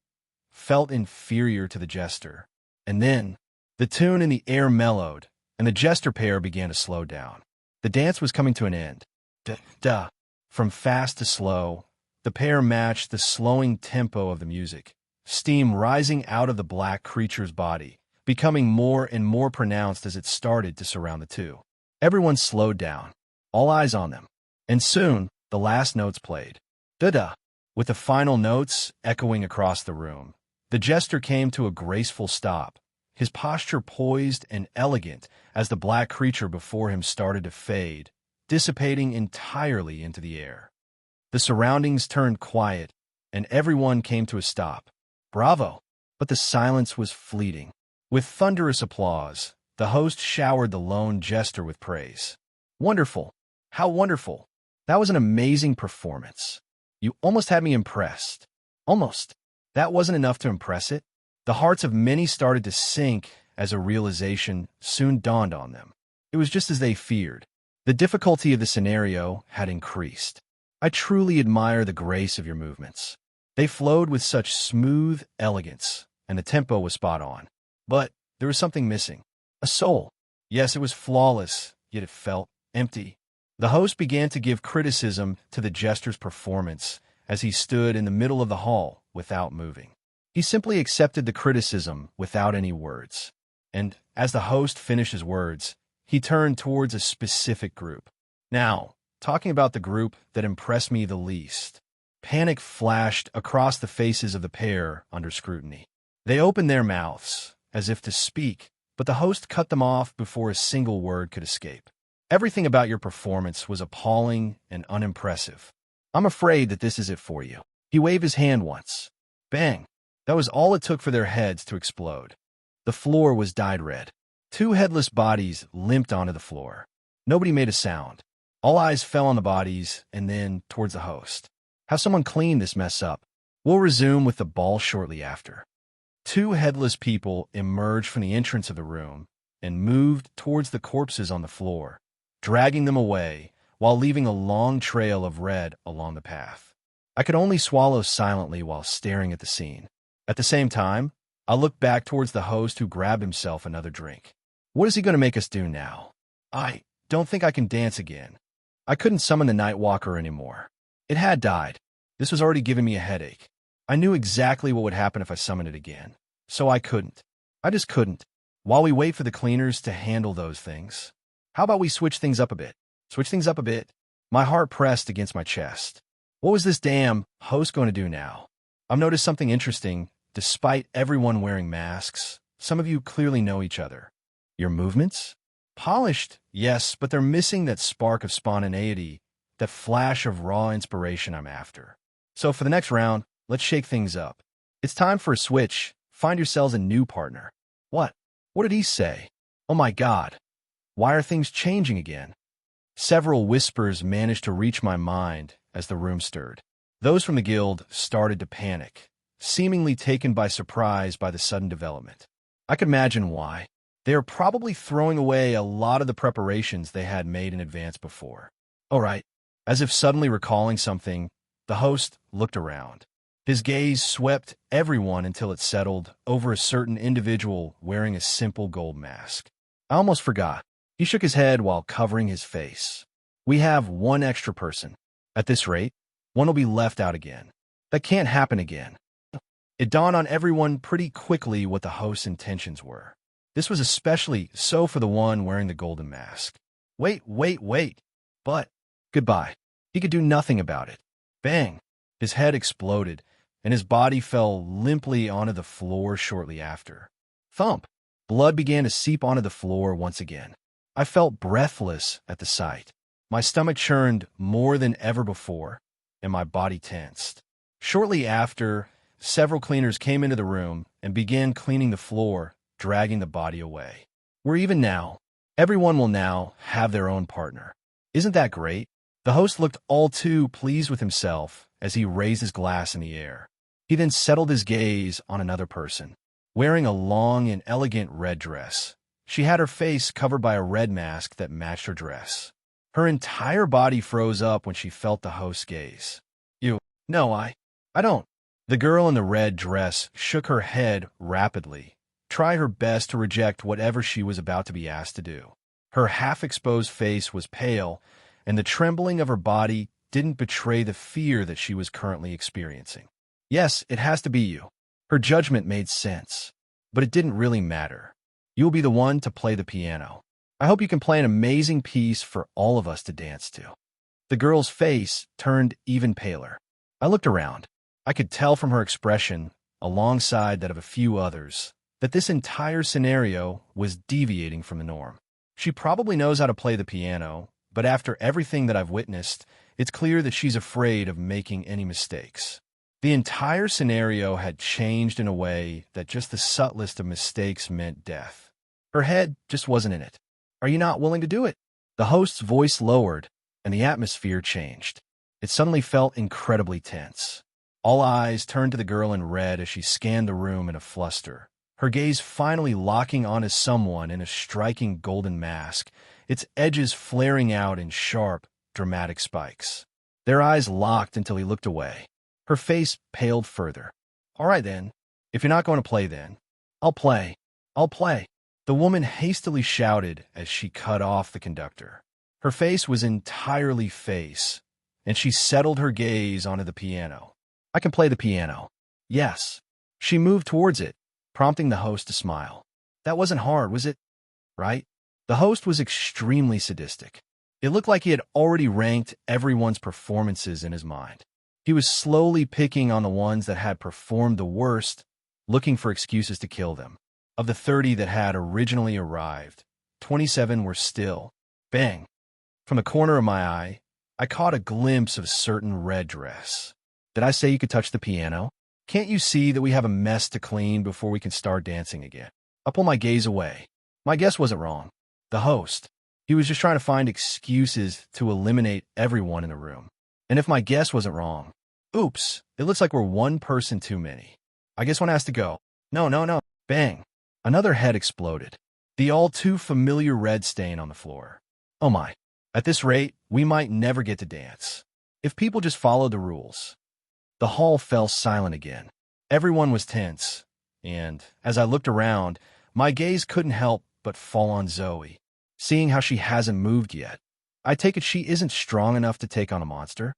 felt inferior to the jester. And then, the tune in the air mellowed, and the jester pair began to slow down. The dance was coming to an end. From fast to slow, the The pair matched the slowing tempo of the music, steam rising out of the black creature's body, becoming more and more pronounced as it started to surround the two. Everyone slowed down, all eyes on them, and soon the last notes played. Da-da, with the final notes echoing across the room. The jester came to a graceful stop, his posture poised and elegant as the black creature before him started to fade, dissipating entirely into the air. The surroundings turned quiet, and everyone came to a stop. Bravo! But the silence was fleeting. With thunderous applause, the host showered the lone jester with praise. Wonderful! How wonderful! That was an amazing performance. You almost had me impressed. Almost. That wasn't enough to impress it. The hearts of many started to sink as a realization soon dawned on them. It was just as they feared. The difficulty of the scenario had increased. I truly admire the grace of your movements. They flowed with such smooth elegance, and the tempo was spot on. But there was something missing. A soul. Yes, it was flawless, yet it felt empty. The host began to give criticism to the jester's performance as he stood in the middle of the hall without moving. He simply accepted the criticism without any words. And as the host finished his words, he turned towards a specific group. Now, talking about the group that impressed me the least. Panic flashed across the faces of the pair under scrutiny. They opened their mouths, as if to speak, but the host cut them off before a single word could escape. Everything about your performance was appalling and unimpressive. I'm afraid that this is it for you. He waved his hand once. Bang! That was all it took for their heads to explode. The floor was dyed red. Two headless bodies limped onto the floor. Nobody made a sound. All eyes fell on the bodies and then towards the host. Have someone clean this mess up. We'll resume with the ball shortly after. Two headless people emerged from the entrance of the room and moved towards the corpses on the floor, dragging them away while leaving a long trail of red along the path. I could only swallow silently while staring at the scene. At the same time, I looked back towards the host who grabbed himself another drink. What is he going to make us do now? I don't think I can dance again. I couldn't summon the Night Walker anymore. It had died. This was already giving me a headache. I knew exactly what would happen if I summoned it again. So I couldn't. I just couldn't. While we wait for the cleaners to handle those things, how about we switch things up a bit? Switch things up a bit. My heart pressed against my chest. What was this damn host going to do now? I've noticed something interesting. Despite everyone wearing masks, some of you clearly know each other. Your movements? Polished, yes, but they're missing that spark of spontaneity, that flash of raw inspiration I'm after. So for the next round, let's shake things up. It's time for a switch. Find yourselves a new partner. What? What did he say? Oh my God. Why are things changing again? Several whispers managed to reach my mind as the room stirred. Those from the guild started to panic, seemingly taken by surprise by the sudden development. I could imagine why. They are probably throwing away a lot of the preparations they had made in advance before. All right. As if suddenly recalling something, the host looked around. His gaze swept everyone until it settled over a certain individual wearing a simple gold mask. I almost forgot. He shook his head while covering his face. We have one extra person. At this rate, one will be left out again. That can't happen again. It dawned on everyone pretty quickly what the host's intentions were. This was especially so for the one wearing the golden mask. Wait. But, goodbye. He could do nothing about it. Bang! His head exploded, and his body fell limply onto the floor shortly after. Thump! Blood began to seep onto the floor once again. I felt breathless at the sight. My stomach churned more than ever before, and my body tensed. Shortly after, several cleaners came into the room and began cleaning the floor, dragging the body away. We're even now. Everyone will now have their own partner. Isn't that great? The host looked all too pleased with himself as he raised his glass in the air. He then settled his gaze on another person, wearing a long and elegant red dress. She had her face covered by a red mask that matched her dress. Her entire body froze up when she felt the host's gaze. No, I don't. The girl in the red dress shook her head rapidly, tried her best to reject whatever she was about to be asked to do. Her half-exposed face was pale, and the trembling of her body didn't betray the fear that she was currently experiencing. Yes, it has to be you. Her judgment made sense, but it didn't really matter. You'll be the one to play the piano. I hope you can play an amazing piece for all of us to dance to. The girl's face turned even paler. I looked around. I could tell from her expression, alongside that of a few others, that this entire scenario was deviating from the norm. She probably knows how to play the piano, but after everything that I've witnessed, it's clear that she's afraid of making any mistakes. The entire scenario had changed in a way that just the subtlest of mistakes meant death. Her head just wasn't in it. Are you not willing to do it? The host's voice lowered, and the atmosphere changed. It suddenly felt incredibly tense. All eyes turned to the girl in red as she scanned the room in a fluster, her gaze finally locking onto someone in a striking golden mask, its edges flaring out in sharp, dramatic spikes. Their eyes locked until he looked away. Her face paled further. All right, then. If you're not going to play, then I'll play. I'll play. The woman hastily shouted as she cut off the conductor. Her face was entirely face, and she settled her gaze onto the piano. I can play the piano. Yes. She moved towards it, prompting the host to smile. That wasn't hard, was it? Right? The host was extremely sadistic. It looked like he had already ranked everyone's performances in his mind. He was slowly picking on the ones that had performed the worst, looking for excuses to kill them. Of the 30 that had originally arrived, 27 were still. Bang! From the corner of my eye, I caught a glimpse of a certain red dress. Did I say you could touch the piano? Can't you see that we have a mess to clean before we can start dancing again? I pull my gaze away. My guess wasn't wrong. The host. He was just trying to find excuses to eliminate everyone in the room. And if my guess wasn't wrong, oops, it looks like we're one person too many. I guess one has to go. No. Bang. Another head exploded. The all too familiar red stain on the floor. Oh my. At this rate, we might never get to dance. If people just followed the rules. The hall fell silent again. Everyone was tense, and as I looked around, my gaze couldn't help but fall on Zoe, seeing how she hasn't moved yet. I take it she isn't strong enough to take on a monster?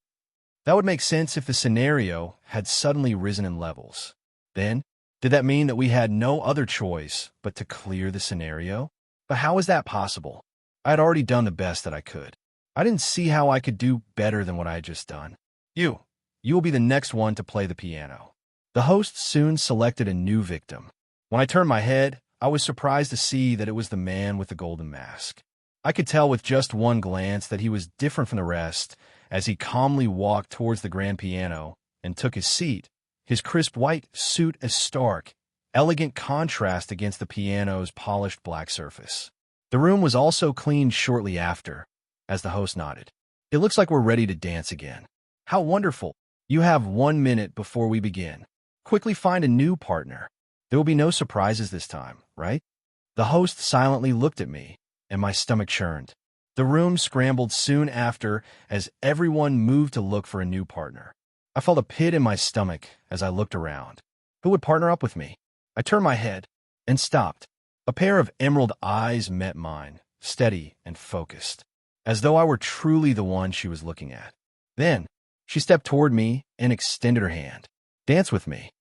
That would make sense if the scenario had suddenly risen in levels. Then, did that mean that we had no other choice but to clear the scenario? But how is that possible? I had already done the best that I could. I didn't see how I could do better than what I had just done. You will be the next one to play the piano. The host soon selected a new victim. When I turned my head, I was surprised to see that it was the man with the golden mask. I could tell with just one glance that he was different from the rest as he calmly walked towards the grand piano and took his seat, his crisp white suit a stark, elegant contrast against the piano's polished black surface. The room was also cleaned shortly after, as the host nodded. It looks like we're ready to dance again. How wonderful. You have 1 minute before we begin. Quickly find a new partner. There will be no surprises this time, right? The host silently looked at me, and my stomach churned. The room scrambled soon after as everyone moved to look for a new partner. I felt a pit in my stomach as I looked around. Who would partner up with me? I turned my head and stopped. A pair of emerald eyes met mine, steady and focused, as though I were truly the one she was looking at. Then, she stepped toward me and extended her hand. Dance with me.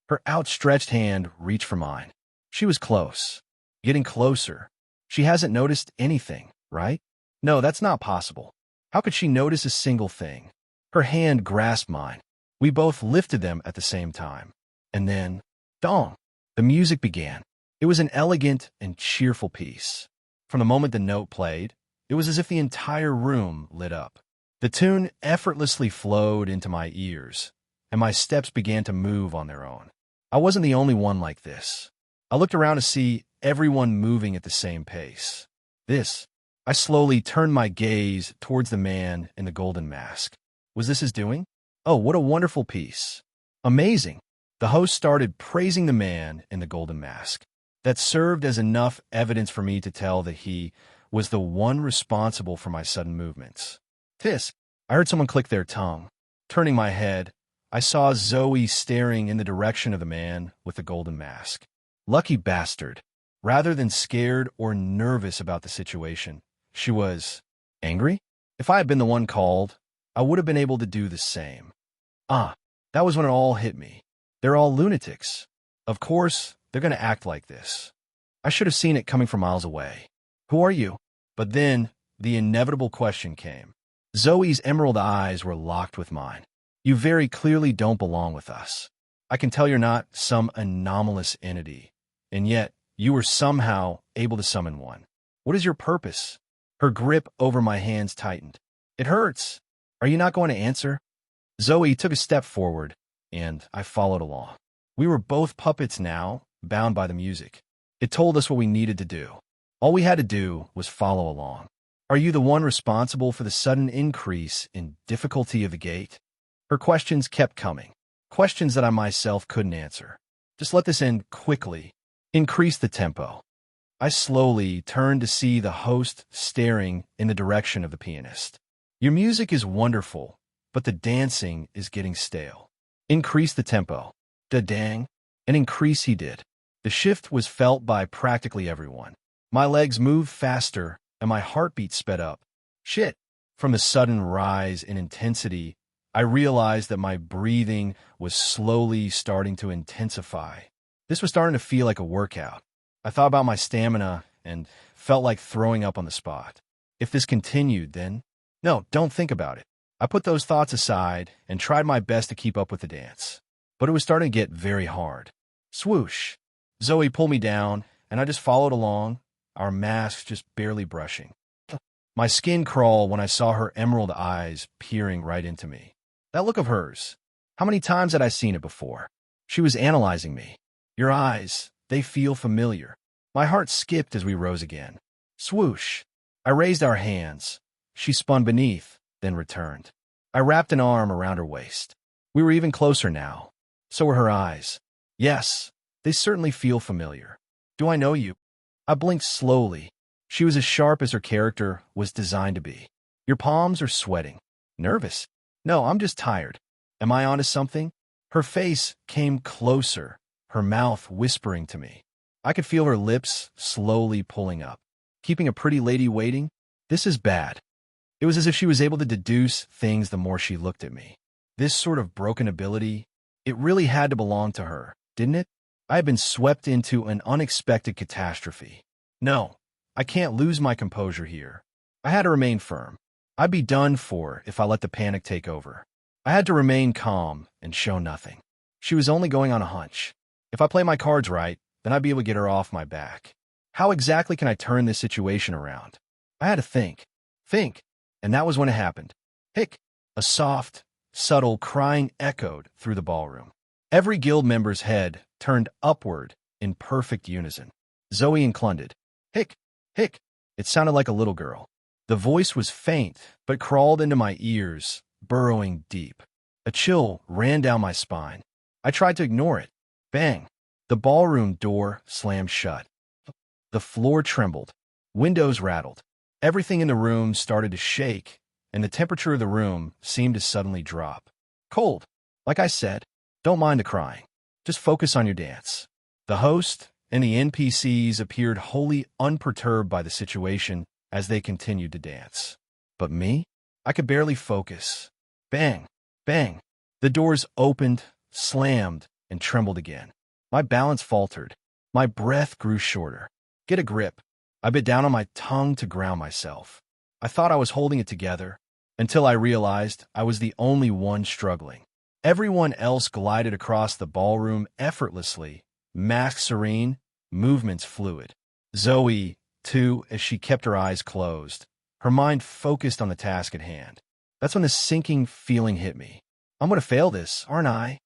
Her outstretched hand reached for mine. She was close, getting closer. She hasn't noticed anything, right? No, that's not possible. How could she notice a single thing? Her hand grasped mine. We both lifted them at the same time. And then, dong, the music began. It was an elegant and cheerful piece. From the moment the note played, it was as if the entire room lit up. The tune effortlessly flowed into my ears, and my steps began to move on their own. I wasn't the only one like this. I looked around to see everyone moving at the same pace. I slowly turned my gaze towards the man in the golden mask. Was this his doing? Oh, what a wonderful piece. Amazing. The host started praising the man in the golden mask. That served as enough evidence for me to tell that he was the one responsible for my sudden movements. I heard someone click their tongue. Turning my head, I saw Zoe staring in the direction of the man with the golden mask. Lucky bastard. Rather than scared or nervous about the situation, she was angry. If I had been the one called, I would have been able to do the same. Ah, that was when it all hit me. They're all lunatics. Of course, they're going to act like this. I should have seen it coming from miles away. Who are you? But then, the inevitable question came. Zoe's emerald eyes were locked with mine. You very clearly don't belong with us. I can tell you're not some anomalous entity, and yet you were somehow able to summon one. What is your purpose? Her grip over my hands tightened. It hurts. Are you not going to answer? Zoe took a step forward, and I followed along. We were both puppets now, bound by the music. It told us what we needed to do. All we had to do was follow along. Are you the one responsible for the sudden increase in difficulty of the gate? Her questions kept coming, questions that I myself couldn't answer. Just let this end quickly. Increase the tempo. I slowly turned to see the host staring in the direction of the pianist. Your music is wonderful, but the dancing is getting stale. Increase the tempo. Da-dang. And increase he did. The shift was felt by practically everyone. My legs moved faster, and my heartbeat sped up. Shit. From the sudden rise in intensity, I realized that my breathing was slowly starting to intensify. This was starting to feel like a workout. I thought about my stamina and felt like throwing up on the spot. If this continued, then... No, don't think about it. I put those thoughts aside and tried my best to keep up with the dance. But it was starting to get very hard. Swoosh. Zoe pulled me down, and I just followed along, our masks just barely brushing. My skin crawled when I saw her emerald eyes peering right into me. That look of hers. How many times had I seen it before? She was analyzing me. Your eyes, they feel familiar. My heart skipped as we rose again. Swoosh. I raised our hands. She spun beneath, then returned. I wrapped an arm around her waist. We were even closer now. So were her eyes. Yes, they certainly feel familiar. Do I know you? I blinked slowly. She was as sharp as her character was designed to be. Your palms are sweating. Nervous? No, I'm just tired. Am I onto something? Her face came closer, her mouth whispering to me. I could feel her lips slowly pulling up. Keeping a pretty lady waiting? This is bad. It was as if she was able to deduce things the more she looked at me. This sort of broken ability, it really had to belong to her, didn't it? I had been swept into an unexpected catastrophe. No, I can't lose my composure here. I had to remain firm. I'd be done for if I let the panic take over. I had to remain calm and show nothing. She was only going on a hunch. If I play my cards right, then I'd be able to get her off my back. How exactly can I turn this situation around? I had to think. And that was when it happened. Hic! A soft, subtle crying echoed through the ballroom. Every guild member's head turned upward in perfect unison. Zoe included. Hic! Hic! It sounded like a little girl. The voice was faint, but crawled into my ears, burrowing deep. A chill ran down my spine. I tried to ignore it. Bang! The ballroom door slammed shut. The floor trembled. Windows rattled. Everything in the room started to shake, and the temperature of the room seemed to suddenly drop. Cold. Like I said, don't mind the crying. Just focus on your dance. The host and the NPCs appeared wholly unperturbed by the situation as they continued to dance. But me? I could barely focus. Bang! Bang! The doors opened, slammed, and trembled again. My balance faltered. My breath grew shorter. Get a grip. I bit down on my tongue to ground myself. I thought I was holding it together, until I realized I was the only one struggling. Everyone else glided across the ballroom effortlessly, mask serene, movements fluid. Zoe, too, as she kept her eyes closed, her mind focused on the task at hand. That's when the sinking feeling hit me. I'm going to fail this, aren't I?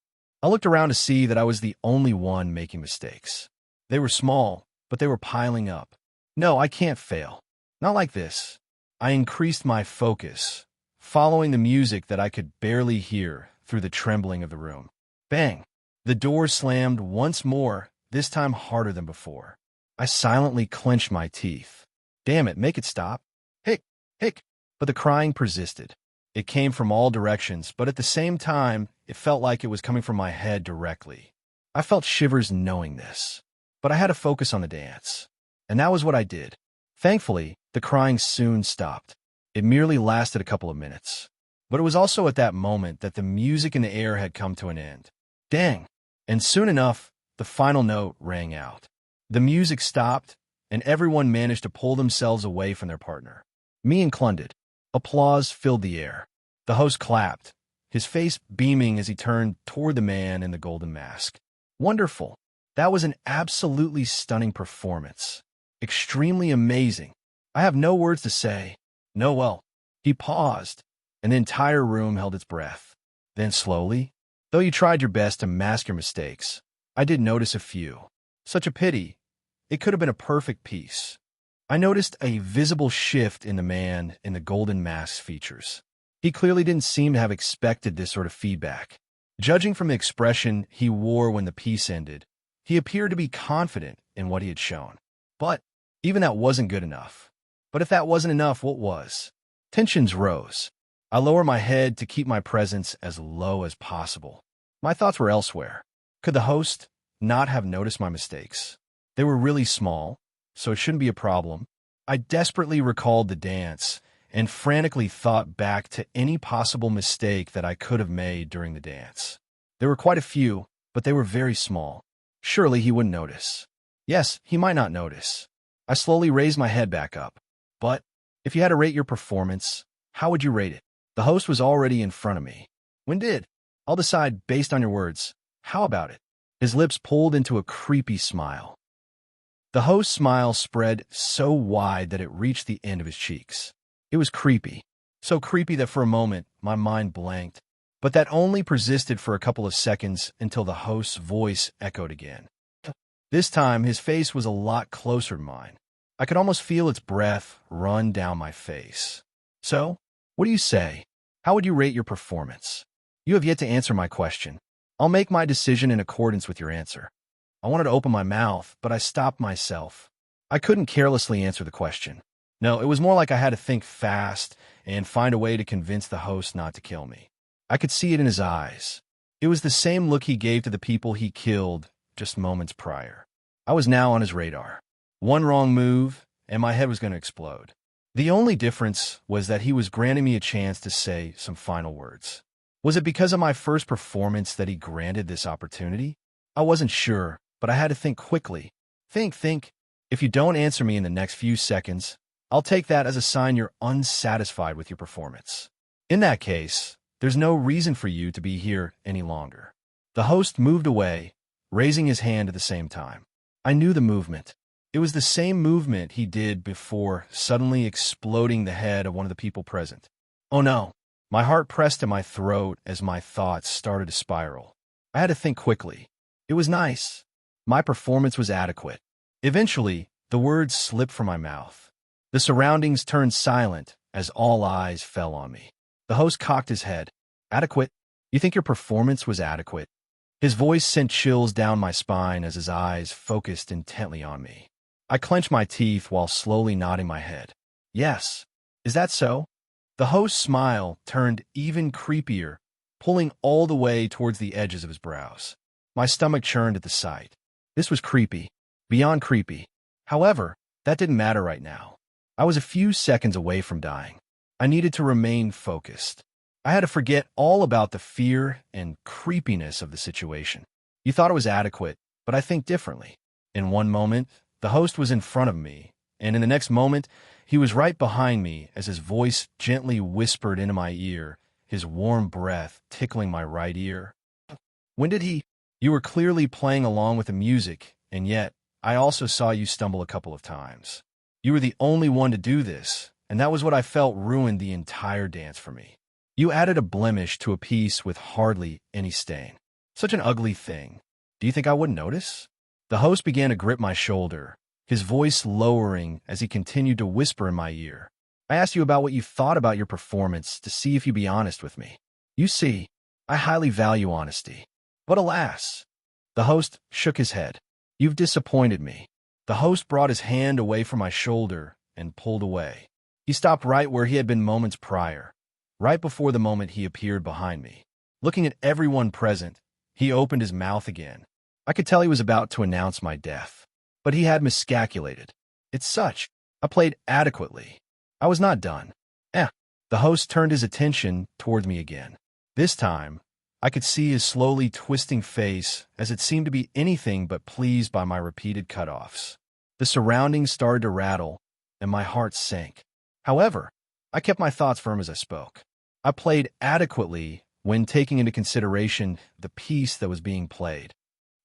I looked around to see that I was the only one making mistakes. They were small, but they were piling up. No, I can't fail. Not like this. I increased my focus, following the music that I could barely hear through the trembling of the room. Bang! The door slammed once more, this time harder than before. I silently clenched my teeth. Damn it, make it stop. Hic! Hic! But the crying persisted. It came from all directions, but at the same time, it felt like it was coming from my head directly. I felt shivers knowing this, but I had to focus on the dance. And that was what I did. Thankfully, the crying soon stopped. It merely lasted a couple of minutes. But it was also at that moment that the music in the air had come to an end. Dang! And soon enough, the final note rang out. The music stopped, and everyone managed to pull themselves away from their partner. Me included. Applause filled the air. The host clapped, his face beaming as he turned toward the man in the golden mask. Wonderful. That was an absolutely stunning performance. Extremely amazing. I have no words to say. No, well. He paused, and the entire room held its breath. Then slowly, though you tried your best to mask your mistakes, I did notice a few. Such a pity. It could have been a perfect piece. I noticed a visible shift in the man in the golden mask's features. He clearly didn't seem to have expected this sort of feedback. Judging from the expression he wore when the piece ended, he appeared to be confident in what he had shown. But even that wasn't good enough. But if that wasn't enough, what was? Tensions rose. I lowered my head to keep my presence as low as possible. My thoughts were elsewhere. Could the host not have noticed my mistakes? They were really small, so it shouldn't be a problem. I desperately recalled the dance and frantically thought back to any possible mistake that I could have made during the dance. There were quite a few, but they were very small. Surely he wouldn't notice. Yes, he might not notice. I slowly raised my head back up. But if you had to rate your performance, how would you rate it? The host was already in front of me. When did? I'll decide based on your words. How about it? His lips pulled into a creepy smile. The host's smile spread so wide that it reached the end of his cheeks. It was creepy. So creepy that for a moment, my mind blanked. But that only persisted for a couple of seconds until the host's voice echoed again. This time, his face was a lot closer to mine. I could almost feel its breath run down my face. So, what do you say? How would you rate your performance? You have yet to answer my question. I'll make my decision in accordance with your answer. I wanted to open my mouth, but I stopped myself. I couldn't carelessly answer the question. No, it was more like I had to think fast and find a way to convince the host not to kill me. I could see it in his eyes. It was the same look he gave to the people he killed just moments prior. I was now on his radar. One wrong move, and my head was going to explode. The only difference was that he was granting me a chance to say some final words. Was it because of my first performance that he granted this opportunity? I wasn't sure, but I had to think quickly. Think. If you don't answer me in the next few seconds, I'll take that as a sign you're unsatisfied with your performance. In that case, there's no reason for you to be here any longer. The host moved away, raising his hand at the same time. I knew the movement. It was the same movement he did before suddenly exploding the head of one of the people present. Oh no! My heart pressed to my throat as my thoughts started to spiral. I had to think quickly. It was nice. My performance was adequate. Eventually, the words slipped from my mouth. The surroundings turned silent as all eyes fell on me. The host cocked his head. Adequate? You think your performance was adequate? His voice sent chills down my spine as his eyes focused intently on me. I clenched my teeth while slowly nodding my head. Yes. Is that so? The host's smile turned even creepier, pulling all the way towards the edges of his brows. My stomach churned at the sight. This was creepy. Beyond creepy. However, that didn't matter right now. I was a few seconds away from dying. I needed to remain focused. I had to forget all about the fear and creepiness of the situation. You thought it was adequate, but I think differently. In one moment, the host was in front of me, and in the next moment, he was right behind me as his voice gently whispered into my ear, his warm breath tickling my right ear. When did he? You were clearly playing along with the music, and yet, I also saw you stumble a couple of times. You were the only one to do this, and that was what I felt ruined the entire dance for me. You added a blemish to a piece with hardly any stain. Such an ugly thing. Do you think I wouldn't notice? The host began to grip my shoulder, his voice lowering as he continued to whisper in my ear. I asked you about what you thought about your performance to see if you'd be honest with me. You see, I highly value honesty. But alas, the host shook his head. You've disappointed me. The host brought his hand away from my shoulder and pulled away. He stopped right where he had been moments prior, right before the moment he appeared behind me. Looking at everyone present, he opened his mouth again. I could tell he was about to announce my death. But he had miscalculated. It's such. I played adequately. I was not done. The host turned his attention toward me again. This time, I could see his slowly twisting face as it seemed to be anything but pleased by my repeated cutoffs. The surroundings started to rattle, and my heart sank. However, I kept my thoughts firm as I spoke. I played adequately when taking into consideration the piece that was being played.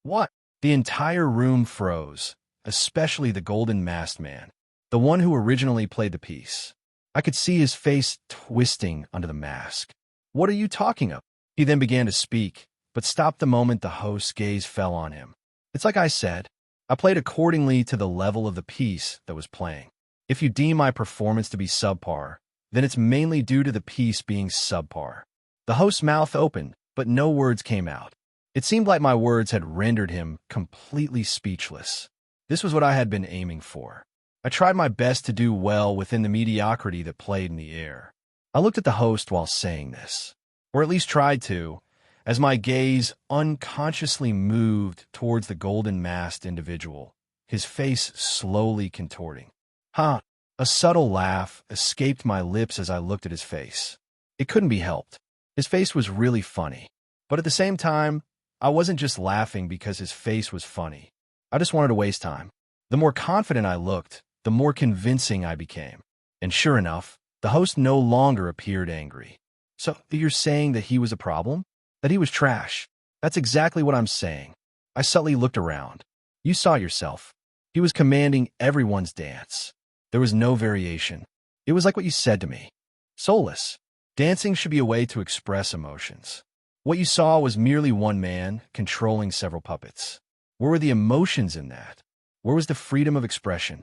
What? The entire room froze, especially the golden masked man, the one who originally played the piece. I could see his face twisting under the mask. What are you talking of? He then began to speak, but stopped the moment the host's gaze fell on him. It's like I said, I played accordingly to the level of the piece that was playing. If you deem my performance to be subpar, then it's mainly due to the piece being subpar. The host's mouth opened, but no words came out. It seemed like my words had rendered him completely speechless. This was what I had been aiming for. I tried my best to do well within the mediocrity that played in the air. I looked at the host while saying this, or at least tried to, as my gaze unconsciously moved towards the golden-masked individual, his face slowly contorting. A subtle laugh escaped my lips as I looked at his face. It couldn't be helped. His face was really funny. But at the same time, I wasn't just laughing because his face was funny. I just wanted to waste time. The more confident I looked, the more convincing I became. And sure enough, the host no longer appeared angry. So you're saying that he was a problem? That he was trash? That's exactly what I'm saying. I subtly looked around. You saw yourself. He was commanding everyone's dance. There was no variation. It was like what you said to me. Soulless. Dancing should be a way to express emotions. What you saw was merely one man controlling several puppets. Where were the emotions in that? Where was the freedom of expression?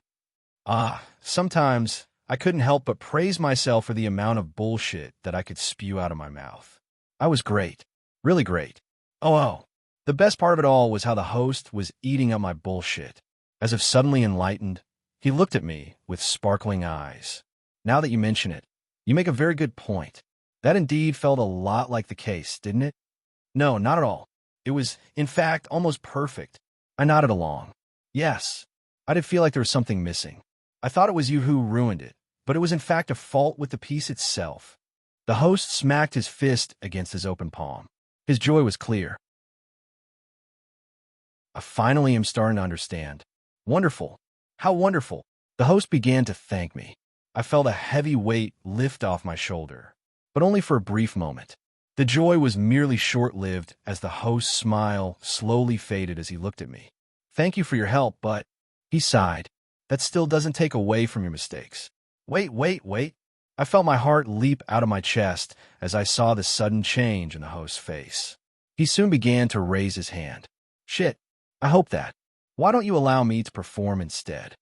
Sometimes I couldn't help but praise myself for the amount of bullshit that I could spew out of my mouth. I was great. Really great. The best part of it all was how the host was eating up my bullshit. As if suddenly enlightened, he looked at me with sparkling eyes. Now that you mention it, you make a very good point. That indeed felt a lot like the case, didn't it? No, not at all. It was, in fact, almost perfect. I nodded along. Yes, I did feel like there was something missing. I thought it was you who ruined it, but it was in fact a fault with the piece itself. The host smacked his fist against his open palm. His joy was clear. I finally am starting to understand. Wonderful. How wonderful. The host began to thank me. I felt a heavy weight lift off my shoulder, but only for a brief moment. The joy was merely short-lived as the host's smile slowly faded as he looked at me. Thank you for your help, but, he sighed, that still doesn't take away from your mistakes. Wait. I felt my heart leap out of my chest as I saw the sudden change in the host's face. He soon began to raise his hand. Shit, I hope that. Why don't you allow me to perform instead?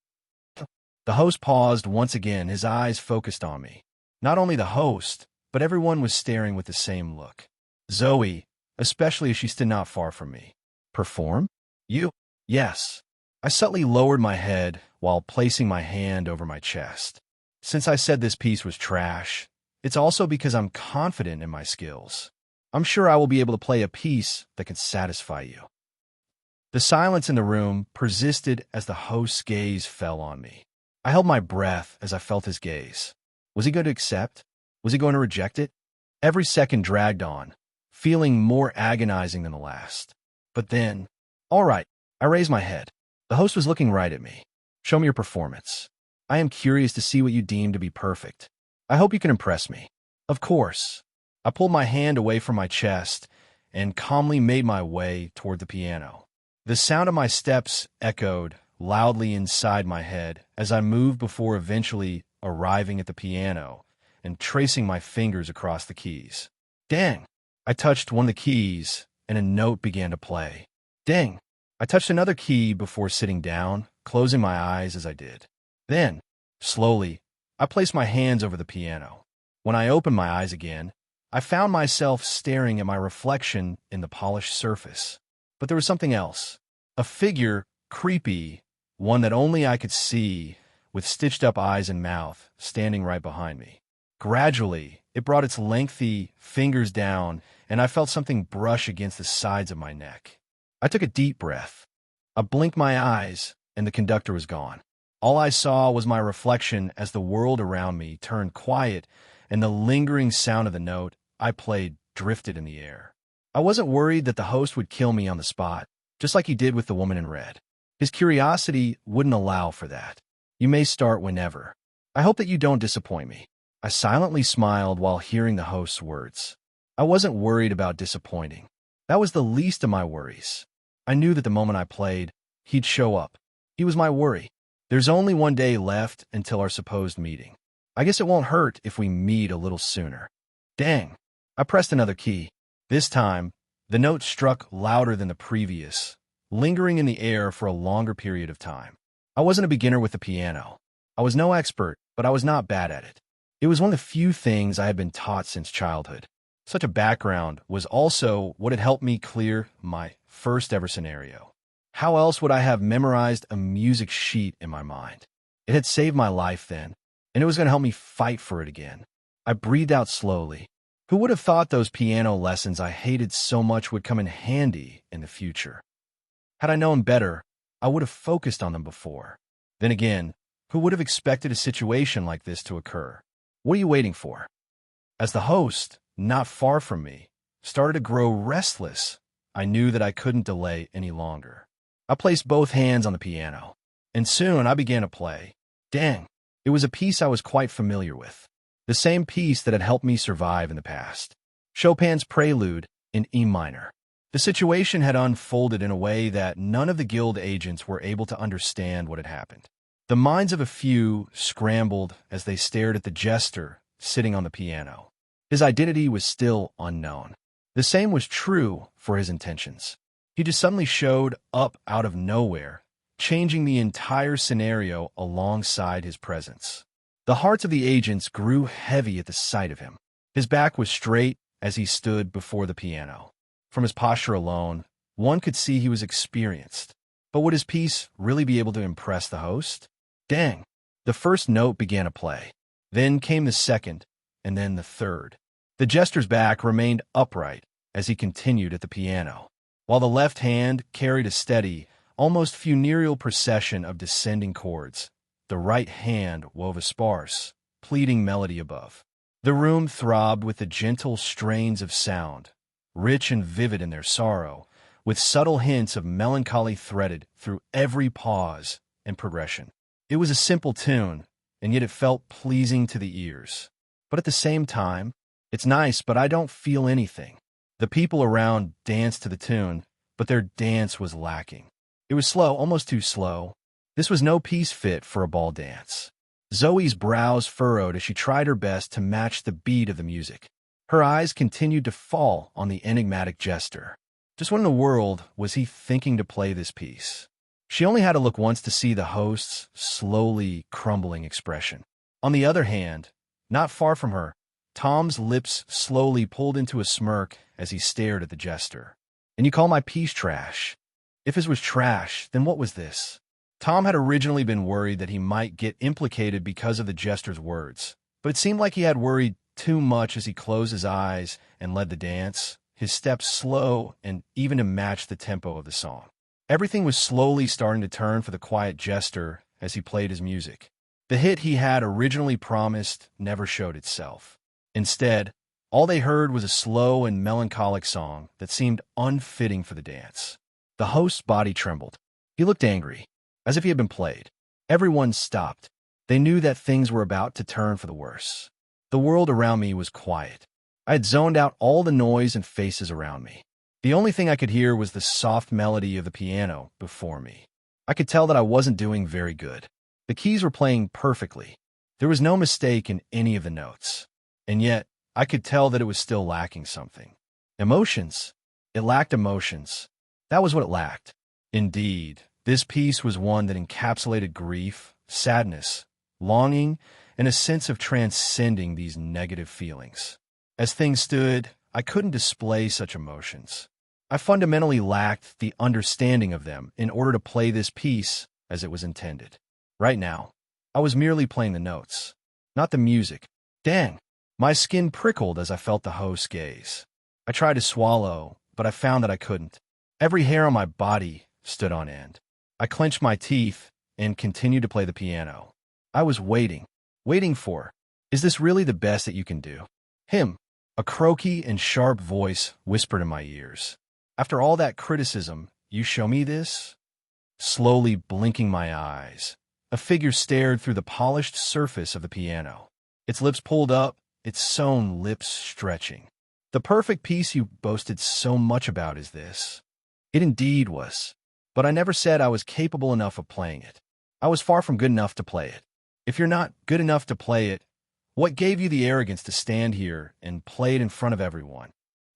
The host paused once again, his eyes focused on me. Not only the host, but everyone was staring with the same look. Zoe, especially as she stood not far from me. Perform? You? Yes. I subtly lowered my head while placing my hand over my chest. Since I said this piece was trash, it's also because I'm confident in my skills. I'm sure I will be able to play a piece that can satisfy you. The silence in the room persisted as the host's gaze fell on me. I held my breath as I felt his gaze. Was he going to accept? Was he going to reject it? Every second dragged on, feeling more agonizing than the last. But then, all right, I raised my head. The host was looking right at me. Show me your performance. I am curious to see what you deem to be perfect. I hope you can impress me. Of course. I pulled my hand away from my chest and calmly made my way toward the piano. The sound of my steps echoed loudly inside my head as I moved before eventually arriving at the piano and tracing my fingers across the keys. Dang! I touched one of the keys and a note began to play. Dang! I touched another key before sitting down, closing my eyes as I did. Then, slowly, I placed my hands over the piano. When I opened my eyes again, I found myself staring at my reflection in the polished surface. But there was something else. A figure, creepy, one that only I could see, with stitched-up eyes and mouth, standing right behind me. Gradually, it brought its lengthy fingers down, and I felt something brush against the sides of my neck. I took a deep breath. I blinked my eyes, and the conductor was gone. All I saw was my reflection as the world around me turned quiet and the lingering sound of the note I played drifted in the air. I wasn't worried that the host would kill me on the spot, just like he did with the woman in red. His curiosity wouldn't allow for that. You may start whenever. I hope that you don't disappoint me. I silently smiled while hearing the host's words. I wasn't worried about disappointing. That was the least of my worries. I knew that the moment I played, he'd show up. He was my worry. There's only one day left until our supposed meeting. I guess it won't hurt if we meet a little sooner. Dang. I pressed another key. This time, the note struck louder than the previous, lingering in the air for a longer period of time. I wasn't a beginner with the piano. I was no expert, but I was not bad at it. It was one of the few things I had been taught since childhood. Such a background was also what had helped me clear my first ever scenario. How else would I have memorized a music sheet in my mind? It had saved my life then, and it was going to help me fight for it again. I breathed out slowly. Who would have thought those piano lessons I hated so much would come in handy in the future? Had I known better, I would have focused on them before. Then again, who would have expected a situation like this to occur? What are you waiting for? As the host, not far from me, started to grow restless, I knew that I couldn't delay any longer. I placed both hands on the piano, and soon I began to play. Dang, it was a piece I was quite familiar with. The same piece that had helped me survive in the past. Chopin's Prelude in E minor. The situation had unfolded in a way that none of the guild agents were able to understand what had happened. The minds of a few scrambled as they stared at the jester sitting on the piano. His identity was still unknown. The same was true for his intentions. He just suddenly showed up out of nowhere, changing the entire scenario alongside his presence. The hearts of the agents grew heavy at the sight of him. His back was straight as he stood before the piano. From his posture alone, one could see he was experienced. But would his piece really be able to impress the host? Dang! The first note began to play. Then came the second, and then the third. The jester's back remained upright as he continued at the piano, while the left hand carried a steady, almost funereal procession of descending chords. The right hand wove a sparse, pleading melody above. The room throbbed with the gentle strains of sound, rich and vivid in their sorrow, with subtle hints of melancholy threaded through every pause and progression. It was a simple tune, and yet it felt pleasing to the ears. But at the same time, it's nice, but I don't feel anything. The people around danced to the tune, but their dance was lacking. It was slow, almost too slow. This was no piece fit for a ball dance. Zoe's brows furrowed as she tried her best to match the beat of the music. Her eyes continued to fall on the enigmatic jester. Just what in the world was he thinking to play this piece? She only had to look once to see the host's slowly crumbling expression. On the other hand, not far from her, Tom's lips slowly pulled into a smirk as he stared at the jester. "And you call my piece trash? If his was trash, then what was this?" Tom had originally been worried that he might get implicated because of the jester's words, but it seemed like he had worried too much as he closed his eyes and led the dance, his steps slow and even to match the tempo of the song. Everything was slowly starting to turn for the quiet jester as he played his music. The hit he had originally promised never showed itself. Instead, all they heard was a slow and melancholic song that seemed unfitting for the dance. The host's body trembled. He looked angry, as if he had been played. Everyone stopped. They knew that things were about to turn for the worse. The world around me was quiet. I had zoned out all the noise and faces around me. The only thing I could hear was the soft melody of the piano before me. I could tell that I wasn't doing very good. The keys were playing perfectly. There was no mistake in any of the notes. And yet, I could tell that it was still lacking something. Emotions. It lacked emotions. That was what it lacked. Indeed, this piece was one that encapsulated grief, sadness, longing, and a sense of transcending these negative feelings. As things stood, I couldn't display such emotions. I fundamentally lacked the understanding of them in order to play this piece as it was intended. Right now, I was merely playing the notes, not the music. Dang! My skin prickled as I felt the host's gaze. I tried to swallow, but I found that I couldn't. Every hair on my body stood on end. I clenched my teeth and continued to play the piano. I was waiting for Is this really the best that you can do? Him, a croaky and sharp voice whispered in my ears. After all that criticism, you show me this? Slowly blinking my eyes, a figure stared through the polished surface of the piano. Its lips pulled up, its sewn lips stretching. The perfect piece you boasted so much about is this. It indeed was. But I never said I was capable enough of playing it. I was far from good enough to play it. If you're not good enough to play it, what gave you the arrogance to stand here and play it in front of everyone?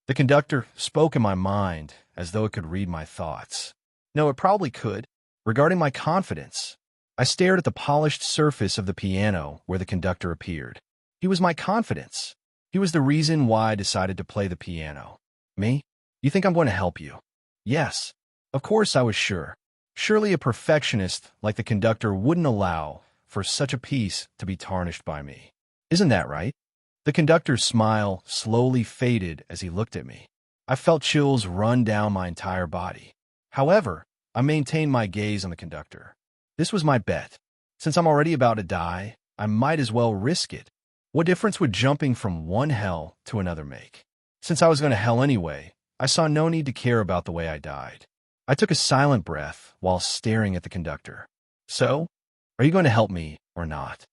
The conductor spoke in my mind as though it could read my thoughts. No, it probably could. Regarding my confidence, I stared at the polished surface of the piano where the conductor appeared. He was my confidence. He was the reason why I decided to play the piano. Me? You think I'm going to help you? Yes. Of course I was sure. Surely a perfectionist like the conductor wouldn't allow for such a piece to be tarnished by me. Isn't that right? The conductor's smile slowly faded as he looked at me. I felt chills run down my entire body. However, I maintained my gaze on the conductor. This was my bet. Since I'm already about to die, I might as well risk it. What difference would jumping from one hell to another make? Since I was going to hell anyway, I saw no need to care about the way I died. I took a silent breath while staring at the conductor. So, are you going to help me or not?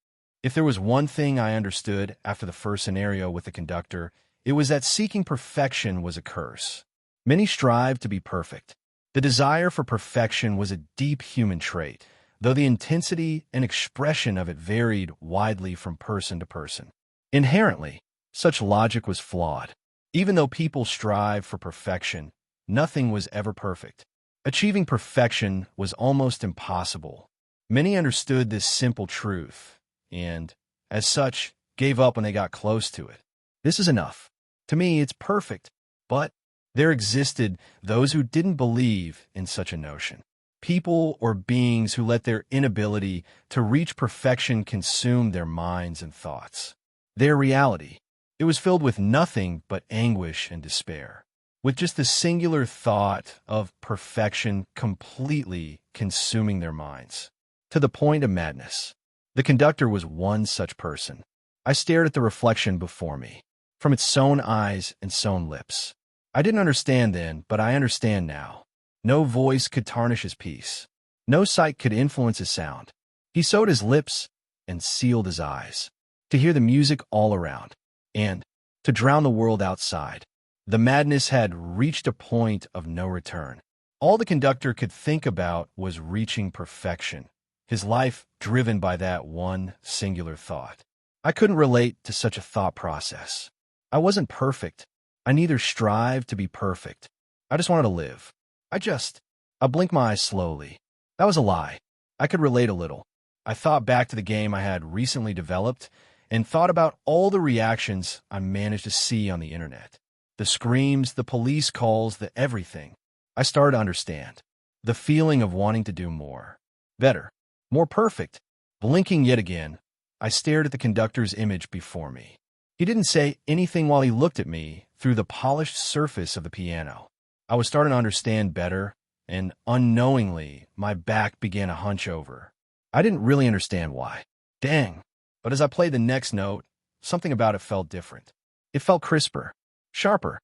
If there was one thing I understood after the first scenario with the conductor, it was that seeking perfection was a curse. Many strive to be perfect. The desire for perfection was a deep human trait, though the intensity and expression of it varied widely from person to person. Inherently, such logic was flawed. Even though people strive for perfection, nothing was ever perfect. Achieving perfection was almost impossible. Many understood this simple truth, and, as such, gave up when they got close to it. This is enough. To me, it's perfect, but there existed those who didn't believe in such a notion. People or beings who let their inability to reach perfection consume their minds and thoughts. Their reality, it was filled with nothing but anguish and despair, with just the singular thought of perfection completely consuming their minds, to the point of madness. The conductor was one such person. I stared at the reflection before me, from its sewn eyes and sewn lips. I didn't understand then, but I understand now. No voice could tarnish his peace. No sight could influence his sound. He sewed his lips and sealed his eyes, to hear the music all around, and to drown the world outside. The madness had reached a point of no return. All the conductor could think about was reaching perfection, his life driven by that one singular thought. I couldn't relate to such a thought process. I wasn't perfect. I neither strived to be perfect. I just wanted to live. I blinked my eyes slowly. That was a lie. I could relate a little. I thought back to the game I had recently developed and thought about all the reactions I managed to see on the internet. The screams, the police calls, the everything. I started to understand. The feeling of wanting to do more. Better. More perfect. Blinking yet again, I stared at the conductor's image before me. He didn't say anything while he looked at me through the polished surface of the piano. I was starting to understand better, and unknowingly, my back began to hunch over. I didn't really understand why. Dang. But as I played the next note, something about it felt different. It felt crisper, sharper.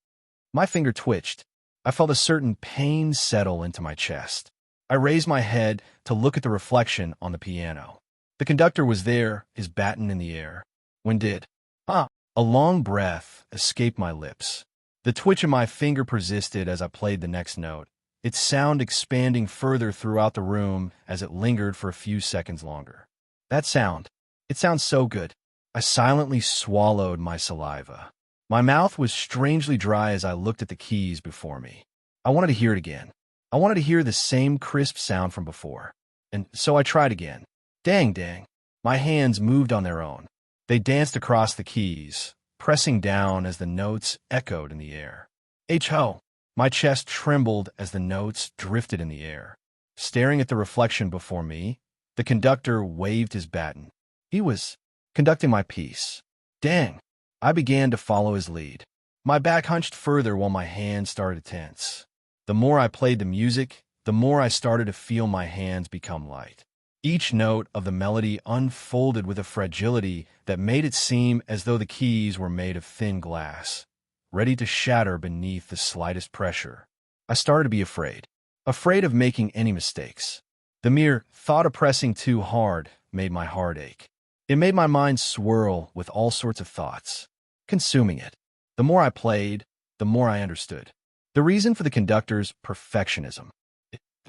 My finger twitched. I felt a certain pain settle into my chest. I raised my head to look at the reflection on the piano. The conductor was there, his baton in the air. When did? A long breath escaped my lips. The twitch of my finger persisted as I played the next note, its sound expanding further throughout the room as it lingered for a few seconds longer. That sound, it sounds so good. I silently swallowed my saliva. My mouth was strangely dry as I looked at the keys before me. I wanted to hear it again. I wanted to hear the same crisp sound from before. And so I tried again. Dang. My hands moved on their own. They danced across the keys, pressing down as the notes echoed in the air. Ho! My chest trembled as the notes drifted in the air. Staring at the reflection before me, the conductor waved his baton. He was conducting my piece. Dang! I began to follow his lead. My back hunched further while my hands started to tense. The more I played the music, the more I started to feel my hands become light. Each note of the melody unfolded with a fragility that made it seem as though the keys were made of thin glass, ready to shatter beneath the slightest pressure. I started to be afraid of making any mistakes. The mere thought of pressing too hard made my heart ache. It made my mind swirl with all sorts of thoughts, consuming it. The more I played, the more I understood. The reason for the conductor's perfectionism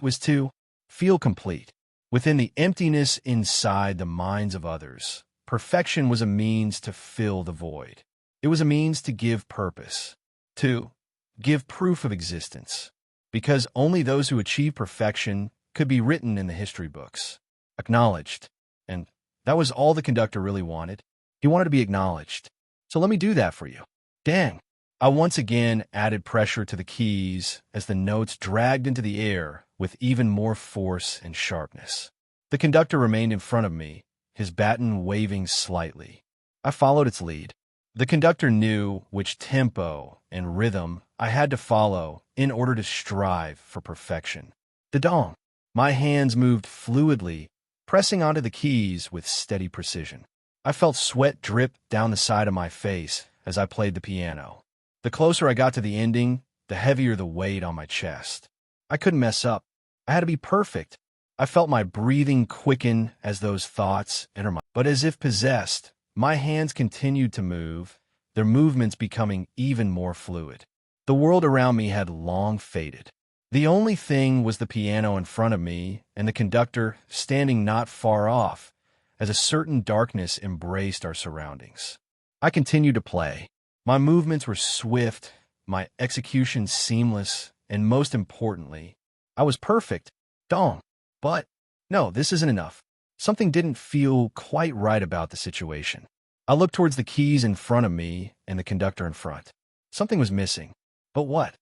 was to feel complete. Within the emptiness inside the minds of others, perfection was a means to fill the void. It was a means to give purpose, to give proof of existence, because only those who achieve perfection could be written in the history books, acknowledged. And that was all the conductor really wanted. He wanted to be acknowledged. So let me do that for you. Dang. I once again added pressure to the keys as the notes dragged into the air with even more force and sharpness. The conductor remained in front of me, his baton waving slightly. I followed its lead. The conductor knew which tempo and rhythm I had to follow in order to strive for perfection. The dong. My hands moved fluidly, pressing onto the keys with steady precision. I felt sweat drip down the side of my face as I played the piano. The closer I got to the ending, the heavier the weight on my chest. I couldn't mess up. I had to be perfect. I felt my breathing quicken as those thoughts entered my... But as if possessed, my hands continued to move, their movements becoming even more fluid. The world around me had long faded. The only thing was the piano in front of me and the conductor standing not far off, as a certain darkness embraced our surroundings. I continued to play. My movements were swift, my execution seamless, and most importantly, I was perfect. Dong. But, no, this isn't enough. Something didn't feel quite right about the situation. I looked towards the keys in front of me and the conductor in front. Something was missing. But what?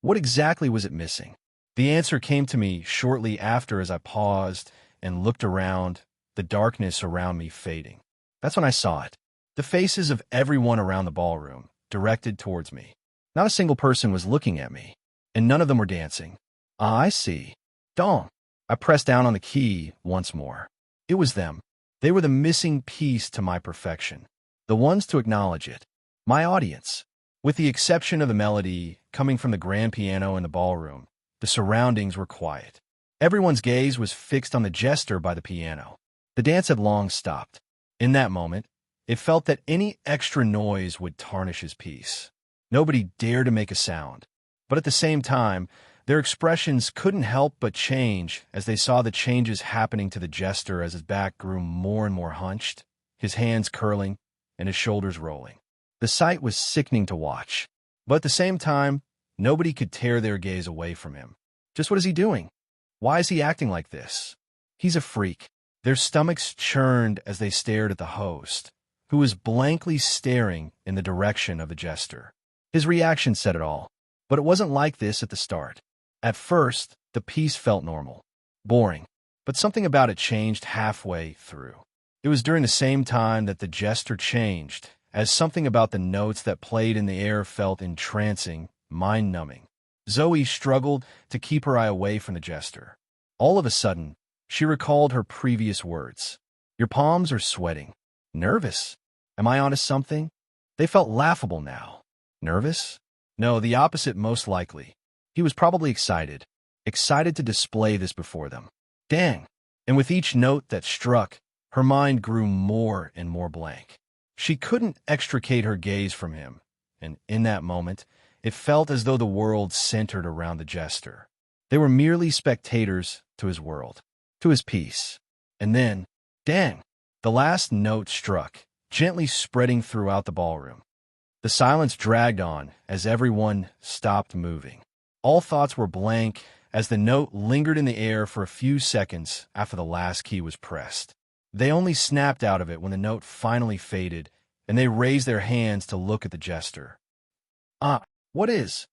What exactly was it missing? The answer came to me shortly after as I paused and looked around, the darkness around me fading. That's when I saw it. The faces of everyone around the ballroom, directed towards me. Not a single person was looking at me, and none of them were dancing. Ah, I see. Dong. I pressed down on the key once more. It was them. They were the missing piece to my perfection. The ones to acknowledge it. My audience. With the exception of the melody coming from the grand piano in the ballroom, the surroundings were quiet. Everyone's gaze was fixed on the jester by the piano. The dance had long stopped. In that moment, it felt that any extra noise would tarnish his peace. Nobody dared to make a sound. But at the same time, their expressions couldn't help but change as they saw the changes happening to the jester as his back grew more and more hunched, his hands curling, and his shoulders rolling. The sight was sickening to watch. But at the same time, nobody could tear their gaze away from him. Just what is he doing? Why is he acting like this? He's a freak. Their stomachs churned as they stared at the host, who was blankly staring in the direction of the jester. His reaction said it all. But it wasn't like this at the start. At first, the piece felt normal, boring, but something about it changed halfway through. It was during the same time that the jester changed, as something about the notes that played in the air felt entrancing, mind-numbing. Zoe struggled to keep her eye away from the jester. All of a sudden, she recalled her previous words. Your palms are sweating. Nervous? Am I onto something? They felt laughable now. Nervous? No, the opposite most likely. He was probably excited to display this before them. Dang! And with each note that struck, her mind grew more and more blank. She couldn't extricate her gaze from him, and in that moment, it felt as though the world centered around the jester. They were merely spectators to his world, to his piece. And then, dang! The last note struck, gently spreading throughout the ballroom. The silence dragged on as everyone stopped moving. All thoughts were blank as the note lingered in the air for a few seconds after the last key was pressed. They only snapped out of it when the note finally faded, and they raised their hands to look at the jester. What is?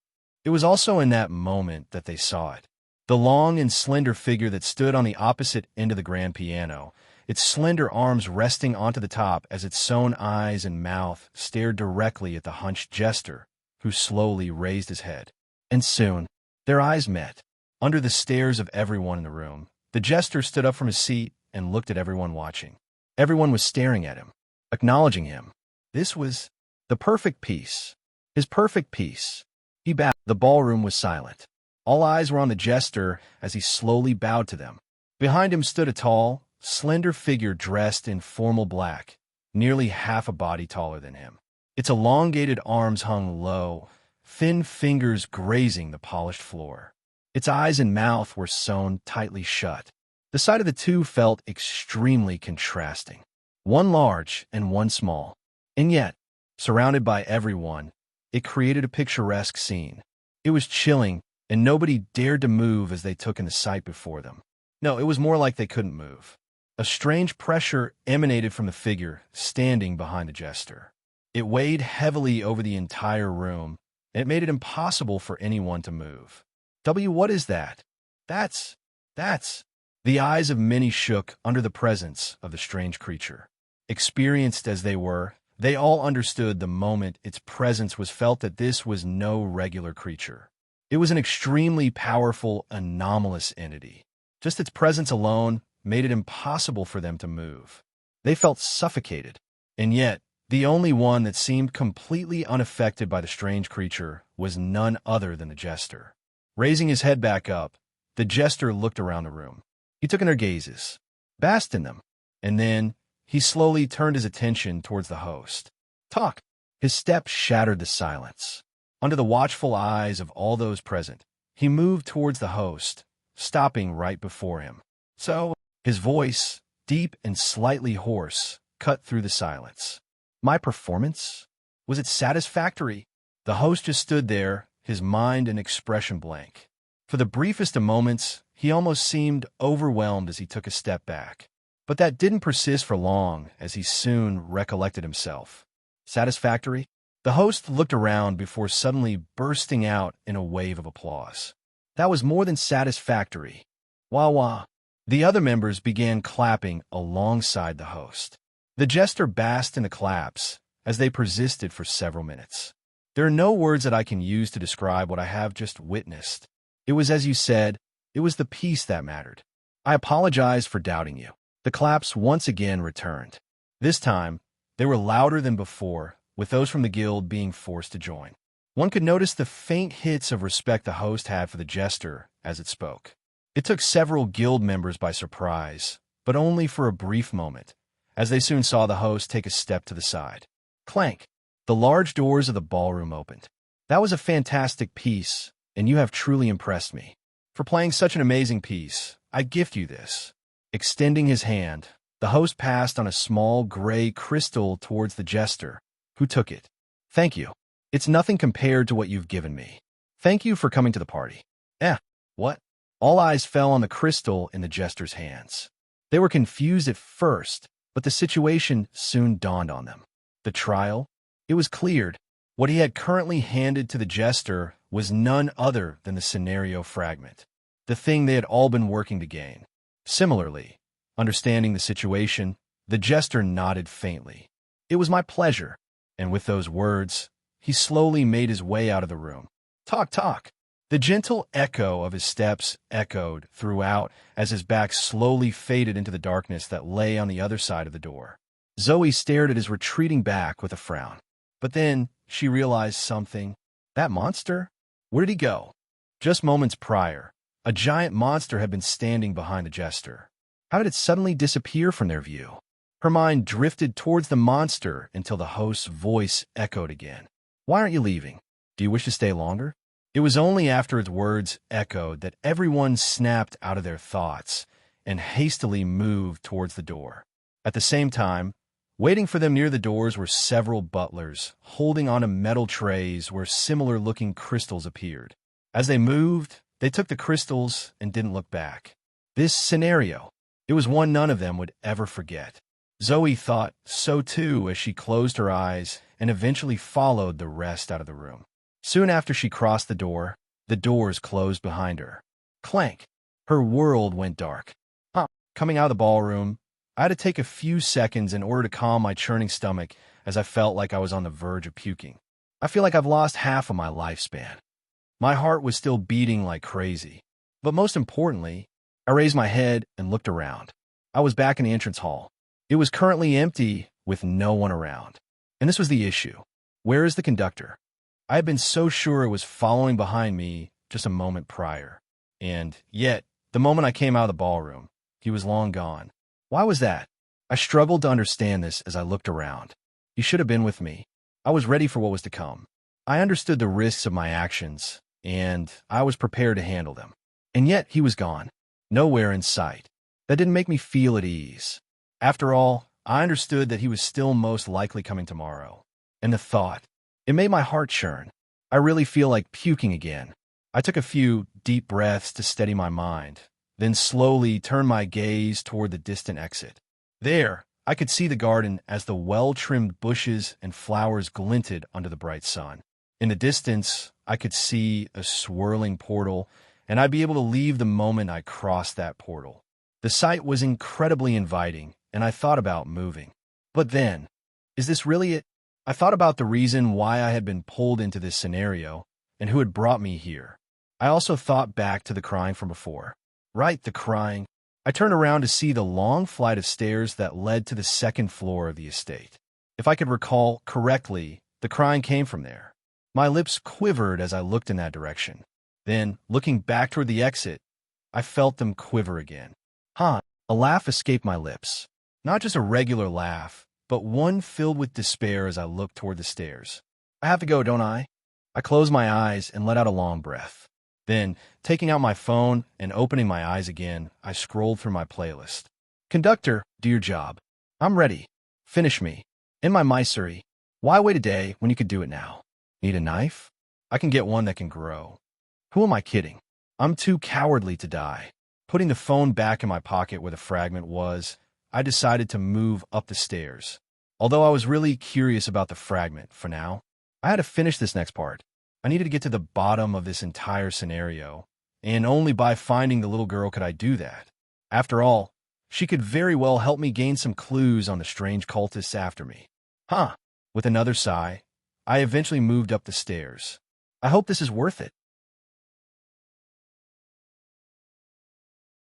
It was also in that moment that they saw it. The long and slender figure that stood on the opposite end of the grand piano, its slender arms resting onto the top as its sewn eyes and mouth stared directly at the hunched jester, who slowly raised his head. And soon, their eyes met. Under the stares of everyone in the room, the jester stood up from his seat and looked at everyone watching. Everyone was staring at him, acknowledging him. This was the perfect piece. His perfect piece. He bowed. The ballroom was silent. All eyes were on the jester as he slowly bowed to them. Behind him stood a tall, slender figure dressed in formal black, nearly half a body taller than him. Its elongated arms hung low, thin fingers grazing the polished floor. Its eyes and mouth were sewn tightly shut. The sight of the two felt extremely contrasting. One large and one small. And yet, surrounded by everyone, it created a picturesque scene. It was chilling, and nobody dared to move as they took in the sight before them. No, it was more like they couldn't move. A strange pressure emanated from the figure standing behind the jester. It weighed heavily over the entire room, and it made it impossible for anyone to move. What is that? That's... The eyes of many shook under the presence of the strange creature. Experienced as they were, they all understood the moment its presence was felt that this was no regular creature. It was an extremely powerful, anomalous entity. Just its presence alone made it impossible for them to move. They felt suffocated, and yet the only one that seemed completely unaffected by the strange creature was none other than the jester. Raising his head back up, the jester looked around the room. He took in their gazes, basked in them, and then he slowly turned his attention towards the host. Talk! His step shattered the silence. Under the watchful eyes of all those present, he moved towards the host, stopping right before him. So, his voice, deep and slightly hoarse, cut through the silence. My performance? Was it satisfactory? The host just stood there, his mind and expression blank. For the briefest of moments, he almost seemed overwhelmed as he took a step back. But that didn't persist for long, as he soon recollected himself. Satisfactory? The host looked around before suddenly bursting out in a wave of applause. That was more than satisfactory. Wah wah. The other members began clapping alongside the host. The jester basked in the claps as they persisted for several minutes. There are no words that I can use to describe what I have just witnessed. It was as you said, it was the peace that mattered. I apologize for doubting you. The claps once again returned. This time, they were louder than before, with those from the guild being forced to join. One could notice the faint hits of respect the host had for the jester as it spoke. It took several guild members by surprise, but only for a brief moment, as they soon saw the host take a step to the side. Clank! The large doors of the ballroom opened. That was a fantastic piece, and you have truly impressed me. For playing such an amazing piece, I gift you this. Extending his hand, the host passed on a small gray crystal towards the jester, who took it. Thank you. It's nothing compared to what you've given me. Thank you for coming to the party. What? All eyes fell on the crystal in the jester's hands. They were confused at first, but the situation soon dawned on them. The trial? It was cleared. What he had currently handed to the jester was none other than the scenario fragment, the thing they had all been working to gain. Similarly, understanding the situation, the jester nodded faintly. It was my pleasure, and with those words, he slowly made his way out of the room. Talk. The gentle echo of his steps echoed throughout as his back slowly faded into the darkness that lay on the other side of the door. Zoe stared at his retreating back with a frown. But then she realized something. That monster? Where did he go? Just moments prior, a giant monster had been standing behind the jester. How did it suddenly disappear from their view? Her mind drifted towards the monster until the host's voice echoed again. Why aren't you leaving? Do you wish to stay longer? It was only after its words echoed that everyone snapped out of their thoughts and hastily moved towards the door. At the same time, waiting for them near the doors were several butlers, holding onto metal trays where similar-looking crystals appeared. As they moved, they took the crystals and didn't look back. This scenario, it was one none of them would ever forget. Zoe thought so too as she closed her eyes and eventually followed the rest out of the room. Soon after she crossed the doors closed behind her. Clank! Her world went dark. Coming out of the ballroom, I had to take a few seconds in order to calm my churning stomach as I felt like I was on the verge of puking. I feel like I've lost half of my lifespan. My heart was still beating like crazy. But most importantly, I raised my head and looked around. I was back in the entrance hall. It was currently empty with no one around. And this was the issue. Where is the conductor? I had been so sure it was following behind me just a moment prior. And yet, the moment I came out of the ballroom, he was long gone. Why was that? I struggled to understand this as I looked around. He should have been with me. I was ready for what was to come. I understood the risks of my actions, and I was prepared to handle them. And yet, he was gone. Nowhere in sight. That didn't make me feel at ease. After all, I understood that he was still most likely coming tomorrow. And the thought, it made my heart churn. I really feel like puking again. I took a few deep breaths to steady my mind, then slowly turned my gaze toward the distant exit. There, I could see the garden as the well-trimmed bushes and flowers glinted under the bright sun. In the distance, I could see a swirling portal, and I'd be able to leave the moment I crossed that portal. The sight was incredibly inviting, and I thought about moving. But then, is this really it? I thought about the reason why I had been pulled into this scenario and who had brought me here. I also thought back to the crying from before. Right, the crying. I turned around to see the long flight of stairs that led to the second floor of the estate. If I could recall correctly, the crying came from there. My lips quivered as I looked in that direction. Then, looking back toward the exit, I felt them quiver again. A laugh escaped my lips. Not just a regular laugh, but one filled with despair as I looked toward the stairs. I have to go, don't I? I closed my eyes and let out a long breath. Then, taking out my phone and opening my eyes again, I scrolled through my playlist. Conductor, do your job. I'm ready. Finish me. In my misery. Why wait a day when you could do it now? Need a knife? I can get one that can grow. Who am I kidding? I'm too cowardly to die. Putting the phone back in my pocket where the fragment was, I decided to move up the stairs. Although I was really curious about the fragment for now, I had to finish this next part. I needed to get to the bottom of this entire scenario, and only by finding the little girl could I do that. After all, she could very well help me gain some clues on the strange cultists after me. With another sigh, I eventually moved up the stairs. I hope this is worth it.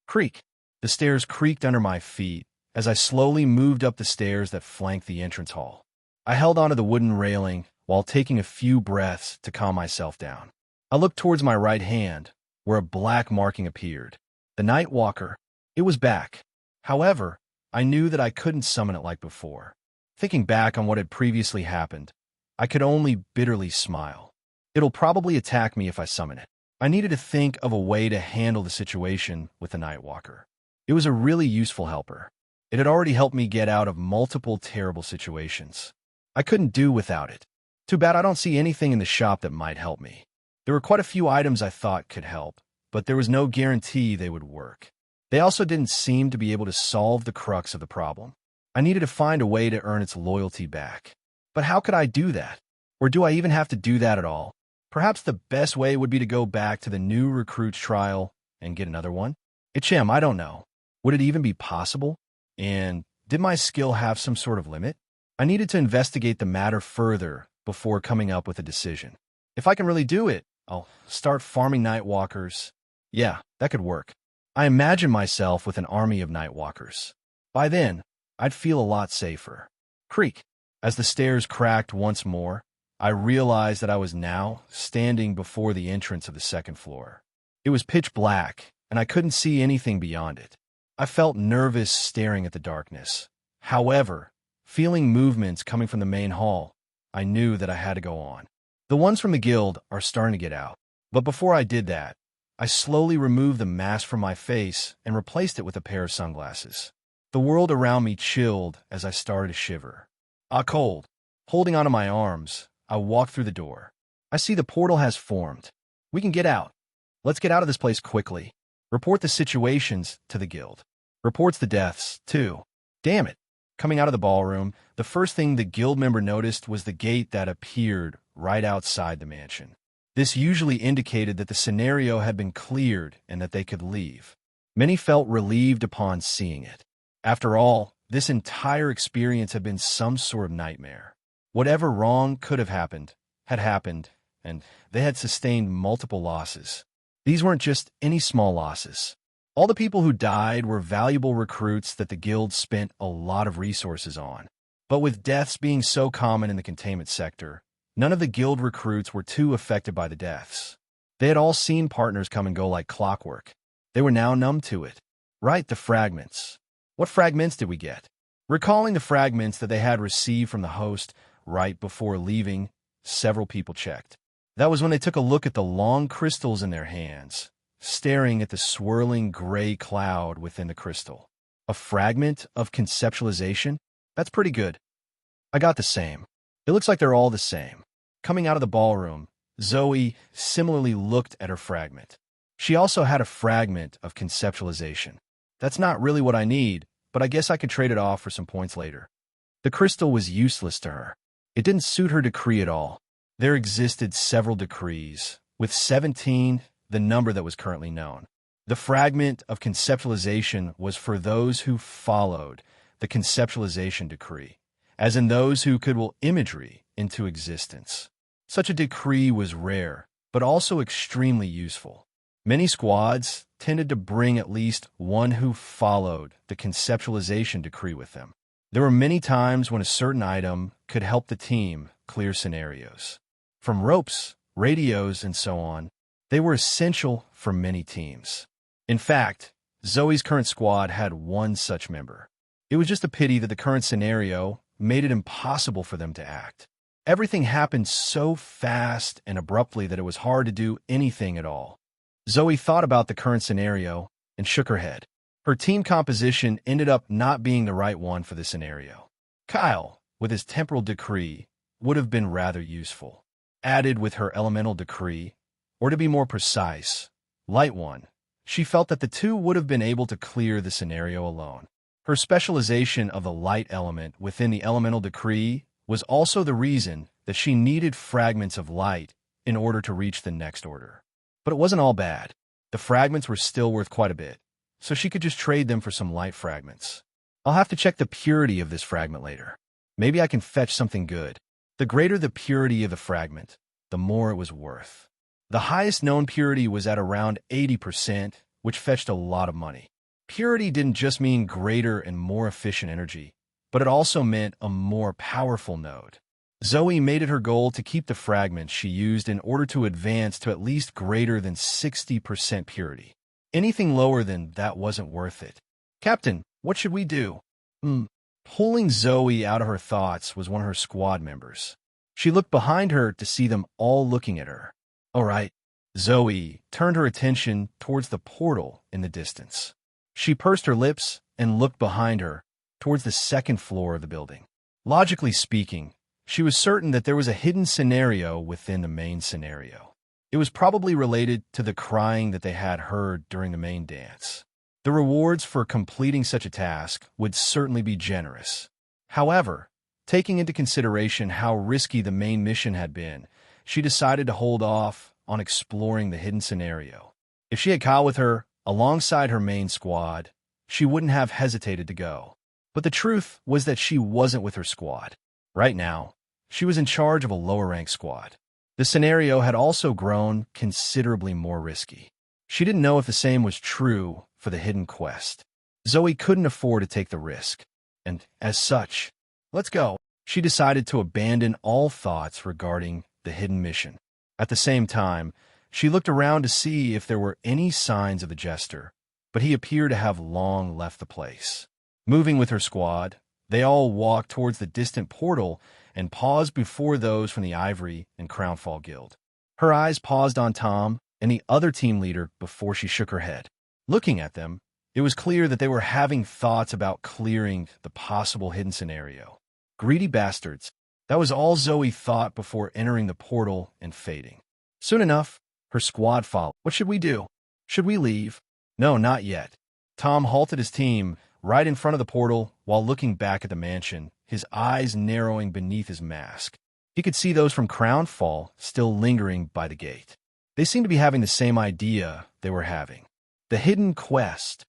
Creak. The stairs creaked under my feet as I slowly moved up the stairs that flanked the entrance hall. I held onto the wooden railing while taking a few breaths to calm myself down. I looked towards my right hand, where a black marking appeared. The Night Walker. It was back. However, I knew that I couldn't summon it like before. Thinking back on what had previously happened, I could only bitterly smile. It'll probably attack me if I summon it. I needed to think of a way to handle the situation with the Night Walker. It was a really useful helper. It had already helped me get out of multiple terrible situations. I couldn't do without it. Too bad I don't see anything in the shop that might help me. There were quite a few items I thought could help, but there was no guarantee they would work. They also didn't seem to be able to solve the crux of the problem. I needed to find a way to earn its loyalty back. But how could I do that? Or do I even have to do that at all? Perhaps the best way would be to go back to the new recruits trial and get another one? I don't know. Would it even be possible? And did my skill have some sort of limit? I needed to investigate the matter further before coming up with a decision. If I can really do it, I'll start farming Nightwalkers. Yeah, that could work. I imagine myself with an army of Nightwalkers. By then, I'd feel a lot safer. Creak. As the stairs cracked once more, I realized that I was now standing before the entrance of the second floor. It was pitch black, and I couldn't see anything beyond it. I felt nervous staring at the darkness. However, feeling movements coming from the main hall, I knew that I had to go on. The ones from the guild are starting to get out. But before I did that, I slowly removed the mask from my face and replaced it with a pair of sunglasses. The world around me chilled as I started to shiver. Cold. Holding onto my arms, I walked through the door. I see the portal has formed. We can get out. Let's get out of this place quickly. Report the situations to the guild. Reports the deaths, too. Damn it. Coming out of the ballroom, the first thing the guild member noticed was the gate that appeared right outside the mansion. This usually indicated that the scenario had been cleared and that they could leave. Many felt relieved upon seeing it. After all, this entire experience had been some sort of nightmare. Whatever wrong could have happened, had happened, and they had sustained multiple losses. These weren't just any small losses. All the people who died were valuable recruits that the guild spent a lot of resources on. But with deaths being so common in the containment sector, none of the guild recruits were too affected by the deaths. They had all seen partners come and go like clockwork. They were now numb to it. Right, the fragments. What fragments did we get? Recalling the fragments that they had received from the host right before leaving, several people checked. That was when they took a look at the long crystals in their hands, staring at the swirling gray cloud within the crystal. A fragment of conceptualization? That's pretty good. I got the same. It looks like they're all the same. Coming out of the ballroom, Zoe similarly looked at her fragment. She also had a fragment of conceptualization. That's not really what I need, but I guess I could trade it off for some points later. The crystal was useless to her. It didn't suit her decree at all. There existed several decrees, with 17 the number that was currently known. The fragment of conceptualization was for those who followed the conceptualization decree, as in those who could will imagery into existence. Such a decree was rare, but also extremely useful. Many squads tended to bring at least one who followed the conceptualization decree with them. There were many times when a certain item could help the team clear scenarios. From ropes, radios, and so on, they were essential for many teams. In fact, Zoe's current squad had one such member. It was just a pity that the current scenario made it impossible for them to act. Everything happened so fast and abruptly that it was hard to do anything at all. Zoe thought about the current scenario and shook her head. Her team composition ended up not being the right one for the scenario. Kyle, with his temporal decree, would have been rather useful. Added with her elemental decree, or to be more precise, light one, she felt that the two would have been able to clear the scenario alone. Her specialization of the light element within the elemental decree was also the reason that she needed fragments of light in order to reach the next order. But it wasn't all bad. The fragments were still worth quite a bit, so she could just trade them for some light fragments. I'll have to check the purity of this fragment later. Maybe I can fetch something good. The greater the purity of the fragment, the more it was worth. The highest known purity was at around 80%, which fetched a lot of money. Purity didn't just mean greater and more efficient energy, but it also meant a more powerful node. Zoe made it her goal to keep the fragments she used in order to advance to at least greater than 60% purity. Anything lower than that wasn't worth it. Captain, what should we do? Pulling Zoe out of her thoughts was one of her squad members. She looked behind her to see them all looking at her. All right. Zoe turned her attention towards the portal in the distance. She pursed her lips and looked behind her towards the second floor of the building. Logically speaking, she was certain that there was a hidden scenario within the main scenario. It was probably related to the crying that they had heard during the main dance. The rewards for completing such a task would certainly be generous. However, taking into consideration how risky the main mission had been, she decided to hold off on exploring the hidden scenario. If she had Kyle with her, alongside her main squad, she wouldn't have hesitated to go. But the truth was that she wasn't with her squad. Right now, she was in charge of a lower-ranked squad. The scenario had also grown considerably more risky. She didn't know if the same was true for the hidden quest. Zoe couldn't afford to take the risk, and as such, let's go. She decided to abandon all thoughts regarding the hidden mission. At the same time, she looked around to see if there were any signs of the jester, but he appeared to have long left the place. Moving with her squad, they all walked towards the distant portal and paused before those from the Ivory and Crownfall Guild. Her eyes paused on Tom and the other team leader before she shook her head. Looking at them, it was clear that they were having thoughts about clearing the possible hidden scenario. Greedy bastards. That was all Zoe thought before entering the portal and fading. Soon enough, her squad followed. What should we do? Should we leave? No, not yet. Tom halted his team right in front of the portal while looking back at the mansion, his eyes narrowing beneath his mask. He could see those from Crownfall still lingering by the gate. They seemed to be having the same idea they were having. The hidden quest.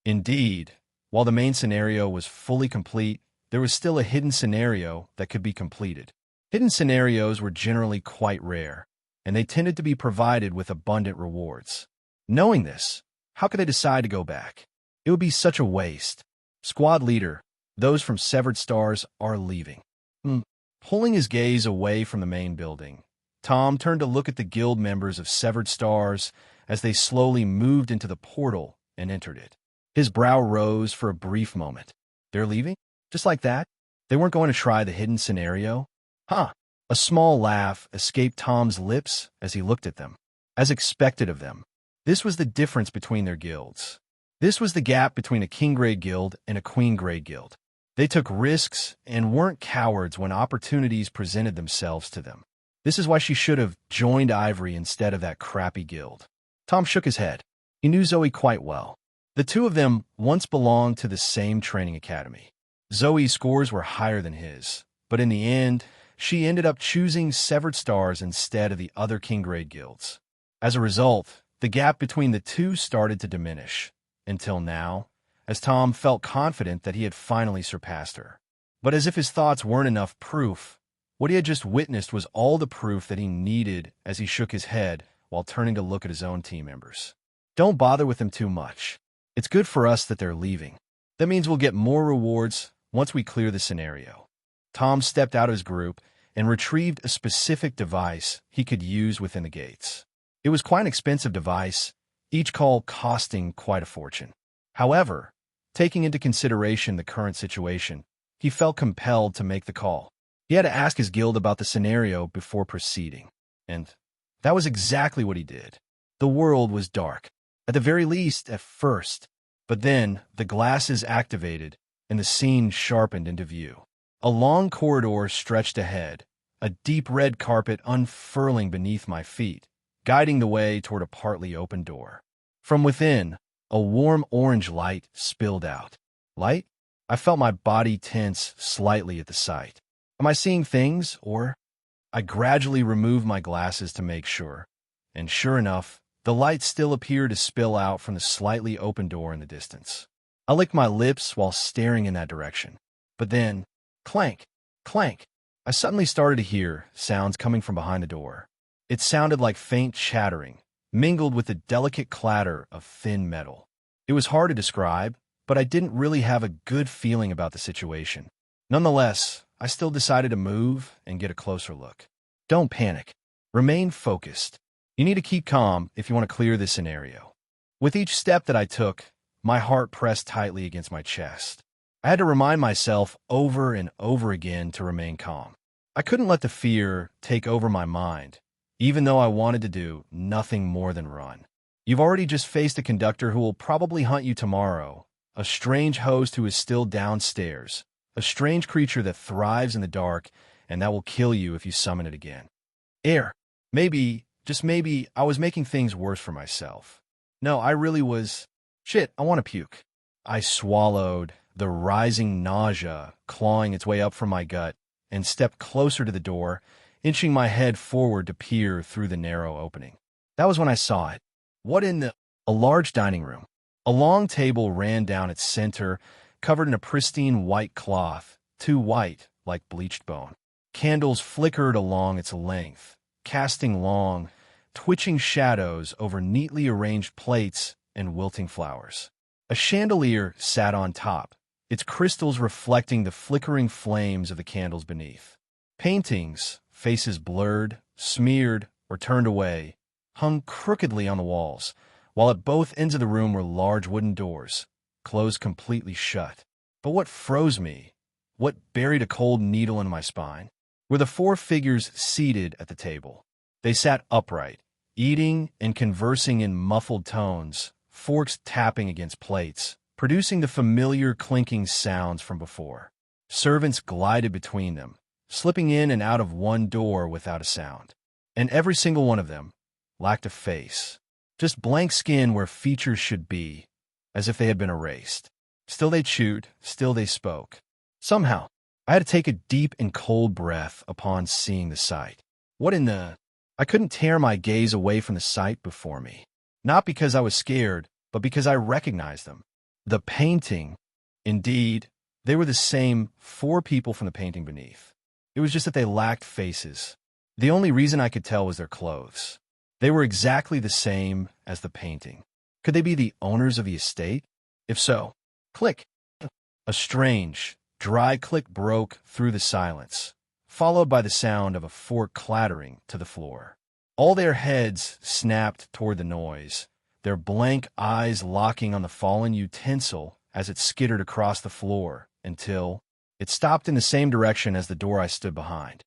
Indeed, while the main scenario was fully complete, there was still a hidden scenario that could be completed. Hidden scenarios were generally quite rare, and they tended to be provided with abundant rewards. Knowing this, How could they decide to go back? It would be such a waste. Squad leader, those from Severed Stars are leaving. Pulling his gaze away from the main building, Tom turned to look at the guild members of Severed Stars as they slowly moved into the portal and entered it. His brow rose for a brief moment. They're leaving? Just like that? They weren't going to try the hidden scenario? Huh. A small laugh escaped Tom's lips as he looked at them. As expected of them. This was the difference between their guilds. This was the gap between a king-grade guild and a queen-grade guild. They took risks and weren't cowards when opportunities presented themselves to them. This is why she should have joined Ivory instead of that crappy guild. Tom shook his head. He knew Zoe quite well. The two of them once belonged to the same training academy. Zoe's scores were higher than his, but in the end, she ended up choosing Severed Stars instead of the other king-grade guilds. As a result, the gap between the two started to diminish, until now, as Tom felt confident that he had finally surpassed her. But as if his thoughts weren't enough proof, what he had just witnessed was all the proof that he needed as he shook his head while turning to look at his own team members. Don't bother with them too much. It's good for us that they're leaving. That means we'll get more rewards once we clear the scenario. Tom stepped out of his group and retrieved a specific device he could use within the gates. It was quite an expensive device, each call costing quite a fortune. However, taking into consideration the current situation, he felt compelled to make the call. He had to ask his guild about the scenario before proceeding. And that was exactly what he did. The world was dark, at the very least at first, but then the glasses activated and the scene sharpened into view. A long corridor stretched ahead, a deep red carpet unfurling beneath my feet, guiding the way toward a partly open door. From within, a warm orange light spilled out. Light? I felt my body tense slightly at the sight. Am I seeing things, or? I gradually removed my glasses to make sure, and sure enough, the light still appeared to spill out from the slightly open door in the distance. I licked my lips while staring in that direction. But then, clank, clank, I suddenly started to hear sounds coming from behind the door. It sounded like faint chattering, mingled with the delicate clatter of thin metal. It was hard to describe, but I didn't really have a good feeling about the situation. Nonetheless, I still decided to move and get a closer look. Don't panic. Remain focused. You need to keep calm if you want to clear this scenario. With each step that I took, my heart pressed tightly against my chest. I had to remind myself over and over again to remain calm. I couldn't let the fear take over my mind, even though I wanted to do nothing more than run. You've already just faced a conductor who will probably hunt you tomorrow, a strange host who is still downstairs, a strange creature that thrives in the dark and that will kill you if you summon it again. Air. Maybe, just maybe, I was making things worse for myself. No, I really was. Shit, I want to puke. I swallowed, the rising nausea clawing its way up from my gut, and stepped closer to the door, inching my head forward to peer through the narrow opening. That was when I saw it. What in the... A large dining room. A long table ran down its center, covered in a pristine white cloth, too white, like bleached bone. Candles flickered along its length, casting long, twitching shadows over neatly arranged plates and wilting flowers. A chandelier sat on top, its crystals reflecting the flickering flames of the candles beneath. Paintings, faces blurred, smeared, or turned away, hung crookedly on the walls, while at both ends of the room were large wooden doors, closed completely shut. But what froze me, what buried a cold needle in my spine, were the four figures seated at the table. They sat upright, eating and conversing in muffled tones, forks tapping against plates, producing the familiar clinking sounds from before. Servants glided between them, slipping in and out of one door without a sound. And every single one of them lacked a face, just blank skin where features should be, as if they had been erased. Still they chewed, still they spoke. Somehow, I had to take a deep and cold breath upon seeing the sight. What in the... I couldn't tear my gaze away from the sight before me. Not because I was scared, but because I recognized them. The painting. Indeed, they were the same four people from the painting beneath. It was just that they lacked faces. The only reason I could tell was their clothes. They were exactly the same as the painting. Could they be the owners of the estate? If so, click. A strange, dry click broke through the silence, followed by the sound of a fork clattering to the floor. All their heads snapped toward the noise, their blank eyes locking on the fallen utensil as it skittered across the floor until it stopped in the same direction as the door I stood behind.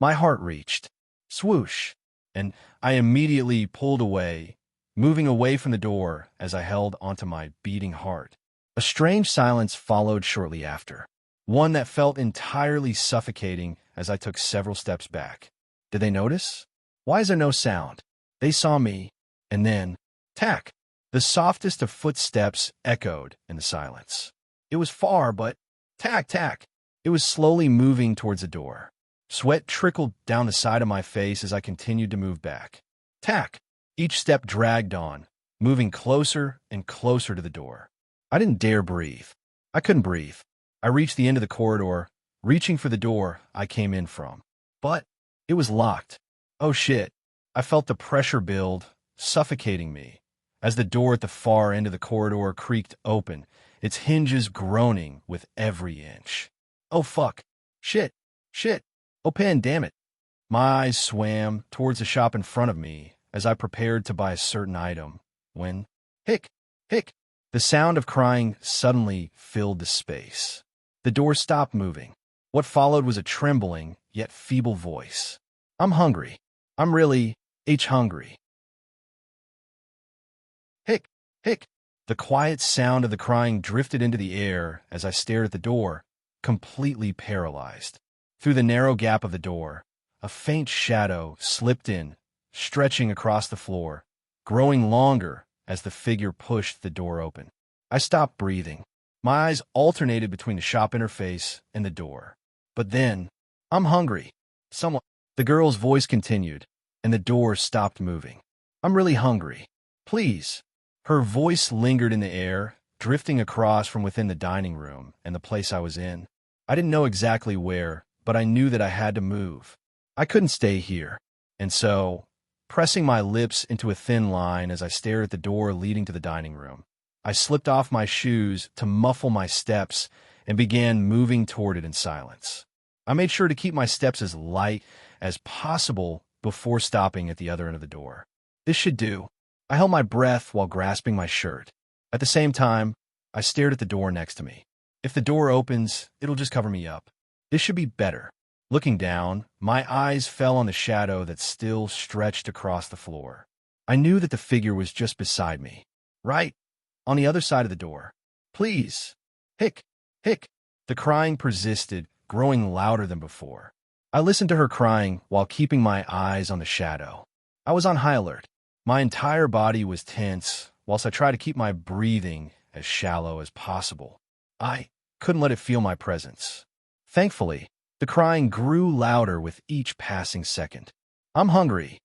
My heart reached. Swoosh! And I immediately pulled away, moving away from the door as I held onto my beating heart. A strange silence followed shortly after, one that felt entirely suffocating as I took several steps back. Did they notice? Why is there no sound? They saw me, and then, tack! The softest of footsteps echoed in the silence. It was far, but tack, tack! It was slowly moving towards the door. Sweat trickled down the side of my face as I continued to move back. Tack! Each step dragged on, moving closer and closer to the door. I didn't dare breathe. I couldn't breathe. I reached the end of the corridor, reaching for the door I came in from. But it was locked. Oh shit. I felt the pressure build, suffocating me, as the door at the far end of the corridor creaked open, its hinges groaning with every inch. Oh fuck. Shit. Shit. Oh pen, damn it. My eyes swam towards the shop in front of me as I prepared to buy a certain item, when, hick, hick, the sound of crying suddenly filled the space. The door stopped moving. What followed was a trembling, yet feeble voice. I'm hungry. I'm really hungry. Hick, hick. The quiet sound of the crying drifted into the air as I stared at the door, completely paralyzed. Through the narrow gap of the door, a faint shadow slipped in, stretching across the floor, growing longer as the figure pushed the door open. I stopped breathing. My eyes alternated between the shop interface and the door. But then, I'm hungry. The girl's voice continued, and the door stopped moving. I'm really hungry. Please. Her voice lingered in the air, drifting across from within the dining room and the place I was in. I didn't know exactly where, but I knew that I had to move. I couldn't stay here. And so, pressing my lips into a thin line as I stared at the door leading to the dining room, I slipped off my shoes to muffle my steps and began moving toward it in silence. I made sure to keep my steps as light as possible before stopping at the other end of the door. This should do. I held my breath while grasping my shirt. At the same time, I stared at the door next to me. If the door opens, it'll just cover me up. This should be better. Looking down, my eyes fell on the shadow that still stretched across the floor. I knew that the figure was just beside me, right on the other side of the door. Please. Hick, hick. The crying persisted, growing louder than before. I listened to her crying while keeping my eyes on the shadow. I was on high alert. My entire body was tense, whilst I tried to keep my breathing as shallow as possible. I couldn't let it feel my presence. Thankfully, the crying grew louder with each passing second. I'm hungry.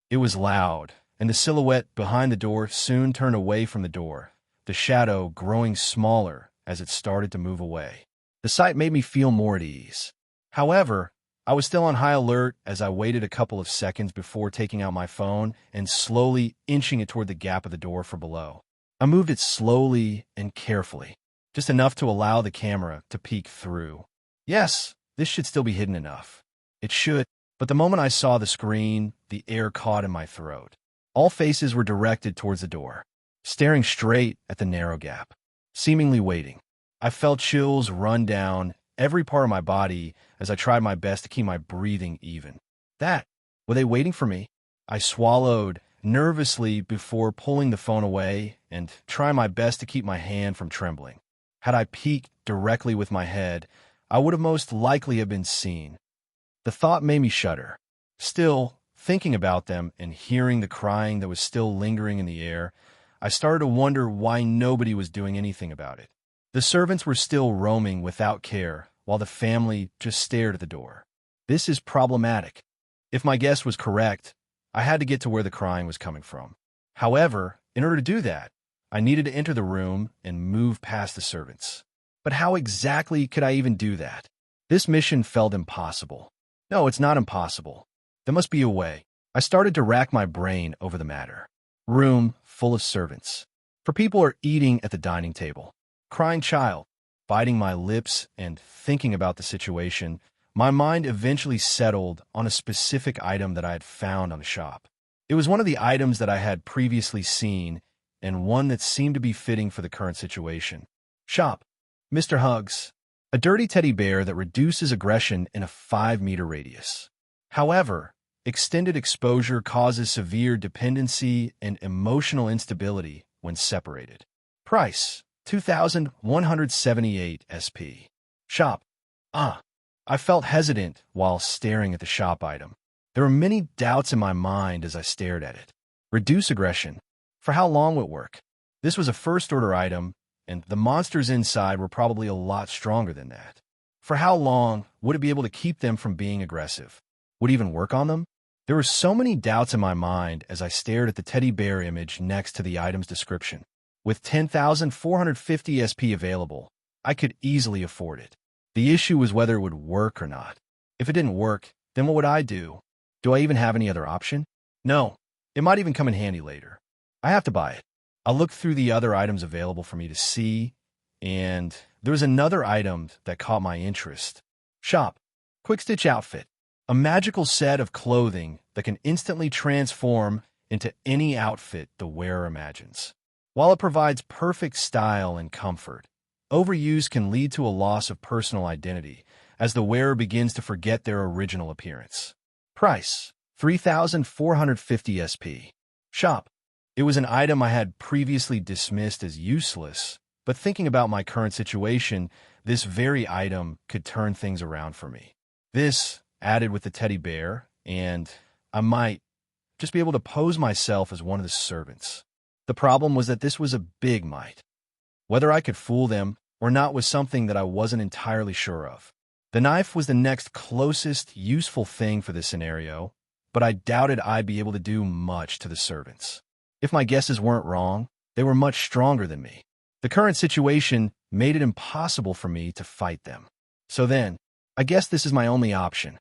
It was loud, and the silhouette behind the door soon turned away from the door, the shadow growing smaller as it started to move away. The sight made me feel more at ease. However, I was still on high alert as I waited a couple of seconds before taking out my phone and slowly inching it toward the gap of the door for below. I moved it slowly and carefully, just enough to allow the camera to peek through. Yes, this should still be hidden enough. It should, but the moment I saw the screen, the air caught in my throat. All faces were directed towards the door, staring straight at the narrow gap, seemingly waiting. I felt chills run down every part of my body as I tried my best to keep my breathing even. Were they waiting for me? I swallowed nervously before pulling the phone away and trying my best to keep my hand from trembling. Had I peeked directly with my head, I would have most likely have been seen. The thought made me shudder. Still, thinking about them and hearing the crying that was still lingering in the air, I started to wonder why nobody was doing anything about it. The servants were still roaming without care, while the family just stared at the door. This is problematic. If my guess was correct, I had to get to where the crying was coming from. However, in order to do that, I needed to enter the room and move past the servants. But how exactly could I even do that? This mission felt impossible. No, it's not impossible. There must be a way. I started to rack my brain over the matter. Room full of servants. For people are eating at the dining table. Crying child. Biting my lips and thinking about the situation, my mind eventually settled on a specific item that I had found on the shop. It was one of the items that I had previously seen and one that seemed to be fitting for the current situation. Shop. Mr. Hugs. A dirty teddy bear that reduces aggression in a 5-meter radius. However, extended exposure causes severe dependency and emotional instability when separated. Price, 2,178 SP. Shop. I felt hesitant while staring at the shop item. There were many doubts in my mind as I stared at it. Reduce aggression. For how long would it work? This was a first-order item, and the monsters inside were probably a lot stronger than that. For how long would it be able to keep them from being aggressive? Would it even work on them? There were so many doubts in my mind as I stared at the teddy bear image next to the item's description. With 10,450 SP available, I could easily afford it. The issue was whether it would work or not. If it didn't work, then what would I do? Do I even have any other option? No. It might even come in handy later. I have to buy it. I looked through the other items available for me to see, and there was another item that caught my interest. Shop. Quick Stitch Outfit. A magical set of clothing that can instantly transform into any outfit the wearer imagines. While it provides perfect style and comfort, overuse can lead to a loss of personal identity as the wearer begins to forget their original appearance. Price, 3,450 SP. Shop. It was an item I had previously dismissed as useless, but thinking about my current situation, this very item could turn things around for me. This, added with the teddy bear, and I might just be able to pose myself as one of the servants. The problem was that this was a big might. Whether I could fool them or not was something that I wasn't entirely sure of. The knife was the next closest useful thing for this scenario, but I doubted I'd be able to do much to the servants. If my guesses weren't wrong, they were much stronger than me. The current situation made it impossible for me to fight them. So then, I guess this is my only option.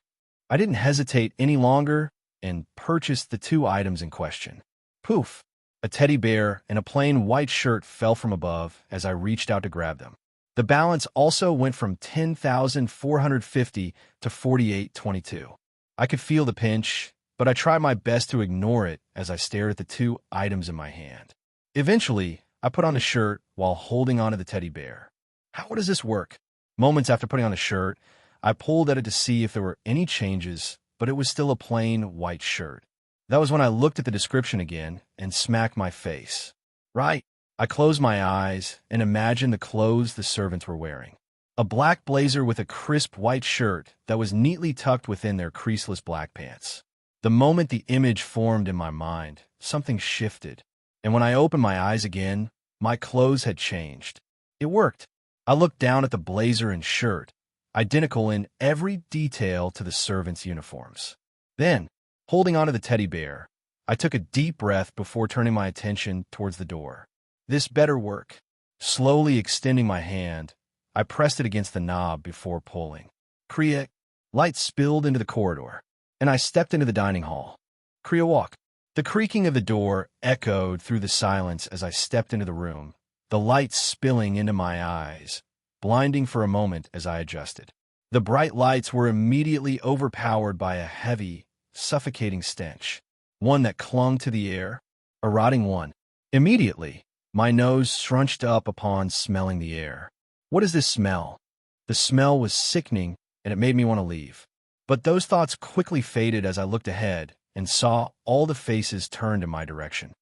I didn't hesitate any longer and purchased the two items in question. Poof! A teddy bear and a plain white shirt fell from above as I reached out to grab them. The balance also went from 10,450 to 4822. I could feel the pinch, but I tried my best to ignore it as I stared at the two items in my hand. Eventually, I put on the shirt while holding onto the teddy bear. How does this work? Moments after putting on the shirt, I pulled at it to see if there were any changes, but it was still a plain white shirt. That was when I looked at the description again and smacked my face. Right. I closed my eyes and imagined the clothes the servants were wearing. A black blazer with a crisp white shirt that was neatly tucked within their creaseless black pants. The moment the image formed in my mind, something shifted, and when I opened my eyes again, my clothes had changed. It worked. I looked down at the blazer and shirt, identical in every detail to the servants' uniforms. Then, holding onto the teddy bear, I took a deep breath before turning my attention towards the door. This better work. Slowly extending my hand, I pressed it against the knob before pulling. Kriya, light spilled into the corridor, and I stepped into the dining hall. Kriya walk. The creaking of the door echoed through the silence as I stepped into the room, the light spilling into my eyes, blinding for a moment as I adjusted. The bright lights were immediately overpowered by a heavy, suffocating stench, one that clung to the air, a rotting one. Immediately, my nose scrunched up upon smelling the air. What is this smell? The smell was sickening, and it made me want to leave. But those thoughts quickly faded as I looked ahead and saw all the faces turned in my direction.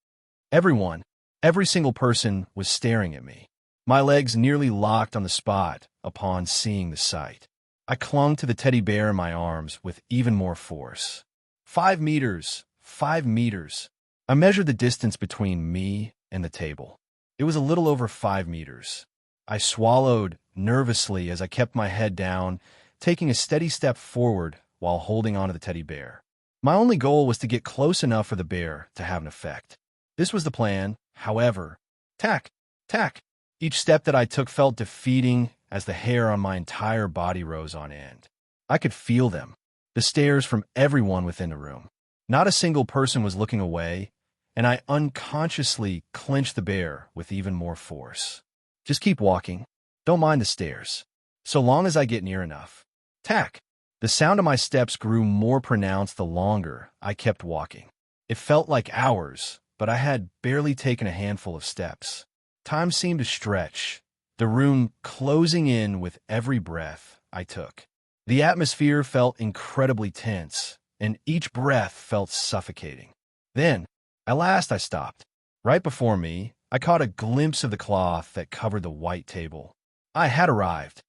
Everyone, every single person was staring at me. My legs nearly locked on the spot upon seeing the sight. I clung to the teddy bear in my arms with even more force. 5 meters, 5 meters. I measured the distance between me and the table. It was a little over 5 meters. I swallowed nervously as I kept my head down, taking a steady step forward while holding onto the teddy bear. My only goal was to get close enough for the bear to have an effect. This was the plan, however. Tack, tack. Each step that I took felt defeating as the hair on my entire body rose on end. I could feel them, the stares from everyone within the room. Not a single person was looking away, and I unconsciously clenched the bear with even more force. Just keep walking. Don't mind the stairs. So long as I get near enough. Tack! The sound of my steps grew more pronounced the longer I kept walking. It felt like hours, but I had barely taken a handful of steps. Time seemed to stretch, the room closing in with every breath I took. The atmosphere felt incredibly tense, and each breath felt suffocating. Then, at last I stopped. Right before me, I caught a glimpse of the cloth that covered the white table. I had arrived.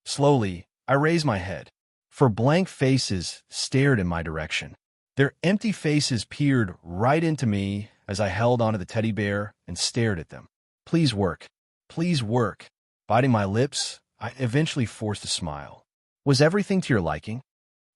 Slowly, I raised my head, for blank faces stared in my direction. Their empty faces peered right into me as I held onto the teddy bear and stared at them. Please work. Please work. Biting my lips, I eventually forced a smile. Was everything to your liking?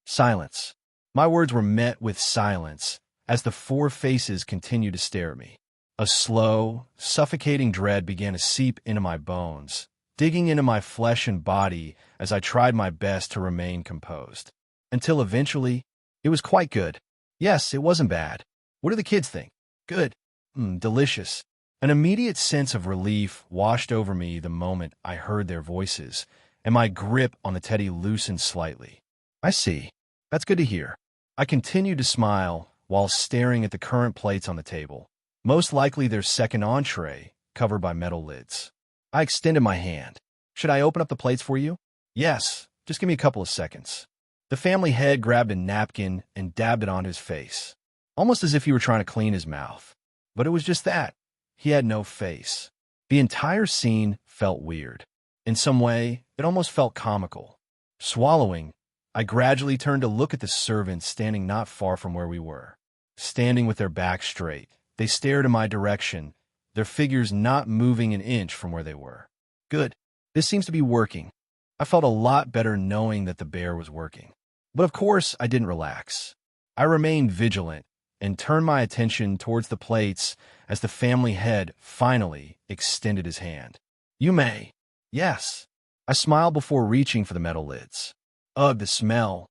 Silence. My words were met with silence as the four faces continued to stare at me. A slow, suffocating dread began to seep into my bones, digging into my flesh and body as I tried my best to remain composed. Until eventually, it was quite good. Yes, it wasn't bad. What do the kids think? Good. Delicious. An immediate sense of relief washed over me the moment I heard their voices, and my grip on the teddy loosened slightly. I see. That's good to hear. I continued to smile while staring at the current plates on the table, most likely their second entree, covered by metal lids. I extended my hand. Should I open up the plates for you? Yes, just give me a couple of seconds. The family head grabbed a napkin and dabbed it onto his face, almost as if he were trying to clean his mouth. But it was just that. He had no face. The entire scene felt weird. In some way, it almost felt comical. Swallowing, I gradually turned to look at the servants standing not far from where we were. Standing with their backs straight, they stared in my direction, their figures not moving an inch from where they were. Good. This seems to be working. I felt a lot better knowing that the bear was working. But of course, I didn't relax. I remained vigilant and turned my attention towards the plates as the family head finally extended his hand. You may. Yes. I smiled before reaching for the metal lids. Ugh, the smell.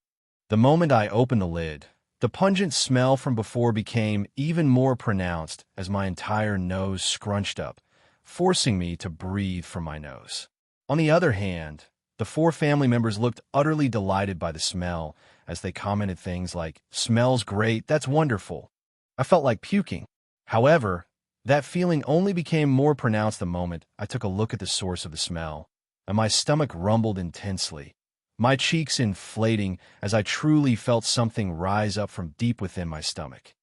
The moment I opened the lid, the pungent smell from before became even more pronounced as my entire nose scrunched up, forcing me to breathe from my nose. On the other hand, the four family members looked utterly delighted by the smell as they commented things like, "Smells great, that's wonderful." I felt like puking. However, that feeling only became more pronounced the moment I took a look at the source of the smell, and my stomach rumbled intensely, my cheeks inflating as I truly felt something rise up from deep within my stomach.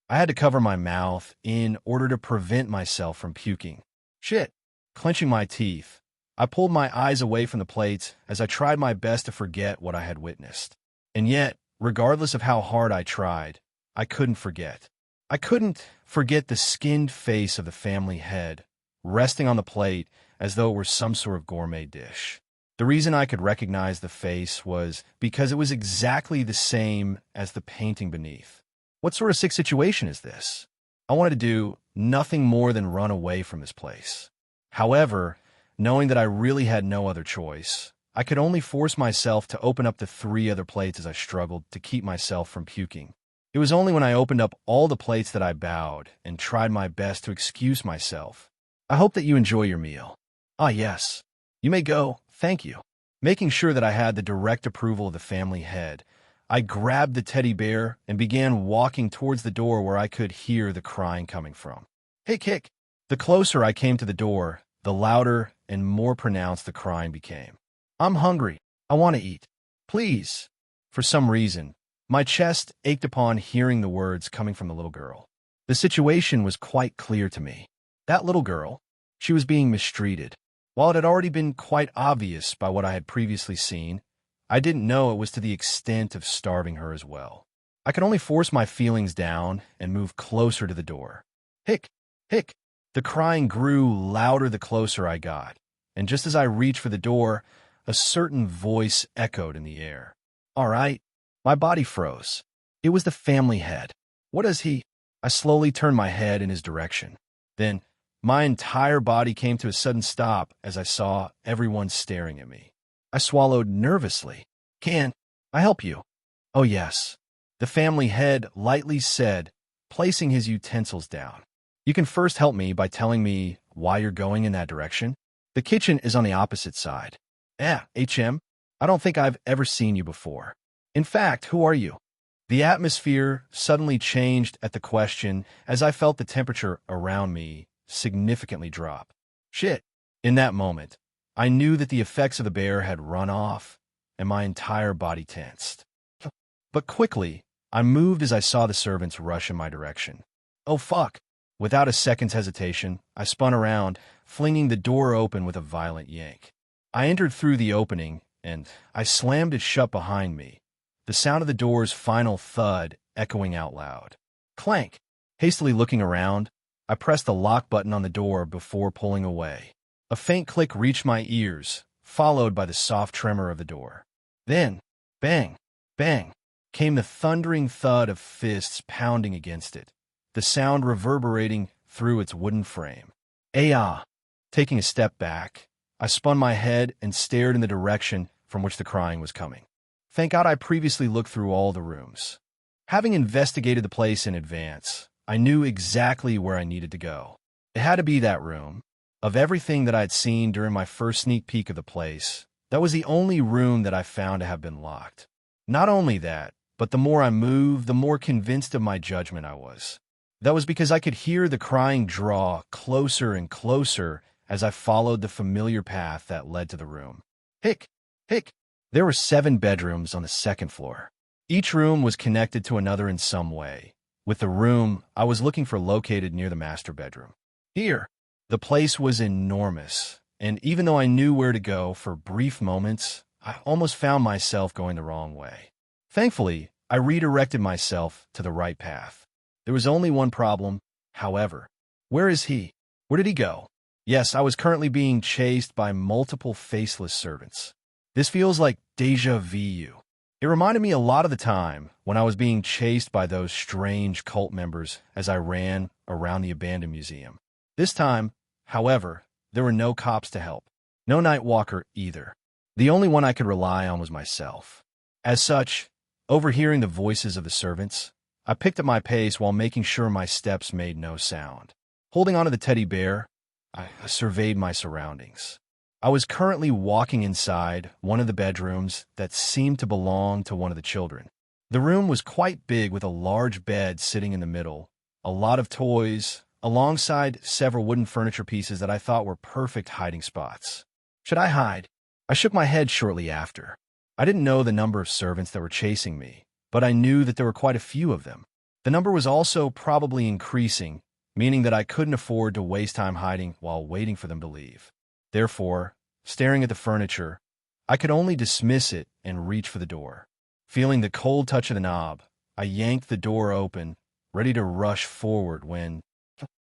I had to cover my mouth in order to prevent myself from puking. Shit. Clenching my teeth, I pulled my eyes away from the plates as I tried my best to forget what I had witnessed. And yet, regardless of how hard I tried, I couldn't forget. I couldn't forget the skinned face of the family head, resting on the plate as though it were some sort of gourmet dish. The reason I could recognize the face was because it was exactly the same as the painting beneath. What sort of sick situation is this? I wanted to do nothing more than run away from this place. However, knowing that I really had no other choice, I could only force myself to open up the 3 other plates as I struggled to keep myself from puking. It was only when I opened up all the plates that I bowed and tried my best to excuse myself. I hope that you enjoy your meal. Ah, yes. You may go, thank you. Making sure that I had the direct approval of the family head, I grabbed the teddy bear and began walking towards the door where I could hear the crying coming from. Hey, kick! The closer I came to the door, the louder and more pronounced the crying became. I'm hungry. I want to eat. Please. For some reason, my chest ached upon hearing the words coming from the little girl. The situation was quite clear to me. That little girl, she was being mistreated. While it had already been quite obvious by what I had previously seen, I didn't know it was to the extent of starving her as well. I could only force my feelings down and move closer to the door. Hick! Hick! The crying grew louder the closer I got, and just as I reached for the door, a certain voice echoed in the air. All right. My body froze. It was the family head. What does he? I slowly turned my head in his direction. Then, my entire body came to a sudden stop as I saw everyone staring at me. I swallowed nervously. Can I help you? Oh, yes. The family head lightly said, placing his utensils down. You can first help me by telling me why you're going in that direction. The kitchen is on the opposite side. HM, I don't think I've ever seen you before. In fact, who are you? The atmosphere suddenly changed at the question as I felt the temperature around me significantly drop. Shit. In that moment, I knew that the effects of the bear had run off, and my entire body tensed. But quickly, I moved as I saw the servants rush in my direction. Oh fuck! Without a second's hesitation, I spun around, flinging the door open with a violent yank. I entered through the opening, and I slammed it shut behind me, the sound of the door's final thud echoing out loud. Clank! Hastily looking around, I pressed the lock button on the door before pulling away. A faint click reached my ears, followed by the soft tremor of the door. Then, bang, bang, came the thundering thud of fists pounding against it, the sound reverberating through its wooden frame. Taking a step back, I spun my head and stared in the direction from which the crying was coming. Thank God I previously looked through all the rooms. Having investigated the place in advance, I knew exactly where I needed to go. It had to be that room. Of everything that I'd seen during my first sneak peek of the place, that was the only room that I found to have been locked. Not only that, but the more I moved, the more convinced of my judgment I was. That was because I could hear the crying draw closer and closer as I followed the familiar path that led to the room. Hick! There were 7 bedrooms on the second floor. Each room was connected to another in some way, with the room I was looking for located near the master bedroom. Here, the place was enormous, and even though I knew where to go for brief moments, I almost found myself going the wrong way. Thankfully, I redirected myself to the right path. There was only one problem, however. Where is he? Where did he go? Yes, I was currently being chased by multiple faceless servants. This feels like déjà vu. It reminded me a lot of the time when I was being chased by those strange cult members as I ran around the abandoned museum. This time, however, there were no cops to help. No night walker either. The only one I could rely on was myself. As such, overhearing the voices of the servants, I picked up my pace while making sure my steps made no sound. Holding onto the teddy bear, I surveyed my surroundings. I was currently walking inside one of the bedrooms that seemed to belong to one of the children. The room was quite big with a large bed sitting in the middle, a lot of toys, alongside several wooden furniture pieces that I thought were perfect hiding spots. Should I hide? I shook my head shortly after. I didn't know the number of servants that were chasing me, but I knew that there were quite a few of them. The number was also probably increasing, meaning that I couldn't afford to waste time hiding while waiting for them to leave. Therefore, staring at the furniture, I could only dismiss it and reach for the door. Feeling the cold touch of the knob, I yanked the door open, ready to rush forward when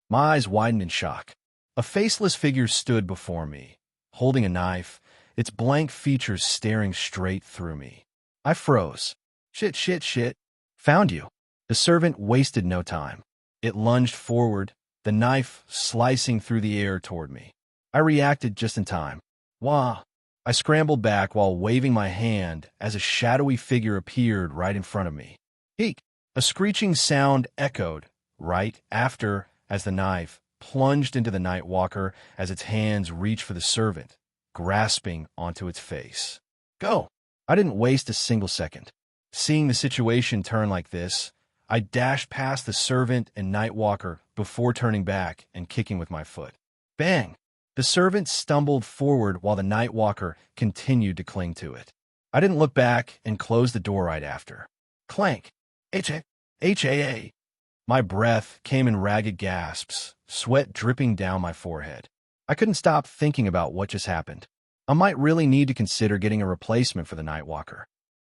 my eyes widened in shock. A faceless figure stood before me, holding a knife, its blank features staring straight through me. I froze. Shit. Found you. The servant wasted no time. It lunged forward, the knife slicing through the air toward me. I reacted just in time. Wah! I scrambled back while waving my hand as a shadowy figure appeared right in front of me. Eek! A screeching sound echoed right after as the knife plunged into the night walker as its hands reached for the servant, grasping onto its face. Go! I didn't waste a single second. Seeing the situation turn like this, I dashed past the servant and night walker before turning back and kicking with my foot. Bang! The servant stumbled forward while the night walker continued to cling to it. I didn't look back and closed the door right after. Clank! H-A-A! My breath came in ragged gasps, sweat dripping down my forehead. I couldn't stop thinking about what just happened. I might really need to consider getting a replacement for the night walker.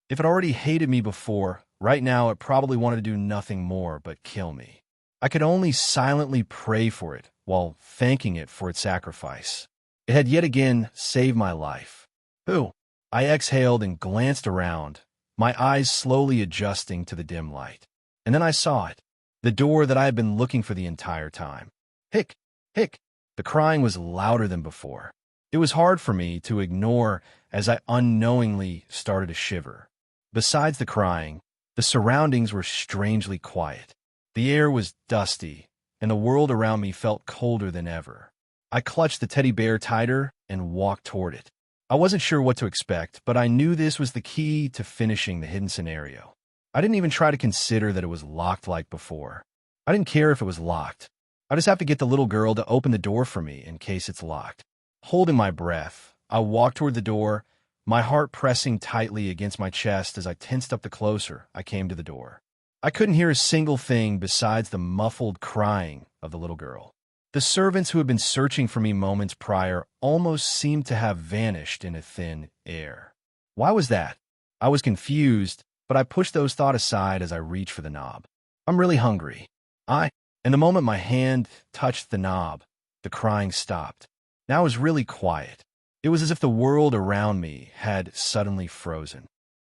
If it already hated me before, right now it probably wanted to do nothing more but kill me. I could only silently pray for it while thanking it for its sacrifice. It had yet again saved my life. Who? I exhaled and glanced around, my eyes slowly adjusting to the dim light. And then I saw it, the door that I had been looking for the entire time. Hick! The crying was louder than before. It was hard for me to ignore as I unknowingly started to shiver. Besides the crying, the surroundings were strangely quiet. The air was dusty, and the world around me felt colder than ever. I clutched the teddy bear tighter and walked toward it. I wasn't sure what to expect, but I knew this was the key to finishing the hidden scenario. I didn't even try to consider that it was locked like before. I didn't care if it was locked. I just have to get the little girl to open the door for me in case it's locked. Holding my breath, I walked toward the door, my heart pressing tightly against my chest as I tensed up the closer I came to the door. I couldn't hear a single thing besides the muffled crying of the little girl. The servants who had been searching for me moments prior almost seemed to have vanished in a thin air. Why was that? I was confused, but I pushed those thoughts aside as I reached for the knob. I'm really hungry. And the moment my hand touched the knob, the crying stopped. Now it was really quiet. It was as if the world around me had suddenly frozen.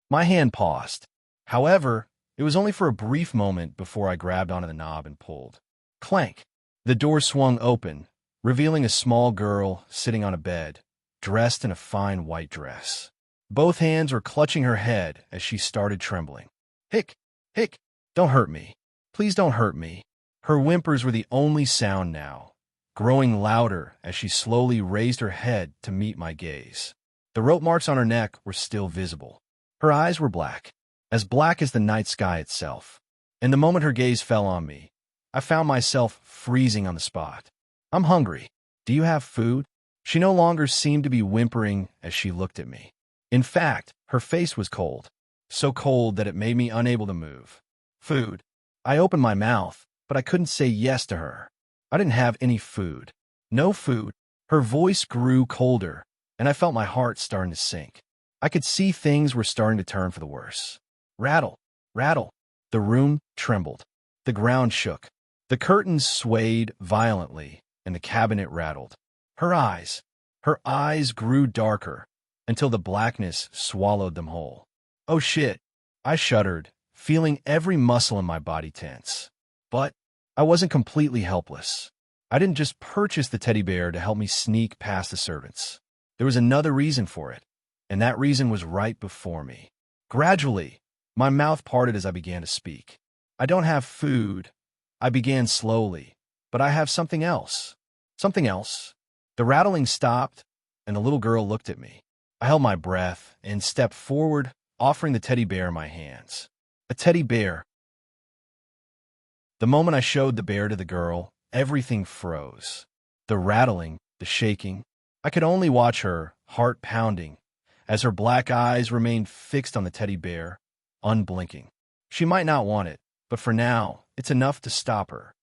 My hand paused. However, it was only for a brief moment before I grabbed onto the knob and pulled. Clank! The door swung open, revealing a small girl sitting on a bed, dressed in a fine white dress. Both hands were clutching her head as she started trembling. Hick! Hick! Don't hurt me. Please don't hurt me. Her whimpers were the only sound now, growing louder as she slowly raised her head to meet my gaze. The rope marks on her neck were still visible. Her eyes were black as the night sky itself. And the moment her gaze fell on me, I found myself freezing on the spot. I'm hungry. Do you have food? She no longer seemed to be whimpering as she looked at me. In fact, her face was cold, so cold that it made me unable to move. Food. I opened my mouth, but I couldn't say yes to her. I didn't have any food. No food. Her voice grew colder, and I felt my heart starting to sink. I could see things were starting to turn for the worse. Rattle, rattle. The room trembled. The ground shook. The curtains swayed violently, and the cabinet rattled. Her eyes grew darker until the blackness swallowed them whole. Oh shit! I shuddered, feeling every muscle in my body tense. But I wasn't completely helpless. I didn't just purchase the teddy bear to help me sneak past the servants. There was another reason for it, and that reason was right before me. Gradually, my mouth parted as I began to speak. I don't have food. I began slowly, but I have something else. Something else. The rattling stopped, and the little girl looked at me. I held my breath and stepped forward, offering the teddy bear in my hands. A teddy bear. The moment I showed the bear to the girl, everything froze. The rattling, the shaking. I could only watch her, heart pounding, as her black eyes remained fixed on the teddy bear, unblinking. She might not want it, but for now, it's enough to stop her.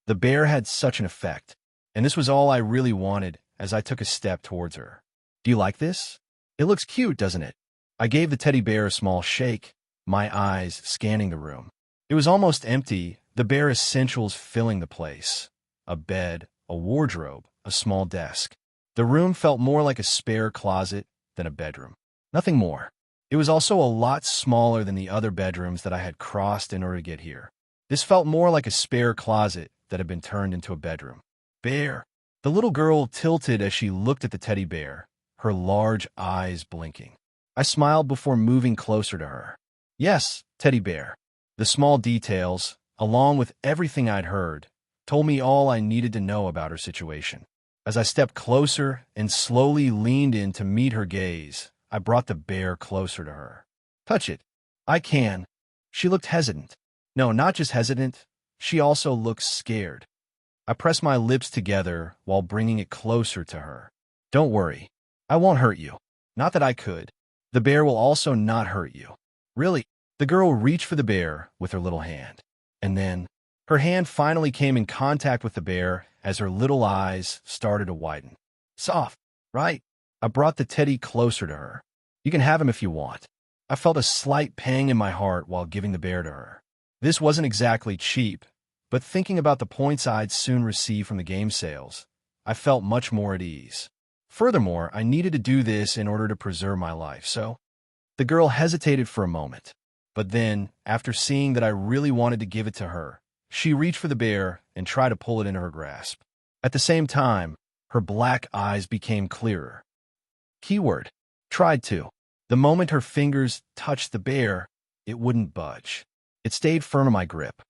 The bear had such an effect, and this was all I really wanted as I took a step towards her. Do you like this? It looks cute, doesn't it? I gave the teddy bear a small shake, my eyes scanning the room. It was almost empty, the bare essentials filling the place. A bed, a wardrobe, a small desk. The room felt more like a spare closet than a bedroom. Nothing more. It was also a lot smaller than the other bedrooms that I had crossed in order to get here. This felt more like a spare closet that had been turned into a bedroom. Bear. The little girl tilted as she looked at the teddy bear, her large eyes blinking. I smiled before moving closer to her. Yes, teddy bear. The small details, along with everything I'd heard, told me all I needed to know about her situation. As I stepped closer and slowly leaned in to meet her gaze, I brought the bear closer to her. Touch it. I can. She looked hesitant. No, not just hesitant. She also looked scared. I pressed my lips together while bringing it closer to her. Don't worry. I won't hurt you. Not that I could. The bear will also not hurt you. Really? The girl reached for the bear with her little hand. And then, her hand finally came in contact with the bear as her little eyes started to widen. Soft, right? I brought the teddy closer to her. You can have him if you want. I felt a slight pang in my heart while giving the bear to her. This wasn't exactly cheap, but thinking about the points I'd soon receive from the game sales, I felt much more at ease. Furthermore, I needed to do this in order to preserve my life, so the girl hesitated for a moment. But then, after seeing that I really wanted to give it to her, she reached for the bear and tried to pull it into her grasp. At the same time, her black eyes became clearer. Keyword. Tried to. The moment her fingers touched the bear, it wouldn't budge. It stayed firm in my grip.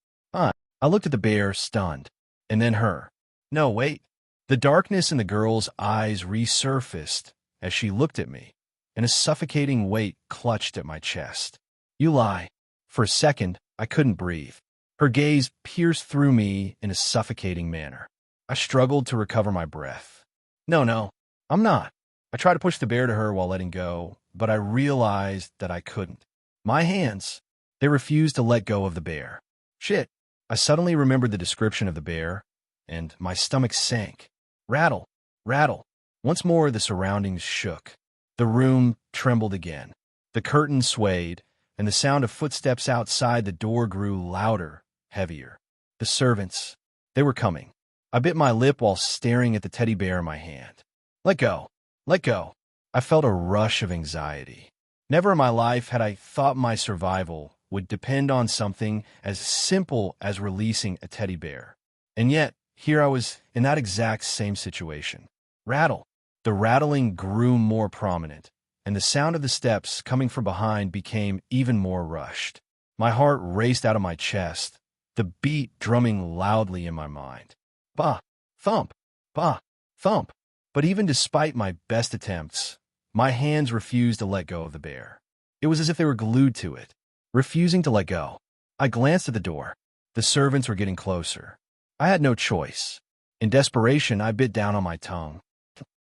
I looked at the bear, stunned, and then her. No, wait. The darkness in the girl's eyes resurfaced as she looked at me, and a suffocating weight clutched at my chest. You lie. For a second, I couldn't breathe. Her gaze pierced through me in a suffocating manner. I struggled to recover my breath. No, I'm not. I tried to push the bear to her while letting go, but I realized that I couldn't. My hands, they refused to let go of the bear. Shit. I suddenly remembered the description of the bear, and my stomach sank. Rattle, rattle. Once more the surroundings shook. The room trembled again. The curtains swayed, and the sound of footsteps outside the door grew louder, heavier. The servants, they were coming. I bit my lip while staring at the teddy bear in my hand. Let go. Let go. I felt a rush of anxiety. Never in my life had I thought my survival would depend on something as simple as releasing a teddy bear. And yet, here I was in that exact same situation. Rattle. The rattling grew more prominent, and the sound of the steps coming from behind became even more rushed. My heart raced out of my chest, the beat drumming loudly in my mind. Bah! Thump! Bah! Thump! But even despite my best attempts, my hands refused to let go of the bear. It was as if they were glued to it, refusing to let go. I glanced at the door. The servants were getting closer. I had no choice. In desperation, I bit down on my tongue.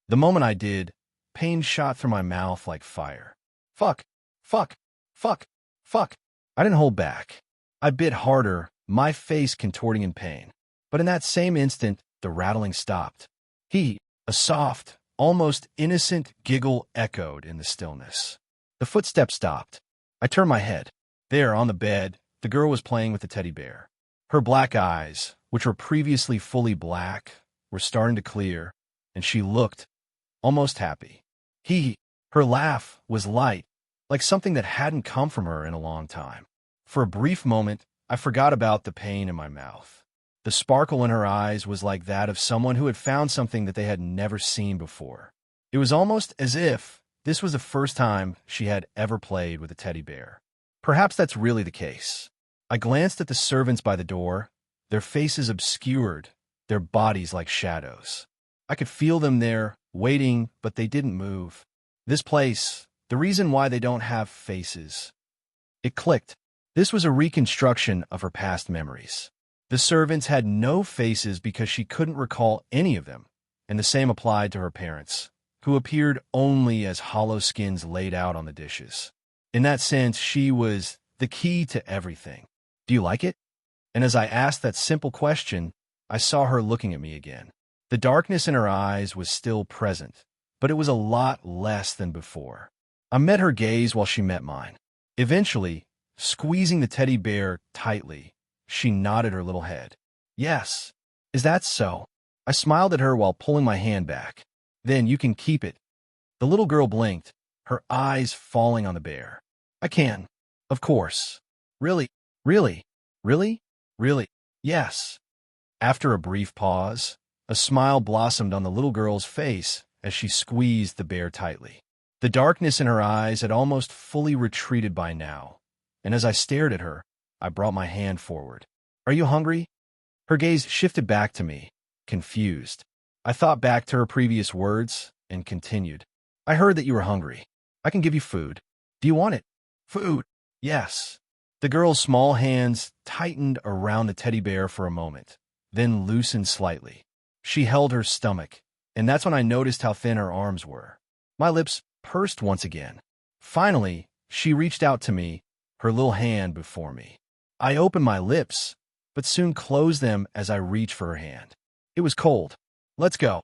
The moment I did, pain shot through my mouth like fire. Fuck! Fuck! Fuck! Fuck! I didn't hold back. I bit harder, my face contorting in pain. But in that same instant, the rattling stopped. A soft, almost innocent giggle echoed in the stillness. The footsteps stopped. I turned my head. There, on the bed, the girl was playing with the teddy bear. Her black eyes, which were previously fully black, were starting to clear, and she looked almost happy. Her laugh was light, like something that hadn't come from her in a long time. For a brief moment, I forgot about the pain in my mouth. The sparkle in her eyes was like that of someone who had found something that they had never seen before. It was almost as if this was the first time she had ever played with a teddy bear. Perhaps that's really the case. I glanced at the servants by the door, their faces obscured, their bodies like shadows. I could feel them there, waiting, but they didn't move. This place, the reason why they don't have faces. It clicked. This was a reconstruction of her past memories. The servants had no faces because she couldn't recall any of them, and the same applied to her parents, who appeared only as hollow skins laid out on the dishes. In that sense, she was the key to everything. Do you like it? And as I asked that simple question, I saw her looking at me again. The darkness in her eyes was still present, but it was a lot less than before. I met her gaze while she met mine. Eventually, squeezing the teddy bear tightly, she nodded her little head. Yes. Is that so? I smiled at her while pulling my hand back. Then you can keep it. The little girl blinked, her eyes falling on the bear. I can. Of course. Really? Really? Really? Really? Yes. After a brief pause, a smile blossomed on the little girl's face as she squeezed the bear tightly. The darkness in her eyes had almost fully retreated by now, and as I stared at her, I brought my hand forward. Are you hungry? Her gaze shifted back to me, confused. I thought back to her previous words and continued. I heard that you were hungry. I can give you food. Do you want it? Food. Yes. The girl's small hands tightened around the teddy bear for a moment, then loosened slightly. She held her stomach, and that's when I noticed how thin her arms were. My lips pursed once again. Finally, she reached out to me, her little hand before me. I opened my lips, but soon closed them as I reached for her hand. It was cold. Let's go.